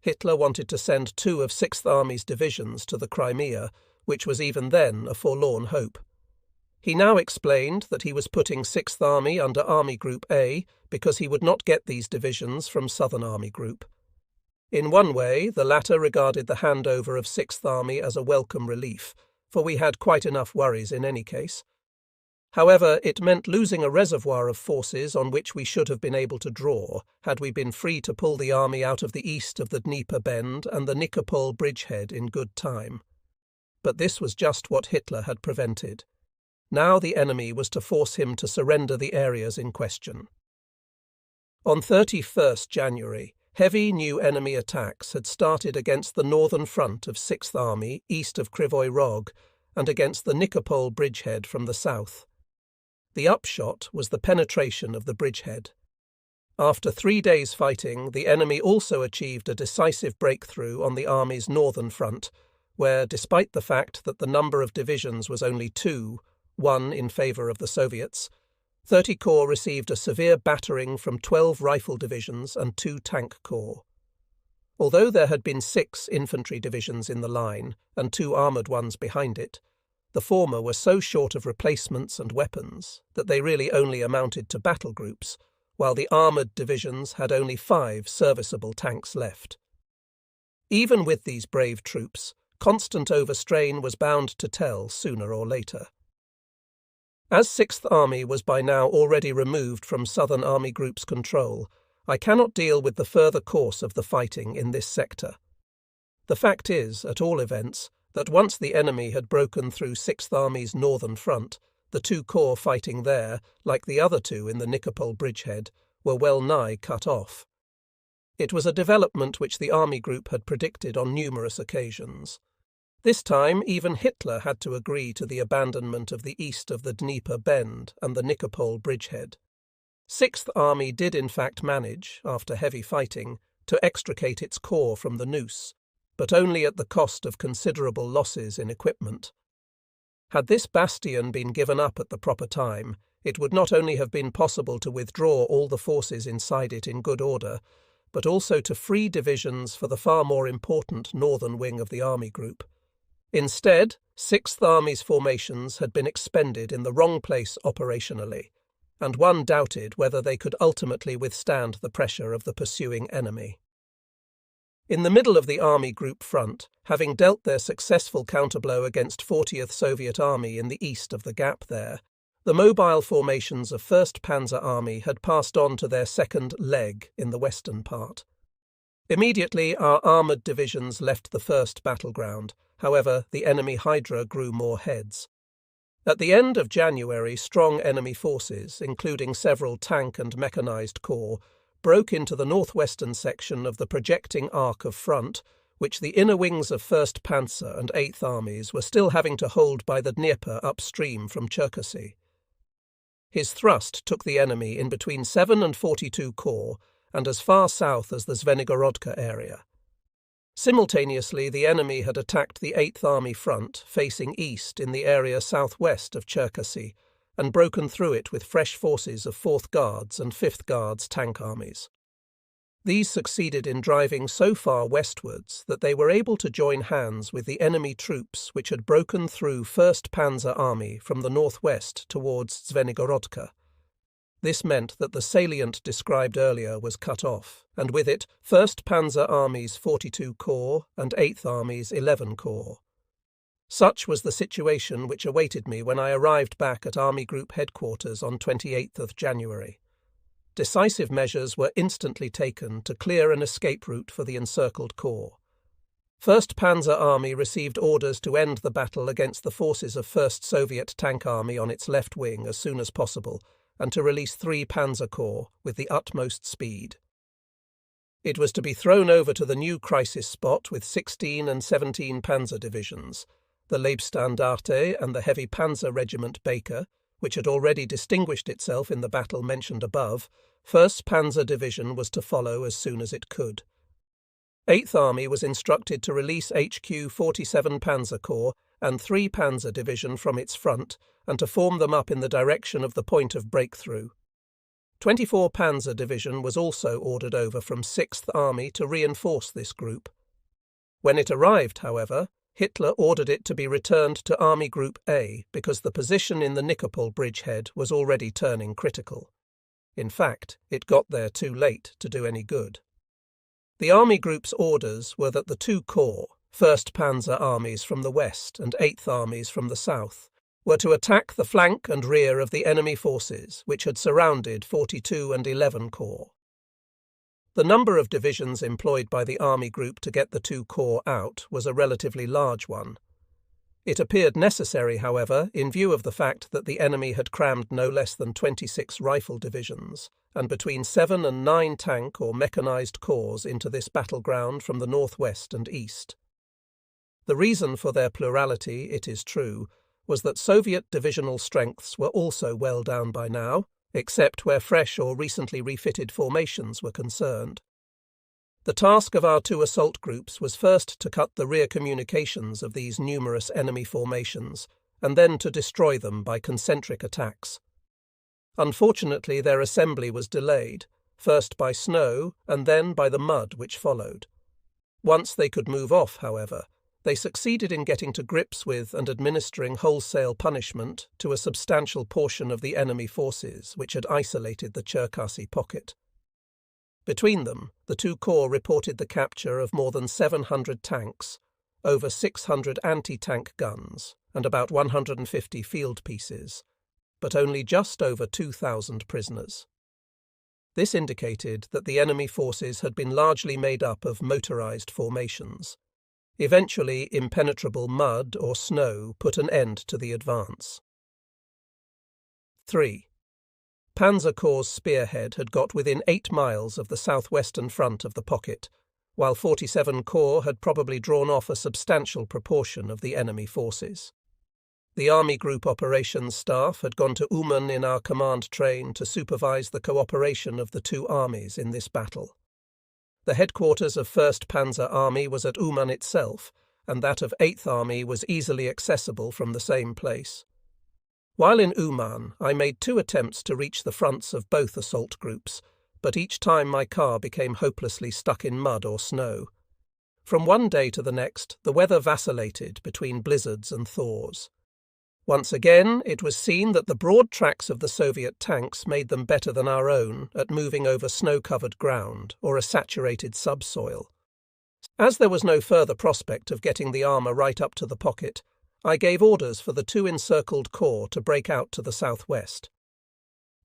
Hitler wanted to send 2 of 6th Army's divisions to the Crimea, which was even then a forlorn hope. He now explained that he was putting 6th Army under Army Group A because he would not get these divisions from Southern Army Group. In one way, the latter regarded the handover of 6th Army as a welcome relief, for we had quite enough worries in any case. However, it meant losing a reservoir of forces on which we should have been able to draw had we been free to pull the army out of the east of the Dnieper Bend and the Nikopol bridgehead in good time. But this was just what Hitler had prevented. Now the enemy was to force him to surrender the areas in question. On 31st January, heavy new enemy attacks had started against the northern front of 6th Army east of Krivoy Rog and against the Nikopol bridgehead from the south. The upshot was the penetration of the bridgehead. After 3 days fighting, the enemy also achieved a decisive breakthrough on the army's northern front, where, despite the fact that the number of divisions was only 2, 1 in favour of the Soviets, 30 Corps received a severe battering from 12 rifle divisions and 2 tank corps. Although there had been 6 infantry divisions in the line and 2 armoured ones behind it, the former were so short of replacements and weapons that they really only amounted to battle groups, while the armoured divisions had only 5 serviceable tanks left. Even with these brave troops, constant overstrain was bound to tell sooner or later. As 6th Army was by now already removed from Southern Army Group's control, I cannot deal with the further course of the fighting in this sector. The fact is, at all events, that once the enemy had broken through 6th Army's northern front, the 2 corps fighting there, like the other 2 in the Nikopol bridgehead, were well nigh cut off. It was a development which the Army Group had predicted on numerous occasions. This time even Hitler had to agree to the abandonment of the east of the Dnieper Bend and the Nikopol bridgehead. 6th Army did in fact manage, after heavy fighting, to extricate its corps from the noose, but only at the cost of considerable losses in equipment. Had this bastion been given up at the proper time, it would not only have been possible to withdraw all the forces inside it in good order, but also to free divisions for the far more important northern wing of the Army Group. Instead, 6th Army's formations had been expended in the wrong place operationally, and one doubted whether they could ultimately withstand the pressure of the pursuing enemy. In the middle of the Army Group front, having dealt their successful counterblow against 40th Soviet Army in the east of the gap there, the mobile formations of 1st Panzer Army had passed on to their second leg in the western part. Immediately our armoured divisions left the first battleground. However, the enemy Hydra grew more heads. At the end of January, strong enemy forces, including several tank and mechanised corps, broke into the northwestern section of the projecting arc of front, which the inner wings of 1st Panzer and 8th Armies were still having to hold by the Dnieper upstream from Cherkasy. His thrust took the enemy in between 7 and 42 Corps and as far south as the Zvenygorodka area. Simultaneously, the enemy had attacked the 8th Army front, facing east in the area southwest of Cherkasy, and broken through it with fresh forces of 4th Guards and 5th Guards tank armies. These succeeded in driving so far westwards that they were able to join hands with the enemy troops which had broken through 1st Panzer Army from the northwest towards Zvenygorodka. This meant that the salient described earlier was cut off, and with it 1st Panzer Army's 42 Corps and 8th Army's 11 Corps. Such was the situation which awaited me when I arrived back at Army Group headquarters on 28th of January. Decisive measures were instantly taken to clear an escape route for the encircled corps. 1st Panzer Army received orders to end the battle against the forces of 1st Soviet Tank Army on its left wing as soon as possible, and to release 3 Panzer Corps with the utmost speed. It was to be thrown over to the new crisis spot with 16 and 17 Panzer divisions, the Leibstandarte and the Heavy Panzer Regiment Baker, which had already distinguished itself in the battle mentioned above. 1st Panzer Division was to follow as soon as it could. 8th Army was instructed to release HQ 47 Panzer Corps and 3 Panzer Division from its front and to form them up in the direction of the point of breakthrough. 24 Panzer Division was also ordered over from 6th Army to reinforce this group. When it arrived, however, Hitler ordered it to be returned to Army Group A because the position in the Nikopol bridgehead was already turning critical. In fact, it got there too late to do any good. The Army Group's orders were that the 2 Corps, 1st Panzer Armies from the west and 8th Armies from the south, were to attack the flank and rear of the enemy forces which had surrounded 42 and 11 Corps. The number of divisions employed by the Army Group to get the 2 Corps out was a relatively large one. It appeared necessary, however, in view of the fact that the enemy had crammed no less than 26 rifle divisions and between 7 and 9 tank or mechanized corps into this battleground from the northwest and east. The reason for their plurality, it is true, was that Soviet divisional strengths were also well down by now, except where fresh or recently refitted formations were concerned. The task of our 2 assault groups was first to cut the rear communications of these numerous enemy formations, and then to destroy them by concentric attacks. Unfortunately, their assembly was delayed, first by snow and then by the mud which followed. Once they could move off, however, they succeeded in getting to grips with and administering wholesale punishment to a substantial portion of the enemy forces which had isolated the Cherkasy pocket. Between them, the 2 Corps reported the capture of more than 700 tanks, over 600 anti-tank guns, and about 150 field pieces, but only just over 2,000 prisoners. This indicated that the enemy forces had been largely made up of motorized formations. Eventually, impenetrable mud or snow put an end to the advance. 3. Panzer Corps' spearhead had got within 8 miles of the southwestern front of the pocket, while 47 Corps had probably drawn off a substantial proportion of the enemy forces. The Army Group operations staff had gone to Uman in our command train to supervise the cooperation of the 2 armies in this battle. The headquarters of 1st Panzer Army was at Uman itself, and that of 8th Army was easily accessible from the same place. While in Uman, I made 2 attempts to reach the fronts of both assault groups, but each time my car became hopelessly stuck in mud or snow. From one day to the next, the weather vacillated between blizzards and thaws. Once again, it was seen that the broad tracks of the Soviet tanks made them better than our own at moving over snow-covered ground or a saturated subsoil. As there was no further prospect of getting the armour right up to the pocket, I gave orders for the 2 encircled corps to break out to the southwest.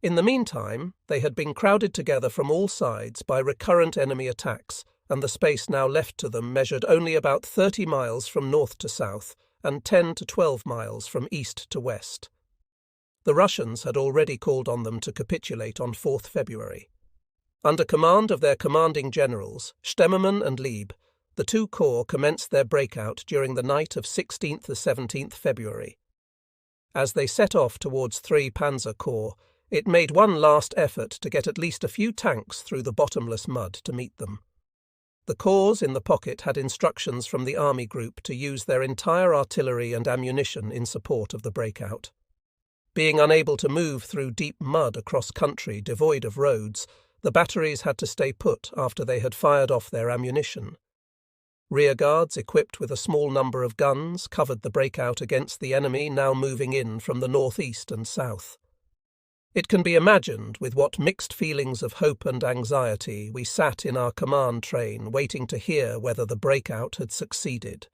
In the meantime, they had been crowded together from all sides by recurrent enemy attacks, and the space now left to them measured only about 30 miles from north to south, and 10 to 12 miles from east to west. The Russians had already called on them to capitulate on 4th February. Under command of their commanding generals, Stemmermann and Lieb, the 2 corps commenced their breakout during the night of 16th to 17th February. As they set off towards 3 Panzer Corps, It made one last effort to get at least a few tanks through the bottomless mud to meet them. The corps in the pocket had instructions from the army group to use their entire artillery and ammunition in support of the breakout. Being unable to move through deep mud across country devoid of roads, the batteries had to stay put after they had fired off their ammunition. Rearguards equipped with a small number of guns covered the breakout against the enemy now moving in from the northeast and south. It can be imagined with what mixed feelings of hope and anxiety we sat in our command train waiting to hear whether the breakout had succeeded.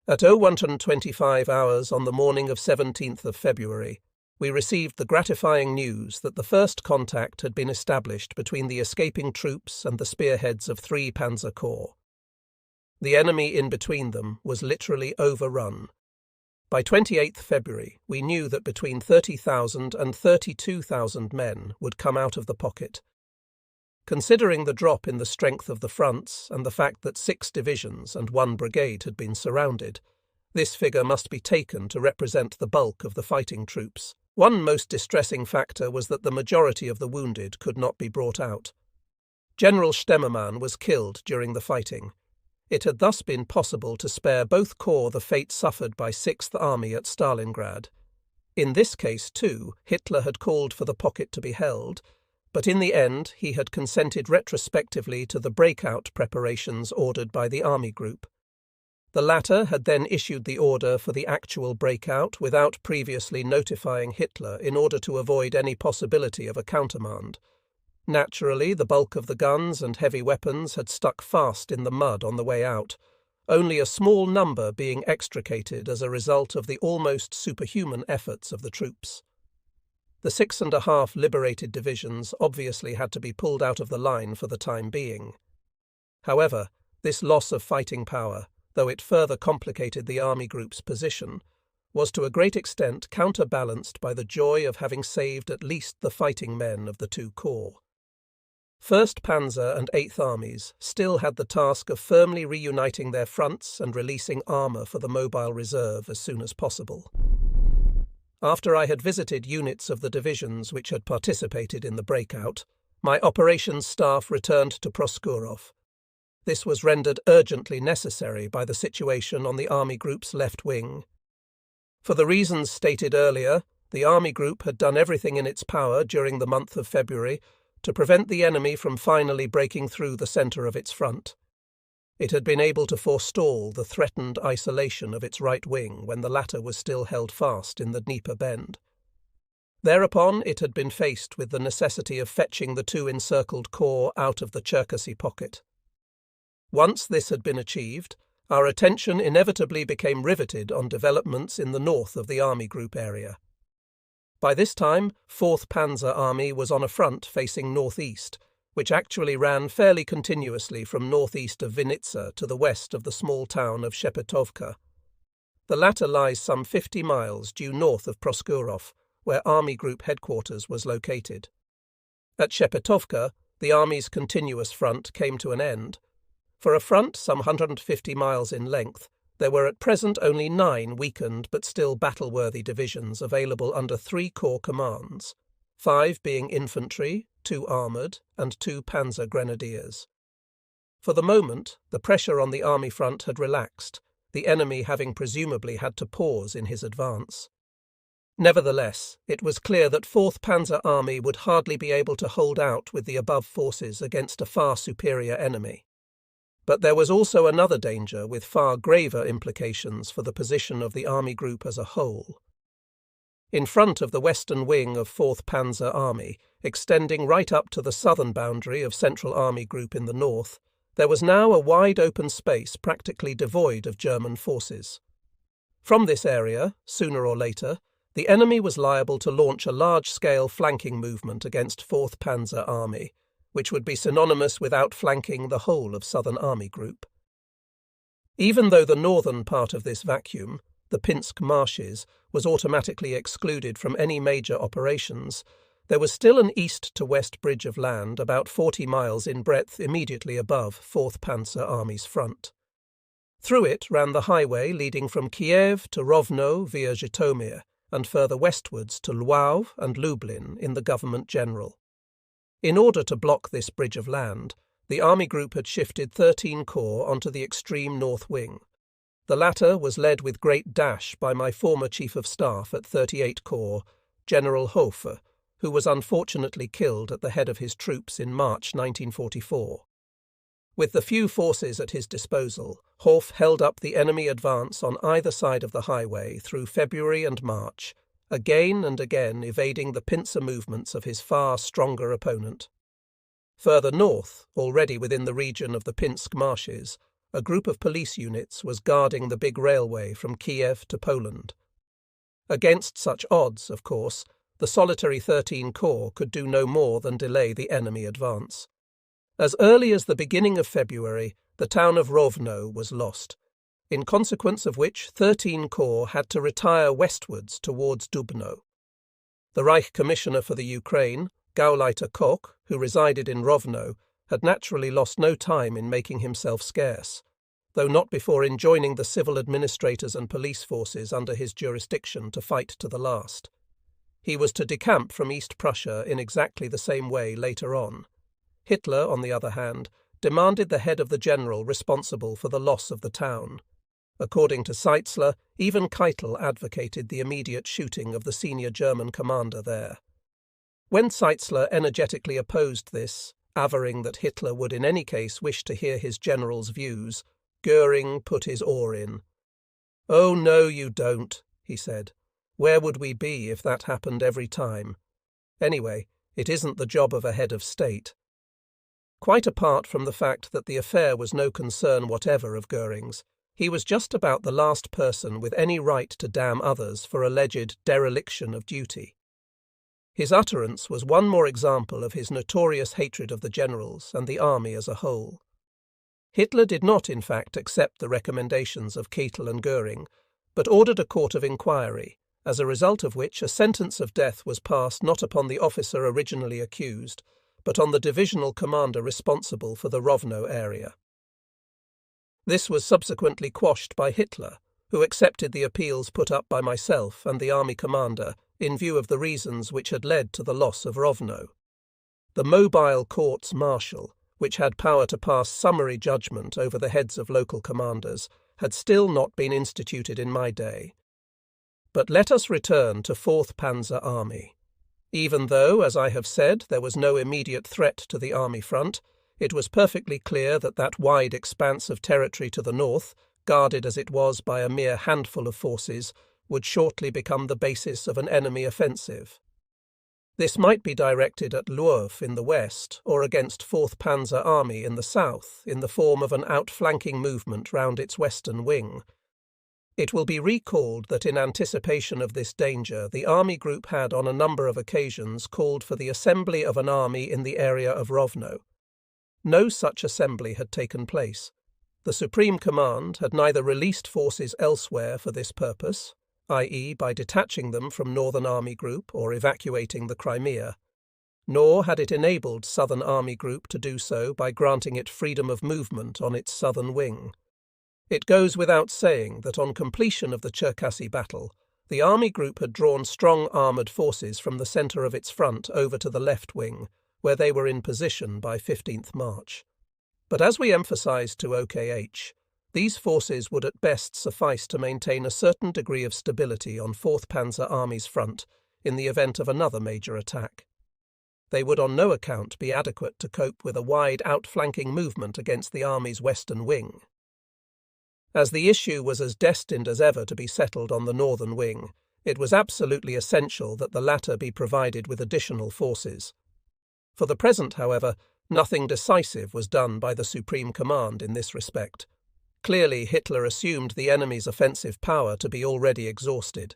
At 01:25 hours on the morning of 17th of February, we received the gratifying news that the first contact had been established between the escaping troops and the spearheads of 3 Panzer Corps. The enemy in between them was literally overrun. By 28th February, we knew that between 30,000 and 32,000 men would come out of the pocket. Considering the drop in the strength of the fronts and the fact that 6 divisions and 1 brigade had been surrounded, this figure must be taken to represent the bulk of the fighting troops. One most distressing factor was that the majority of the wounded could not be brought out. General Stemmermann was killed during the fighting. It had thus been possible to spare both corps the fate suffered by 6th Army at Stalingrad. In this case, too, Hitler had called for the pocket to be held, but in the end he had consented retrospectively to the breakout preparations ordered by the army group. The latter had then issued the order for the actual breakout without previously notifying Hitler in order to avoid any possibility of a countermand. Naturally, the bulk of the guns and heavy weapons had stuck fast in the mud on the way out, only a small number being extricated as a result of the almost superhuman efforts of the troops. The 6.5 liberated divisions obviously had to be pulled out of the line for the time being. However, this loss of fighting power, though it further complicated the army group's position, was to a great extent counterbalanced by the joy of having saved at least the fighting men of the 2 corps. 1st Panzer and 8th Armies still had the task of firmly reuniting their fronts and releasing armour for the mobile reserve as soon as possible. After I had visited units of the divisions which had participated in the breakout, my operations staff returned to Proskurov. This was rendered urgently necessary by the situation on the army group's left wing. For the reasons stated earlier, the army group had done everything in its power during the month of February to prevent the enemy from finally breaking through the centre of its front. It had been able to forestall the threatened isolation of its right wing when the latter was still held fast in the Dnieper bend. Thereupon it had been faced with the necessity of fetching the 2 encircled corps out of the Cherkasy pocket. Once this had been achieved, our attention inevitably became riveted on developments in the north of the army group area. By this time, 4th Panzer Army was on a front facing northeast, which actually ran fairly continuously from northeast of Vinitsa to the west of the small town of Shepetovka. The latter lies some 50 miles due north of Proskurov, where Army Group headquarters was located. At Shepetovka, the Army's continuous front came to an end. For a front some 150 miles in length, there were at present only 9 weakened but still battle-worthy divisions available under 3 corps commands, 5 being infantry, 2 armoured, and 2 panzer grenadiers. For the moment, the pressure on the army front had relaxed, the enemy having presumably had to pause in his advance. Nevertheless, it was clear that 4th Panzer Army would hardly be able to hold out with the above forces against a far superior enemy. But there was also another danger with far graver implications for the position of the army group as a whole. In front of the western wing of 4th Panzer Army, extending right up to the southern boundary of Central Army Group in the north, there was now a wide open space practically devoid of German forces. From this area, sooner or later, the enemy was liable to launch a large-scale flanking movement against 4th Panzer Army, which would be synonymous with outflanking the whole of Southern Army Group. Even though the northern part of this vacuum, the Pinsk marshes, was automatically excluded from any major operations, there was still an east-to-west bridge of land about 40 miles in breadth immediately above 4th Panzer Army's front. Through it ran the highway leading from Kiev to Rovno via Zhytomyr, and further westwards to Lwów and Lublin in the Government General. In order to block this bridge of land, the Army Group had shifted 13 Corps onto the extreme north wing. The latter was led with great dash by my former Chief of Staff at 38 Corps, General Hofe, who was unfortunately killed at the head of his troops in March 1944. With the few forces at his disposal, Hofe held up the enemy advance on either side of the highway through February and March, again and again evading the pincer movements of his far stronger opponent. Further north, already within the region of the Pinsk marshes, a group of police units was guarding the big railway from Kiev to Poland. Against such odds, of course, the solitary 13 Corps could do no more than delay the enemy advance. As early as the beginning of February, the town of Rovno was lost, in consequence of which 13 Corps had to retire westwards towards Dubno. The Reich Commissioner for the Ukraine, Gauleiter Koch, who resided in Rovno, had naturally lost no time in making himself scarce, though not before enjoining the civil administrators and police forces under his jurisdiction to fight to the last. He was to decamp from East Prussia in exactly the same way later on. Hitler, on the other hand, demanded the head of the general responsible for the loss of the town. According to Seitzler, even Keitel advocated the immediate shooting of the senior German commander there. When Seitzler energetically opposed this, averring that Hitler would in any case wish to hear his general's views, Göring put his oar in. "Oh, no, you don't," he said. "Where would we be if that happened every time? Anyway, it isn't the job of a head of state." Quite apart from the fact that the affair was no concern whatever of Göring's, he was just about the last person with any right to damn others for alleged dereliction of duty. His utterance was one more example of his notorious hatred of the generals and the army as a whole. Hitler did not, in fact, accept the recommendations of Keitel and Göring, but ordered a court of inquiry, as a result of which a sentence of death was passed not upon the officer originally accused, but on the divisional commander responsible for the Rovno area. This was subsequently quashed by Hitler, who accepted the appeals put up by myself and the army commander in view of the reasons which had led to the loss of Rovno. The mobile courts martial, which had power to pass summary judgment over the heads of local commanders, had still not been instituted in my day. But let us return to 4th Panzer Army. Even though, as I have said, there was no immediate threat to the army front, it was perfectly clear that that wide expanse of territory to the north, guarded as it was by a mere handful of forces, would shortly become the basis of an enemy offensive. This might be directed at Lwów in the west, or against 4th Panzer Army in the south, in the form of an outflanking movement round its western wing. It will be recalled that in anticipation of this danger, the Army Group had on a number of occasions called for the assembly of an army in the area of Rovno. No such assembly had taken place. The Supreme Command had neither released forces elsewhere for this purpose, i.e. by detaching them from Northern Army Group or evacuating the Crimea, nor had it enabled Southern Army Group to do so by granting it freedom of movement on its southern wing. It goes without saying that on completion of the Cherkasy battle, the Army Group had drawn strong armoured forces from the centre of its front over to the left wing, where they were in position by 15th March. But as we emphasised to OKH, these forces would at best suffice to maintain a certain degree of stability on 4th Panzer Army's front in the event of another major attack. They would on no account be adequate to cope with a wide outflanking movement against the army's western wing. As the issue was as destined as ever to be settled on the northern wing, it was absolutely essential that the latter be provided with additional forces. For the present, however, nothing decisive was done by the Supreme Command in this respect. Clearly, Hitler assumed the enemy's offensive power to be already exhausted.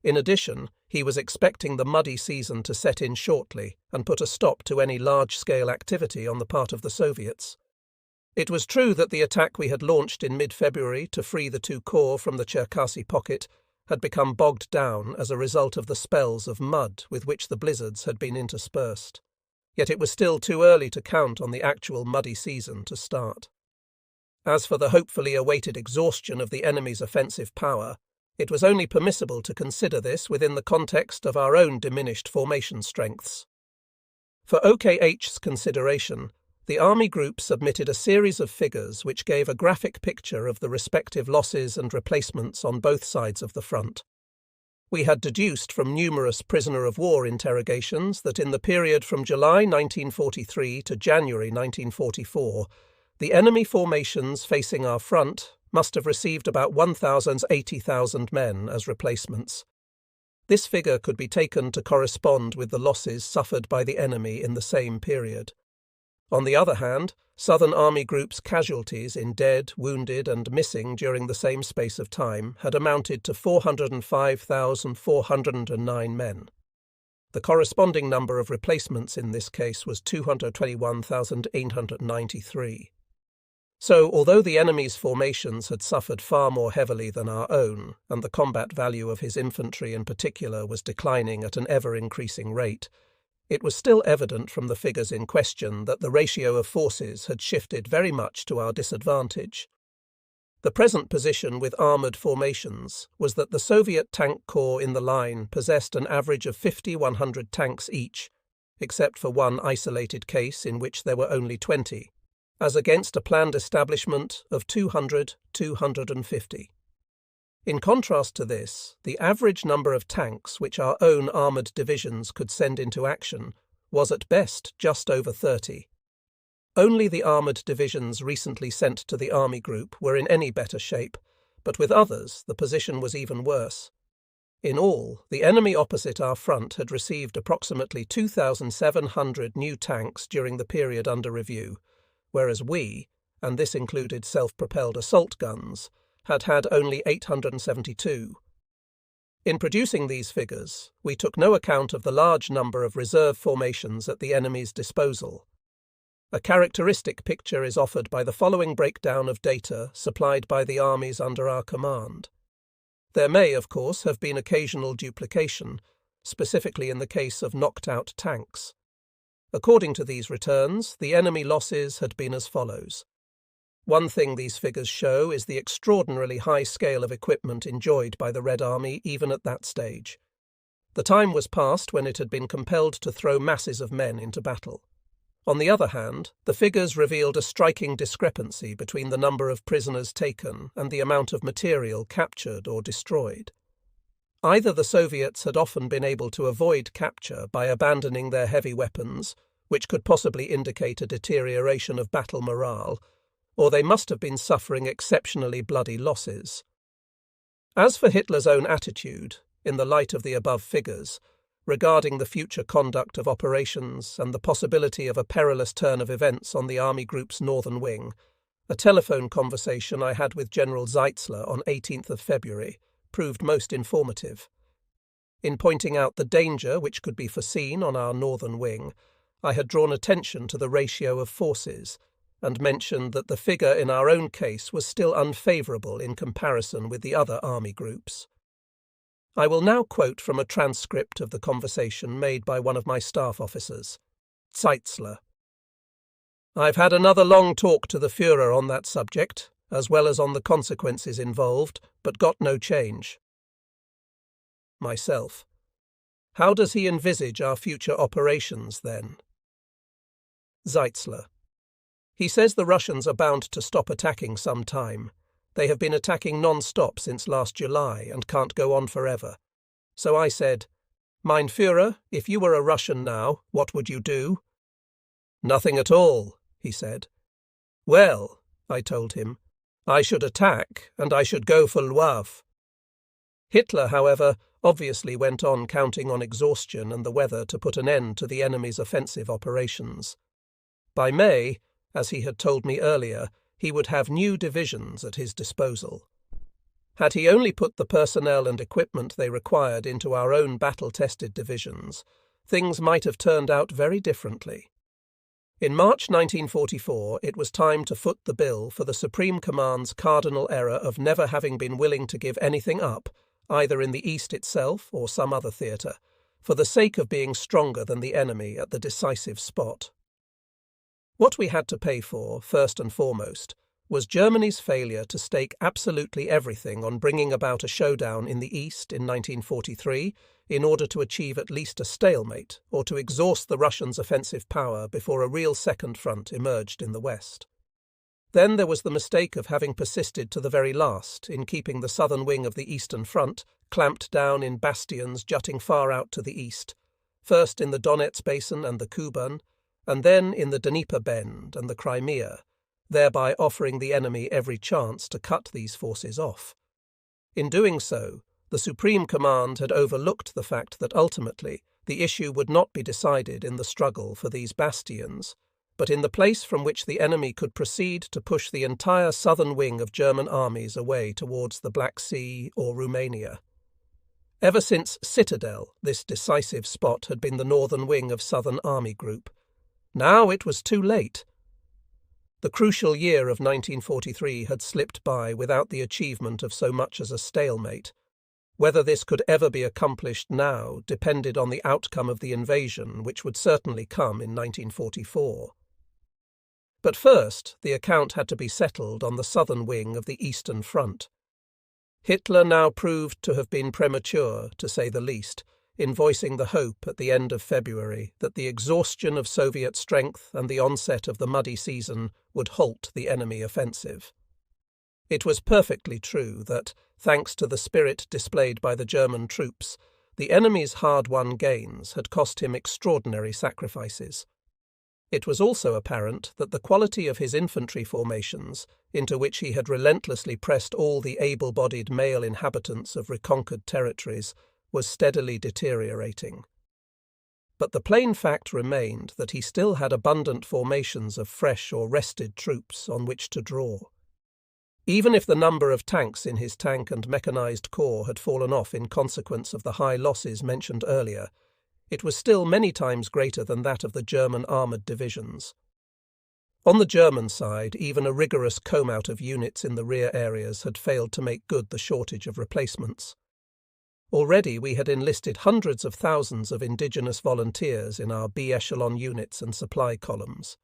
In addition, he was expecting the muddy season to set in shortly and put a stop to any large-scale activity on the part of the Soviets. It was true that the attack we had launched in mid-February to free the 2 corps from the Cherkasy pocket had become bogged down as a result of the spells of mud with which the blizzards had been interspersed. Yet it was still too early to count on the actual muddy season to start. As for the hopefully awaited exhaustion of the enemy's offensive power, It was only permissible to consider this within the context of our own diminished formation strengths. For OKH's consideration, the Army Group submitted a series of figures which gave a graphic picture of the respective losses and replacements on both sides of the front. We had deduced from numerous prisoner-of-war interrogations that in the period from July 1943 to January 1944, the enemy formations facing our front must have received about 1,080,000 men as replacements. This figure could be taken to correspond with the losses suffered by the enemy in the same period. On the other hand, Southern Army Group's casualties in dead, wounded and missing during the same space of time had amounted to 405,409 men. The corresponding number of replacements in this case was 221,893. So, although the enemy's formations had suffered far more heavily than our own, and the combat value of his infantry in particular was declining at an ever-increasing rate, it was still evident from the figures in question that the ratio of forces had shifted very much to our disadvantage. The present position with armoured formations was that the Soviet tank corps in the line possessed an average of 50-100 tanks each, except for one isolated case in which there were only 20, as against a planned establishment of 200-250. In contrast to this, the average number of tanks which our own armoured divisions could send into action was at best just over 30. Only the armoured divisions recently sent to the Army Group were in any better shape, but with others the position was even worse. In all, the enemy opposite our front had received approximately 2,700 new tanks during the period under review, whereas we, and this included self-propelled assault guns, had only 872. In producing these figures, we took no account of the large number of reserve formations at the enemy's disposal. A characteristic picture is offered by the following breakdown of data supplied by the armies under our command. There may, of course, have been occasional duplication, specifically in the case of knocked-out tanks. According to these returns, the enemy losses had been as follows. One thing these figures show is the extraordinarily high scale of equipment enjoyed by the Red Army even at that stage. The time was past when it had been compelled to throw masses of men into battle. On the other hand, the figures revealed a striking discrepancy between the number of prisoners taken and the amount of material captured or destroyed. Either the Soviets had often been able to avoid capture by abandoning their heavy weapons, which could possibly indicate a deterioration of battle morale, or they must have been suffering exceptionally bloody losses. As for Hitler's own attitude, in the light of the above figures, regarding the future conduct of operations and the possibility of a perilous turn of events on the Army Group's northern wing, a telephone conversation I had with General Zeitzler on 18th of February proved most informative. In pointing out the danger which could be foreseen on our northern wing, I had drawn attention to the ratio of forces, and mentioned that the figure in our own case was still unfavourable in comparison with the other army groups. I will now quote from a transcript of the conversation made by one of my staff officers, Zeitzler. "I've had another long talk to the Führer on that subject, as well as on the consequences involved, but got no change." Myself. "How does he envisage our future operations, then?" Zeitzler. "He says the Russians are bound to stop attacking some time. They have been attacking non-stop since last July and can't go on forever. So I said, 'Mein Führer, if you were a Russian now, what would you do?' 'Nothing at all,' he said. 'Well,' I told him, 'I should attack, and I should go for Lwów.'" Hitler, however, obviously went on counting on exhaustion and the weather to put an end to the enemy's offensive operations. By May, as he had told me earlier, he would have new divisions at his disposal. Had he only put the personnel and equipment they required into our own battle-tested divisions, things might have turned out very differently. In March 1944, it was time to foot the bill for the Supreme Command's cardinal error of never having been willing to give anything up, either in the East itself or some other theatre, for the sake of being stronger than the enemy at the decisive spot. What we had to pay for, first and foremost, was Germany's failure to stake absolutely everything on bringing about a showdown in the East in 1943 in order to achieve at least a stalemate or to exhaust the Russians' offensive power before a real second front emerged in the West. Then there was the mistake of having persisted to the very last in keeping the southern wing of the Eastern Front clamped down in bastions jutting far out to the east, first in the Donets Basin and the Kuban, and then in the Dnieper Bend and the Crimea, thereby offering the enemy every chance to cut these forces off. In doing so, the Supreme Command had overlooked the fact that ultimately the issue would not be decided in the struggle for these bastions, but in the place from which the enemy could proceed to push the entire southern wing of German armies away towards the Black Sea or Romania. Ever since Citadel, this decisive spot had been the northern wing of Southern Army Group. Now it was too late. The crucial year of 1943 had slipped by without the achievement of so much as a stalemate. Whether this could ever be accomplished now depended on the outcome of the invasion, which would certainly come in 1944. But first, the account had to be settled on the southern wing of the Eastern Front. Hitler now proved to have been premature, to say the least, in voicing the hope at the end of February that the exhaustion of Soviet strength and the onset of the muddy season would halt the enemy offensive. It was perfectly true that, thanks to the spirit displayed by the German troops, the enemy's hard-won gains had cost him extraordinary sacrifices. It was also apparent that the quality of his infantry formations, into which he had relentlessly pressed all the able-bodied male inhabitants of reconquered territories, was steadily deteriorating. But the plain fact remained that he still had abundant formations of fresh or rested troops on which to draw. Even if the number of tanks in his tank and mechanized corps had fallen off in consequence of the high losses mentioned earlier, it was still many times greater than that of the German armoured divisions. On the German side, even a rigorous comb-out of units in the rear areas had failed to make good the shortage of replacements. Already we had enlisted hundreds of thousands of indigenous volunteers in our B-echelon units and supply columns.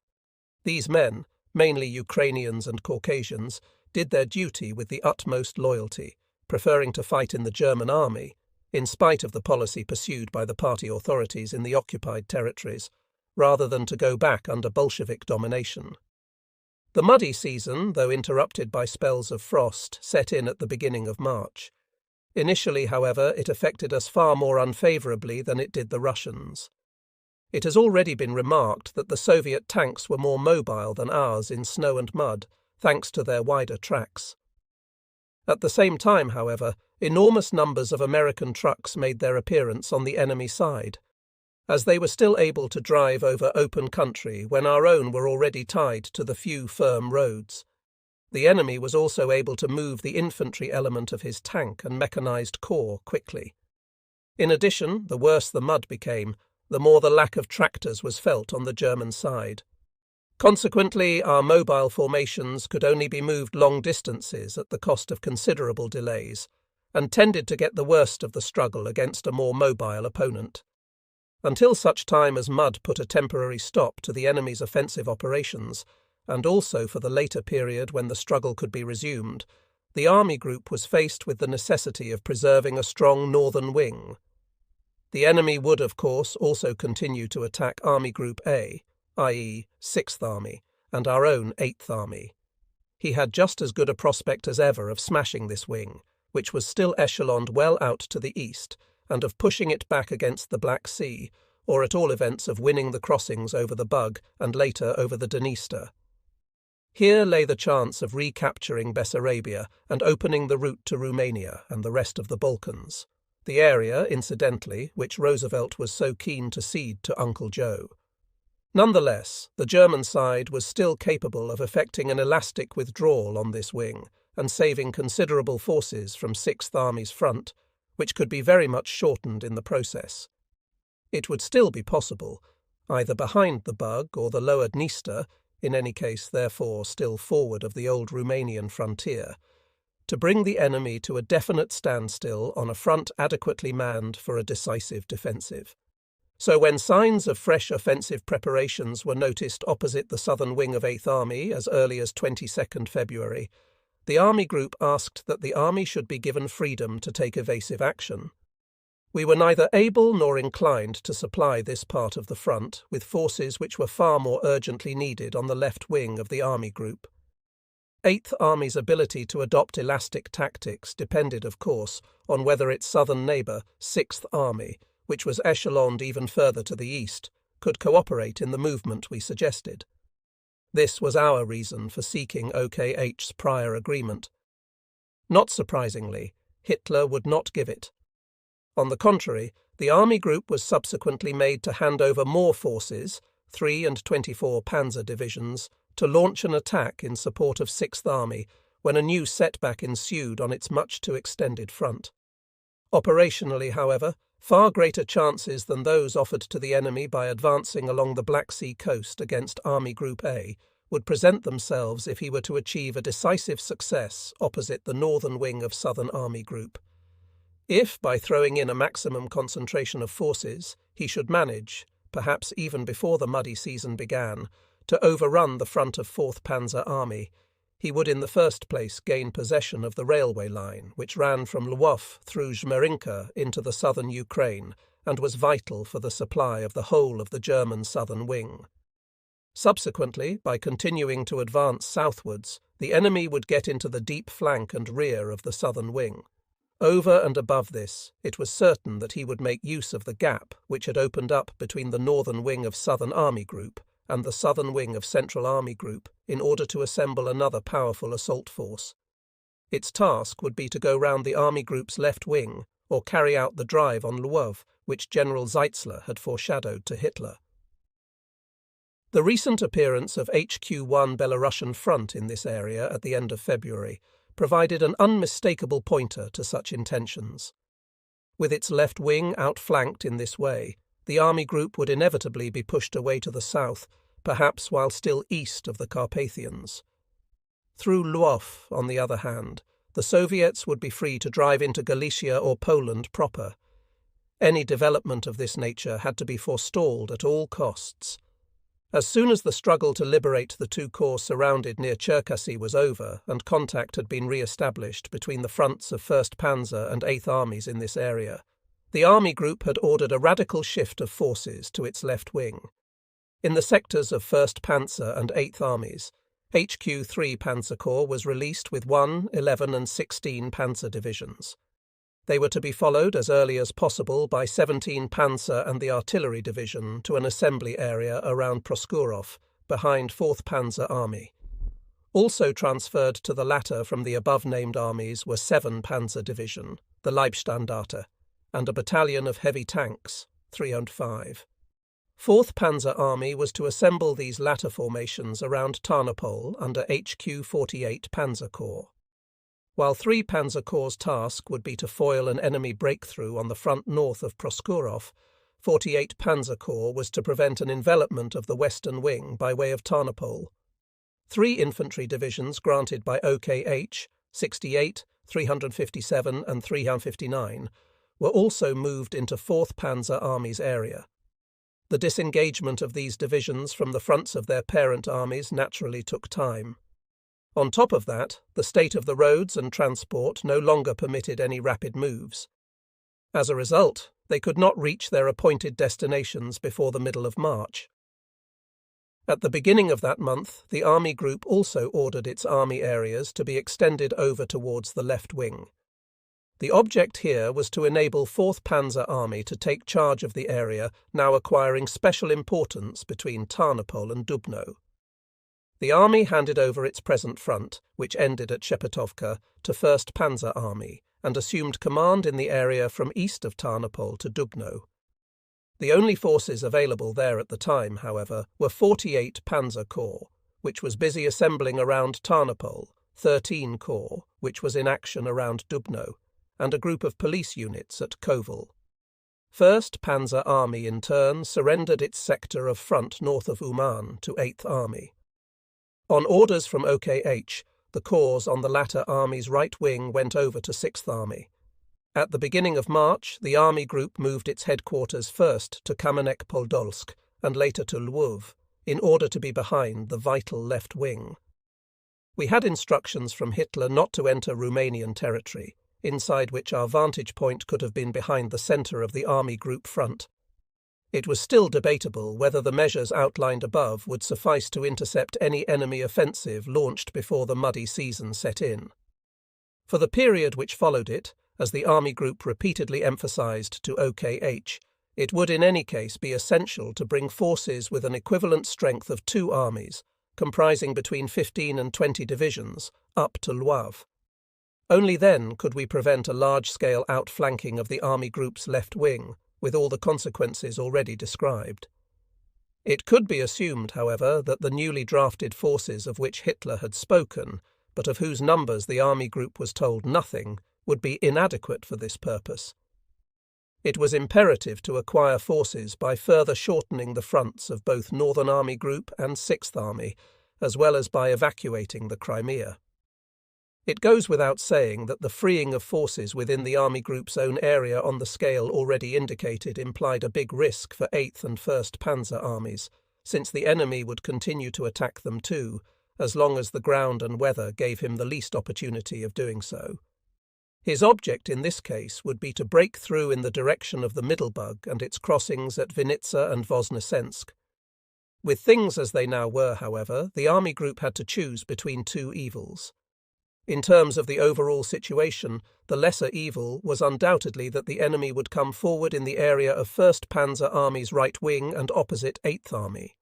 These men, mainly Ukrainians and Caucasians, did their duty with the utmost loyalty, preferring to fight in the German army, in spite of the policy pursued by the party authorities in the occupied territories, rather than to go back under Bolshevik domination. The muddy season, though interrupted by spells of frost, set in at the beginning of March. Initially, however, it affected us far more unfavourably than it did the Russians. It has already been remarked that the Soviet tanks were more mobile than ours in snow and mud, thanks to their wider tracks. At the same time, however, enormous numbers of American trucks made their appearance on the enemy side, as they were still able to drive over open country when our own were already tied to the few firm roads. The enemy was also able to move the infantry element of his tank and mechanized corps quickly. In addition, the worse the mud became, the more the lack of tractors was felt on the German side. Consequently, our mobile formations could only be moved long distances at the cost of considerable delays, and tended to get the worst of the struggle against a more mobile opponent. Until such time as mud put a temporary stop to the enemy's offensive operations, and also for the later period when the struggle could be resumed, the army group was faced with the necessity of preserving a strong northern wing. The enemy would, of course, also continue to attack Army Group A, i.e. 6th Army, and our own 8th Army. He had just as good a prospect as ever of smashing this wing, which was still echeloned well out to the east, and of pushing it back against the Black Sea, or at all events of winning the crossings over the Bug and later over the Dniester. Here lay the chance of recapturing Bessarabia and opening the route to Romania and the rest of the Balkans, the area, incidentally, which Roosevelt was so keen to cede to Uncle Joe. Nonetheless, the German side was still capable of effecting an elastic withdrawal on this wing and saving considerable forces from 6th Army's front, which could be very much shortened in the process. It would still be possible, either behind the Bug or the lower Dniester, in any case therefore still forward of the old Romanian frontier, to bring the enemy to a definite standstill on a front adequately manned for a decisive defensive. So when signs of fresh offensive preparations were noticed opposite the southern wing of 8th Army as early as 22nd February, the Army Group asked that the Army should be given freedom to take evasive action. We were neither able nor inclined to supply this part of the front with forces which were far more urgently needed on the left wing of the Army Group. 8th Army's ability to adopt elastic tactics depended, of course, on whether its southern neighbour, 6th Army, which was echeloned even further to the east, could cooperate in the movement we suggested. This was our reason for seeking OKH's prior agreement. Not surprisingly, Hitler would not give it. On the contrary, the Army Group was subsequently made to hand over more forces, 3 and 24 Panzer divisions, to launch an attack in support of 6th Army when a new setback ensued on its much too extended front. Operationally, however, far greater chances than those offered to the enemy by advancing along the Black Sea coast against Army Group A would present themselves if he were to achieve a decisive success opposite the northern wing of Southern Army Group. If, by throwing in a maximum concentration of forces, he should manage, perhaps even before the muddy season began, to overrun the front of 4th Panzer Army, he would in the first place gain possession of the railway line which ran from Lwów through Żmerinka into the southern Ukraine and was vital for the supply of the whole of the German southern wing. Subsequently, by continuing to advance southwards, the enemy would get into the deep flank and rear of the southern wing. Over and above this, it was certain that he would make use of the gap which had opened up between the northern wing of Southern Army Group and the southern wing of Central Army Group in order to assemble another powerful assault force. Its task would be to go round the Army Group's left wing or carry out the drive on Lwów, which General Zeitzler had foreshadowed to Hitler. The recent appearance of HQ-1 Belarusian Front in this area at the end of February provided an unmistakable pointer to such intentions. With its left wing outflanked in this way, the Army Group would inevitably be pushed away to the south, perhaps while still east of the Carpathians. Through Lwów, on the other hand, the Soviets would be free to drive into Galicia or Poland proper. Any development of this nature had to be forestalled at all costs. As soon as the struggle to liberate the two corps surrounded near Cherkasy was over and contact had been re-established between the fronts of 1st Panzer and 8th Armies in this area, the Army Group had ordered a radical shift of forces to its left wing. In the sectors of 1st Panzer and 8th Armies, HQ-3 Panzer Corps was released with 1, 11 and 16 Panzer divisions. They were to be followed as early as possible by 17 Panzer and the Artillery Division to an assembly area around Proskurov, behind 4th Panzer Army. Also transferred to the latter from the above-named armies were 7 Panzer Division, the Leibstandarte, and a battalion of heavy tanks, 305. 4th Panzer Army was to assemble these latter formations around Tarnopol under HQ-48 Panzer Corps. While 3 Panzer Corps' task would be to foil an enemy breakthrough on the front north of Proskurov, 48 Panzer Corps was to prevent an envelopment of the western wing by way of Tarnopol. 3 infantry divisions granted by OKH, 68, 357 and 359, were also moved into 4th Panzer Army's area. The disengagement of these divisions from the fronts of their parent armies naturally took time. On top of that, the state of the roads and transport no longer permitted any rapid moves. As a result, they could not reach their appointed destinations before the middle of March. At the beginning of that month, the Army Group also ordered its army areas to be extended over towards the left wing. The object here was to enable 4th Panzer Army to take charge of the area now acquiring special importance between Tarnopol and Dubno. The army handed over its present front, which ended at Shepetovka, to 1st Panzer Army and assumed command in the area from east of Tarnopol to Dubno. The only forces available there at the time, however, were 48 Panzer Corps, which was busy assembling around Tarnopol, 13 Corps, which was in action around Dubno, and a group of police units at Kovel. 1st Panzer Army in turn surrendered its sector of front north of Uman to 8th Army. On orders from OKH, the corps on the latter army's right wing went over to 6th Army. At the beginning of March, the army group moved its headquarters first to Kamenek-Podolsk and later to Lwów, in order to be behind the vital left wing. We had instructions from Hitler not to enter Romanian territory, inside which our vantage point could have been behind the centre of the army group front. It was still debatable whether the measures outlined above would suffice to intercept any enemy offensive launched before the muddy season set in. For the period which followed it, as the army group repeatedly emphasised to OKH, it would in any case be essential to bring forces with an equivalent strength of 2 armies, comprising between 15 and 20 divisions, up to Lwów. Only then could we prevent a large-scale outflanking of the army group's left wing, with all the consequences already described. It could be assumed, however, that the newly drafted forces of which Hitler had spoken, but of whose numbers the army group was told nothing, would be inadequate for this purpose. It was imperative to acquire forces by further shortening the fronts of both Northern Army Group and Sixth Army, as well as by evacuating the Crimea. It goes without saying that the freeing of forces within the Army Group's own area on the scale already indicated implied a big risk for 8th and 1st Panzer armies, since the enemy would continue to attack them too, as long as the ground and weather gave him the least opportunity of doing so. His object in this case would be to break through in the direction of the Middelburg and its crossings at Vinnytsia and Voznesensk. With things as they now were, however, the army group had to choose between 2 evils. In terms of the overall situation, the lesser evil was undoubtedly that the enemy would come forward in the area of 1st Panzer Army's right wing and opposite 8th Army.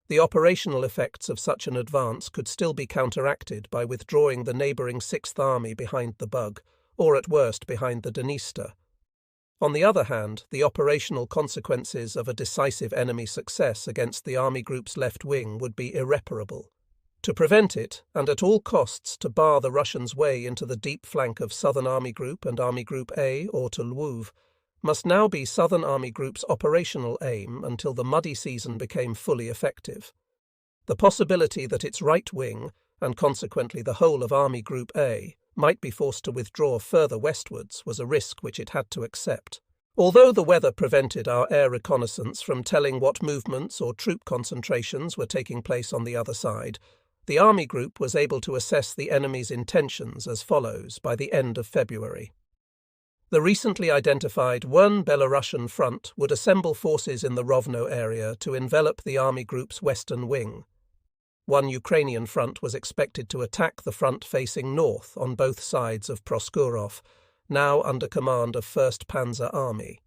The operational effects of such an advance could still be counteracted by withdrawing the neighbouring 6th Army behind the Bug, or at worst behind the Dniester. On the other hand, the operational consequences of a decisive enemy success against the army group's left wing would be irreparable. To prevent it, and at all costs to bar the Russians' way into the deep flank of Southern Army Group and Army Group A or to Lwów, must now be Southern Army Group's operational aim until the muddy season became fully effective. The possibility that its right wing, and consequently the whole of Army Group A, might be forced to withdraw further westwards was a risk which it had to accept. Although the weather prevented our air reconnaissance from telling what movements or troop concentrations were taking place on the other side, the army group was able to assess the enemy's intentions as follows by the end of February. The recently identified 1 Belarusian front would assemble forces in the Rovno area to envelop the army group's western wing. 1 Ukrainian front was expected to attack the front facing north on both sides of Proskurov, now under command of 1st Panzer Army.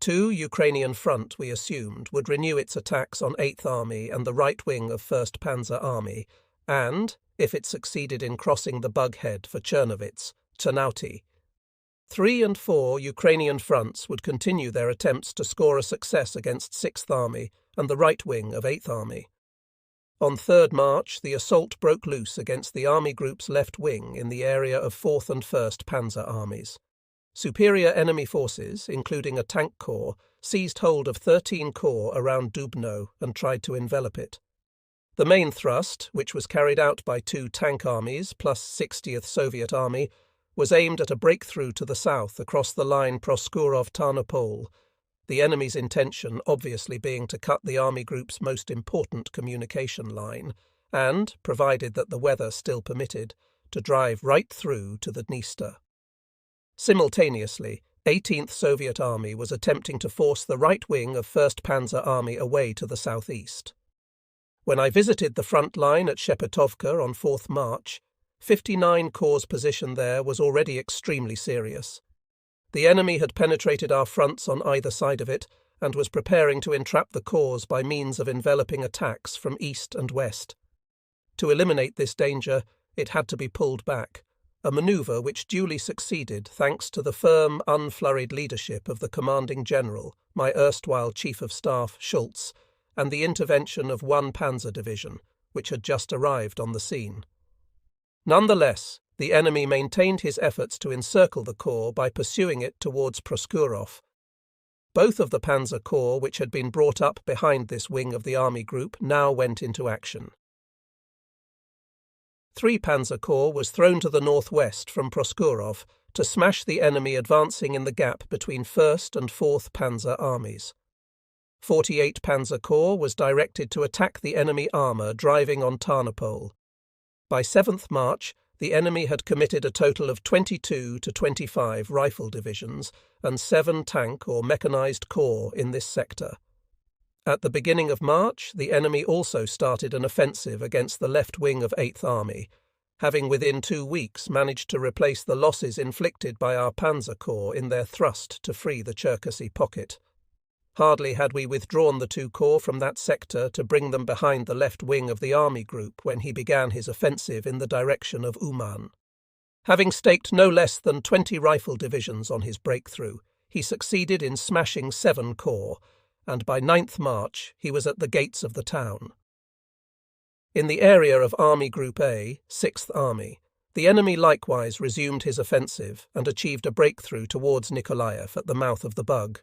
2 Ukrainian front, we assumed, would renew its attacks on 8th Army and the right wing of 1st Panzer Army, and, if it succeeded in crossing the Bughead for Czernowitz, Ternauty. 3 and 4 Ukrainian fronts would continue their attempts to score a success against 6th Army and the right wing of 8th Army. On 3rd March, the assault broke loose against the army group's left wing in the area of 4th and 1st Panzer armies. Superior enemy forces, including a tank corps, seized hold of 13 corps around Dubno and tried to envelop it. The main thrust, which was carried out by 2 tank armies plus 60th Soviet Army, was aimed at a breakthrough to the south across the line Proskurov-Tarnopol, the enemy's intention obviously being to cut the army group's most important communication line and, provided that the weather still permitted, to drive right through to the Dniester. Simultaneously, 18th Soviet Army was attempting to force the right wing of 1st Panzer Army away to the southeast. When I visited the front line at Shepetovka on 4th March, 59 Corps' position there was already extremely serious. The enemy had penetrated our fronts on either side of it and was preparing to entrap the corps by means of enveloping attacks from east and west. To eliminate this danger, it had to be pulled back, a manoeuvre which duly succeeded thanks to the firm, unflurried leadership of the commanding general, my erstwhile Chief of Staff, Schultz, and the intervention of 1 Panzer Division, which had just arrived on the scene. Nonetheless, the enemy maintained his efforts to encircle the corps by pursuing it towards Proskurov. Both of the Panzer Corps which had been brought up behind this wing of the army group now went into action. 3 Panzer Corps was thrown to the northwest from Proskurov to smash the enemy advancing in the gap between 1st and 4th Panzer armies. 48 Panzer Corps was directed to attack the enemy armour driving on Tarnopol. By 7th March, the enemy had committed a total of 22 to 25 rifle divisions and 7 tank or mechanised corps in this sector. At the beginning of March, the enemy also started an offensive against the left wing of 8th Army, having within 2 weeks managed to replace the losses inflicted by our Panzer Corps in their thrust to free the Cherkasy pocket. Hardly had we withdrawn the 2 corps from that sector to bring them behind the left wing of the army group when he began his offensive in the direction of Uman. Having staked no less than 20 rifle divisions on his breakthrough, he succeeded in smashing 7 corps, and by 9th March he was at the gates of the town. In the area of Army Group A, 6th Army, the enemy likewise resumed his offensive and achieved a breakthrough towards Nikolaev at the mouth of the Bug.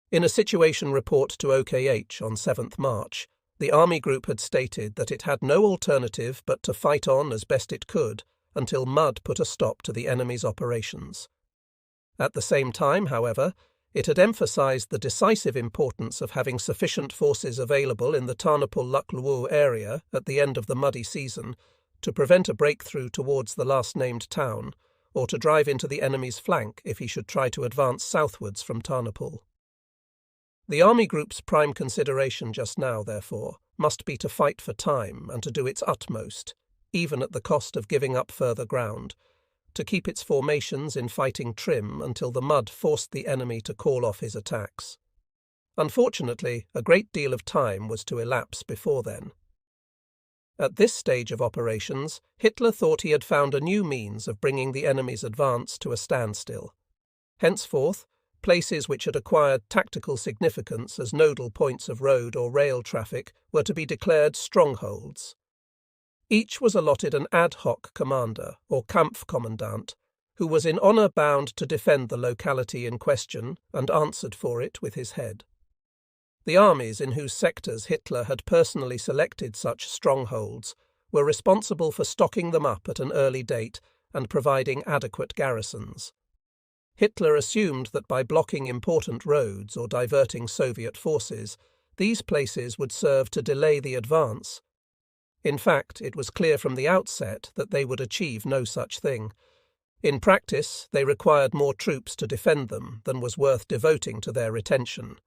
In a situation report to OKH on 7th March, the army group had stated that it had no alternative but to fight on as best it could until mud put a stop to the enemy's operations. At the same time, however, it had emphasized the decisive importance of having sufficient forces available in the Tarnopol-Lukluo area at the end of the muddy season to prevent a breakthrough towards the last-named town, or to drive into the enemy's flank if he should try to advance southwards from Tarnopol. The army group's prime consideration just now, therefore, must be to fight for time and to do its utmost, even at the cost of giving up further ground, to keep its formations in fighting trim until the mud forced the enemy to call off his attacks. Unfortunately, a great deal of time was to elapse before then. At this stage of operations, Hitler thought he had found a new means of bringing the enemy's advance to a standstill. Henceforth, places which had acquired tactical significance as nodal points of road or rail traffic were to be declared strongholds. Each was allotted an ad hoc commander, or Kampfkommandant, who was in honour bound to defend the locality in question and answered for it with his head. The armies in whose sectors Hitler had personally selected such strongholds were responsible for stocking them up at an early date and providing adequate garrisons. Hitler assumed that by blocking important roads or diverting Soviet forces, these places would serve to delay the advance. In fact, it was clear from the outset that they would achieve no such thing. In practice, they required more troops to defend them than was worth devoting to their retention.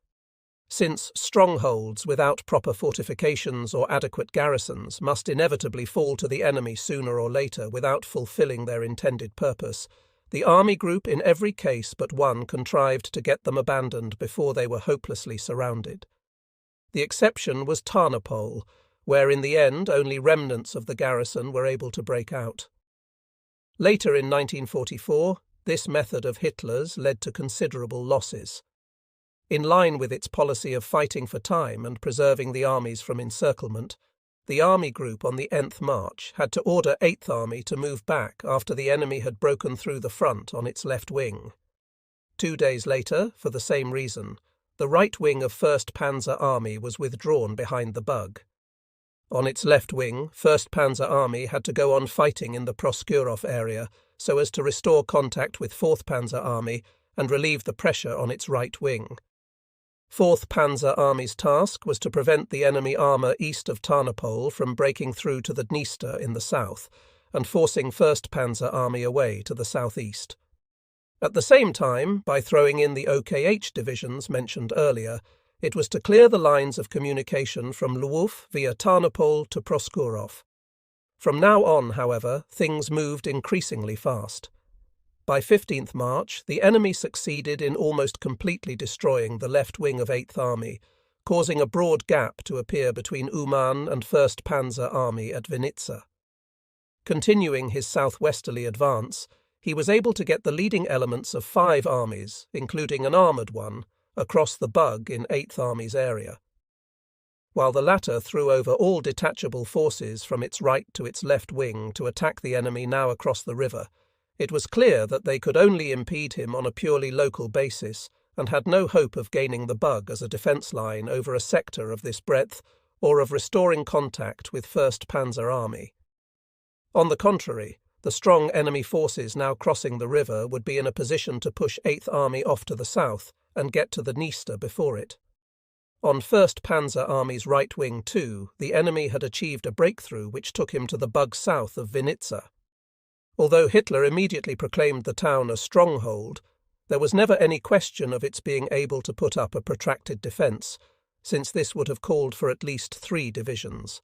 Since strongholds without proper fortifications or adequate garrisons must inevitably fall to the enemy sooner or later without fulfilling their intended purpose, the army group in every case but one contrived to get them abandoned before they were hopelessly surrounded. The exception was Tarnopol, where in the end only remnants of the garrison were able to break out. Later in 1944, this method of Hitler's led to considerable losses. In line with its policy of fighting for time and preserving the armies from encirclement, the army group on the nth March had to order 8th Army to move back after the enemy had broken through the front on its left wing. 2 days later, for the same reason, the right wing of 1st Panzer Army was withdrawn behind the Bug. On its left wing, 1st Panzer Army had to go on fighting in the Proskurov area so as to restore contact with 4th Panzer Army and relieve the pressure on its right wing. 4th Panzer Army's task was to prevent the enemy armour east of Tarnopol from breaking through to the Dniester in the south and forcing 1st Panzer Army away to the southeast. At the same time, by throwing in the OKH divisions mentioned earlier, it was to clear the lines of communication from Lwów via Tarnopol to Proskurov. From now on, however, things moved increasingly fast. By 15th March, the enemy succeeded in almost completely destroying the left wing of 8th Army, causing a broad gap to appear between Uman and 1st Panzer Army at Vinnitsa. Continuing his southwesterly advance, he was able to get the leading elements of 5 armies, including an armoured one, across the Bug in 8th Army's area. While the latter threw over all detachable forces from its right to its left wing to attack the enemy now across the river, it was clear that they could only impede him on a purely local basis and had no hope of gaining the Bug as a defence line over a sector of this breadth or of restoring contact with 1st Panzer Army. On the contrary, the strong enemy forces now crossing the river would be in a position to push 8th Army off to the south and get to the Dniester before it. On 1st Panzer Army's right wing too, the enemy had achieved a breakthrough which took him to the bug south of Vinnitsa. Although Hitler immediately proclaimed the town a stronghold, there was never any question of its being able to put up a protracted defence, since this would have called for at least 3 divisions.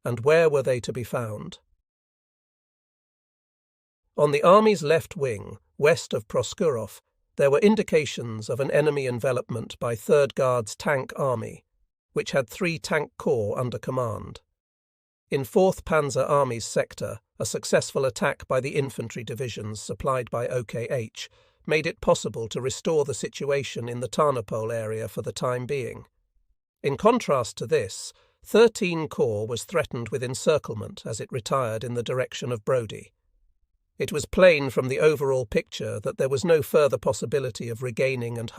And where were they to be found? On the army's left wing, west of Proskurov, there were indications of an enemy envelopment by 3rd Guards Tank Army, which had 3 tank corps under command. In 4th Panzer Army's sector, a successful attack by the infantry divisions supplied by OKH made it possible to restore the situation in the Tarnopol area for the time being. In contrast to this, 13 Corps was threatened with encirclement as it retired in the direction of Brody. It was plain from the overall picture that there was no further possibility of regaining and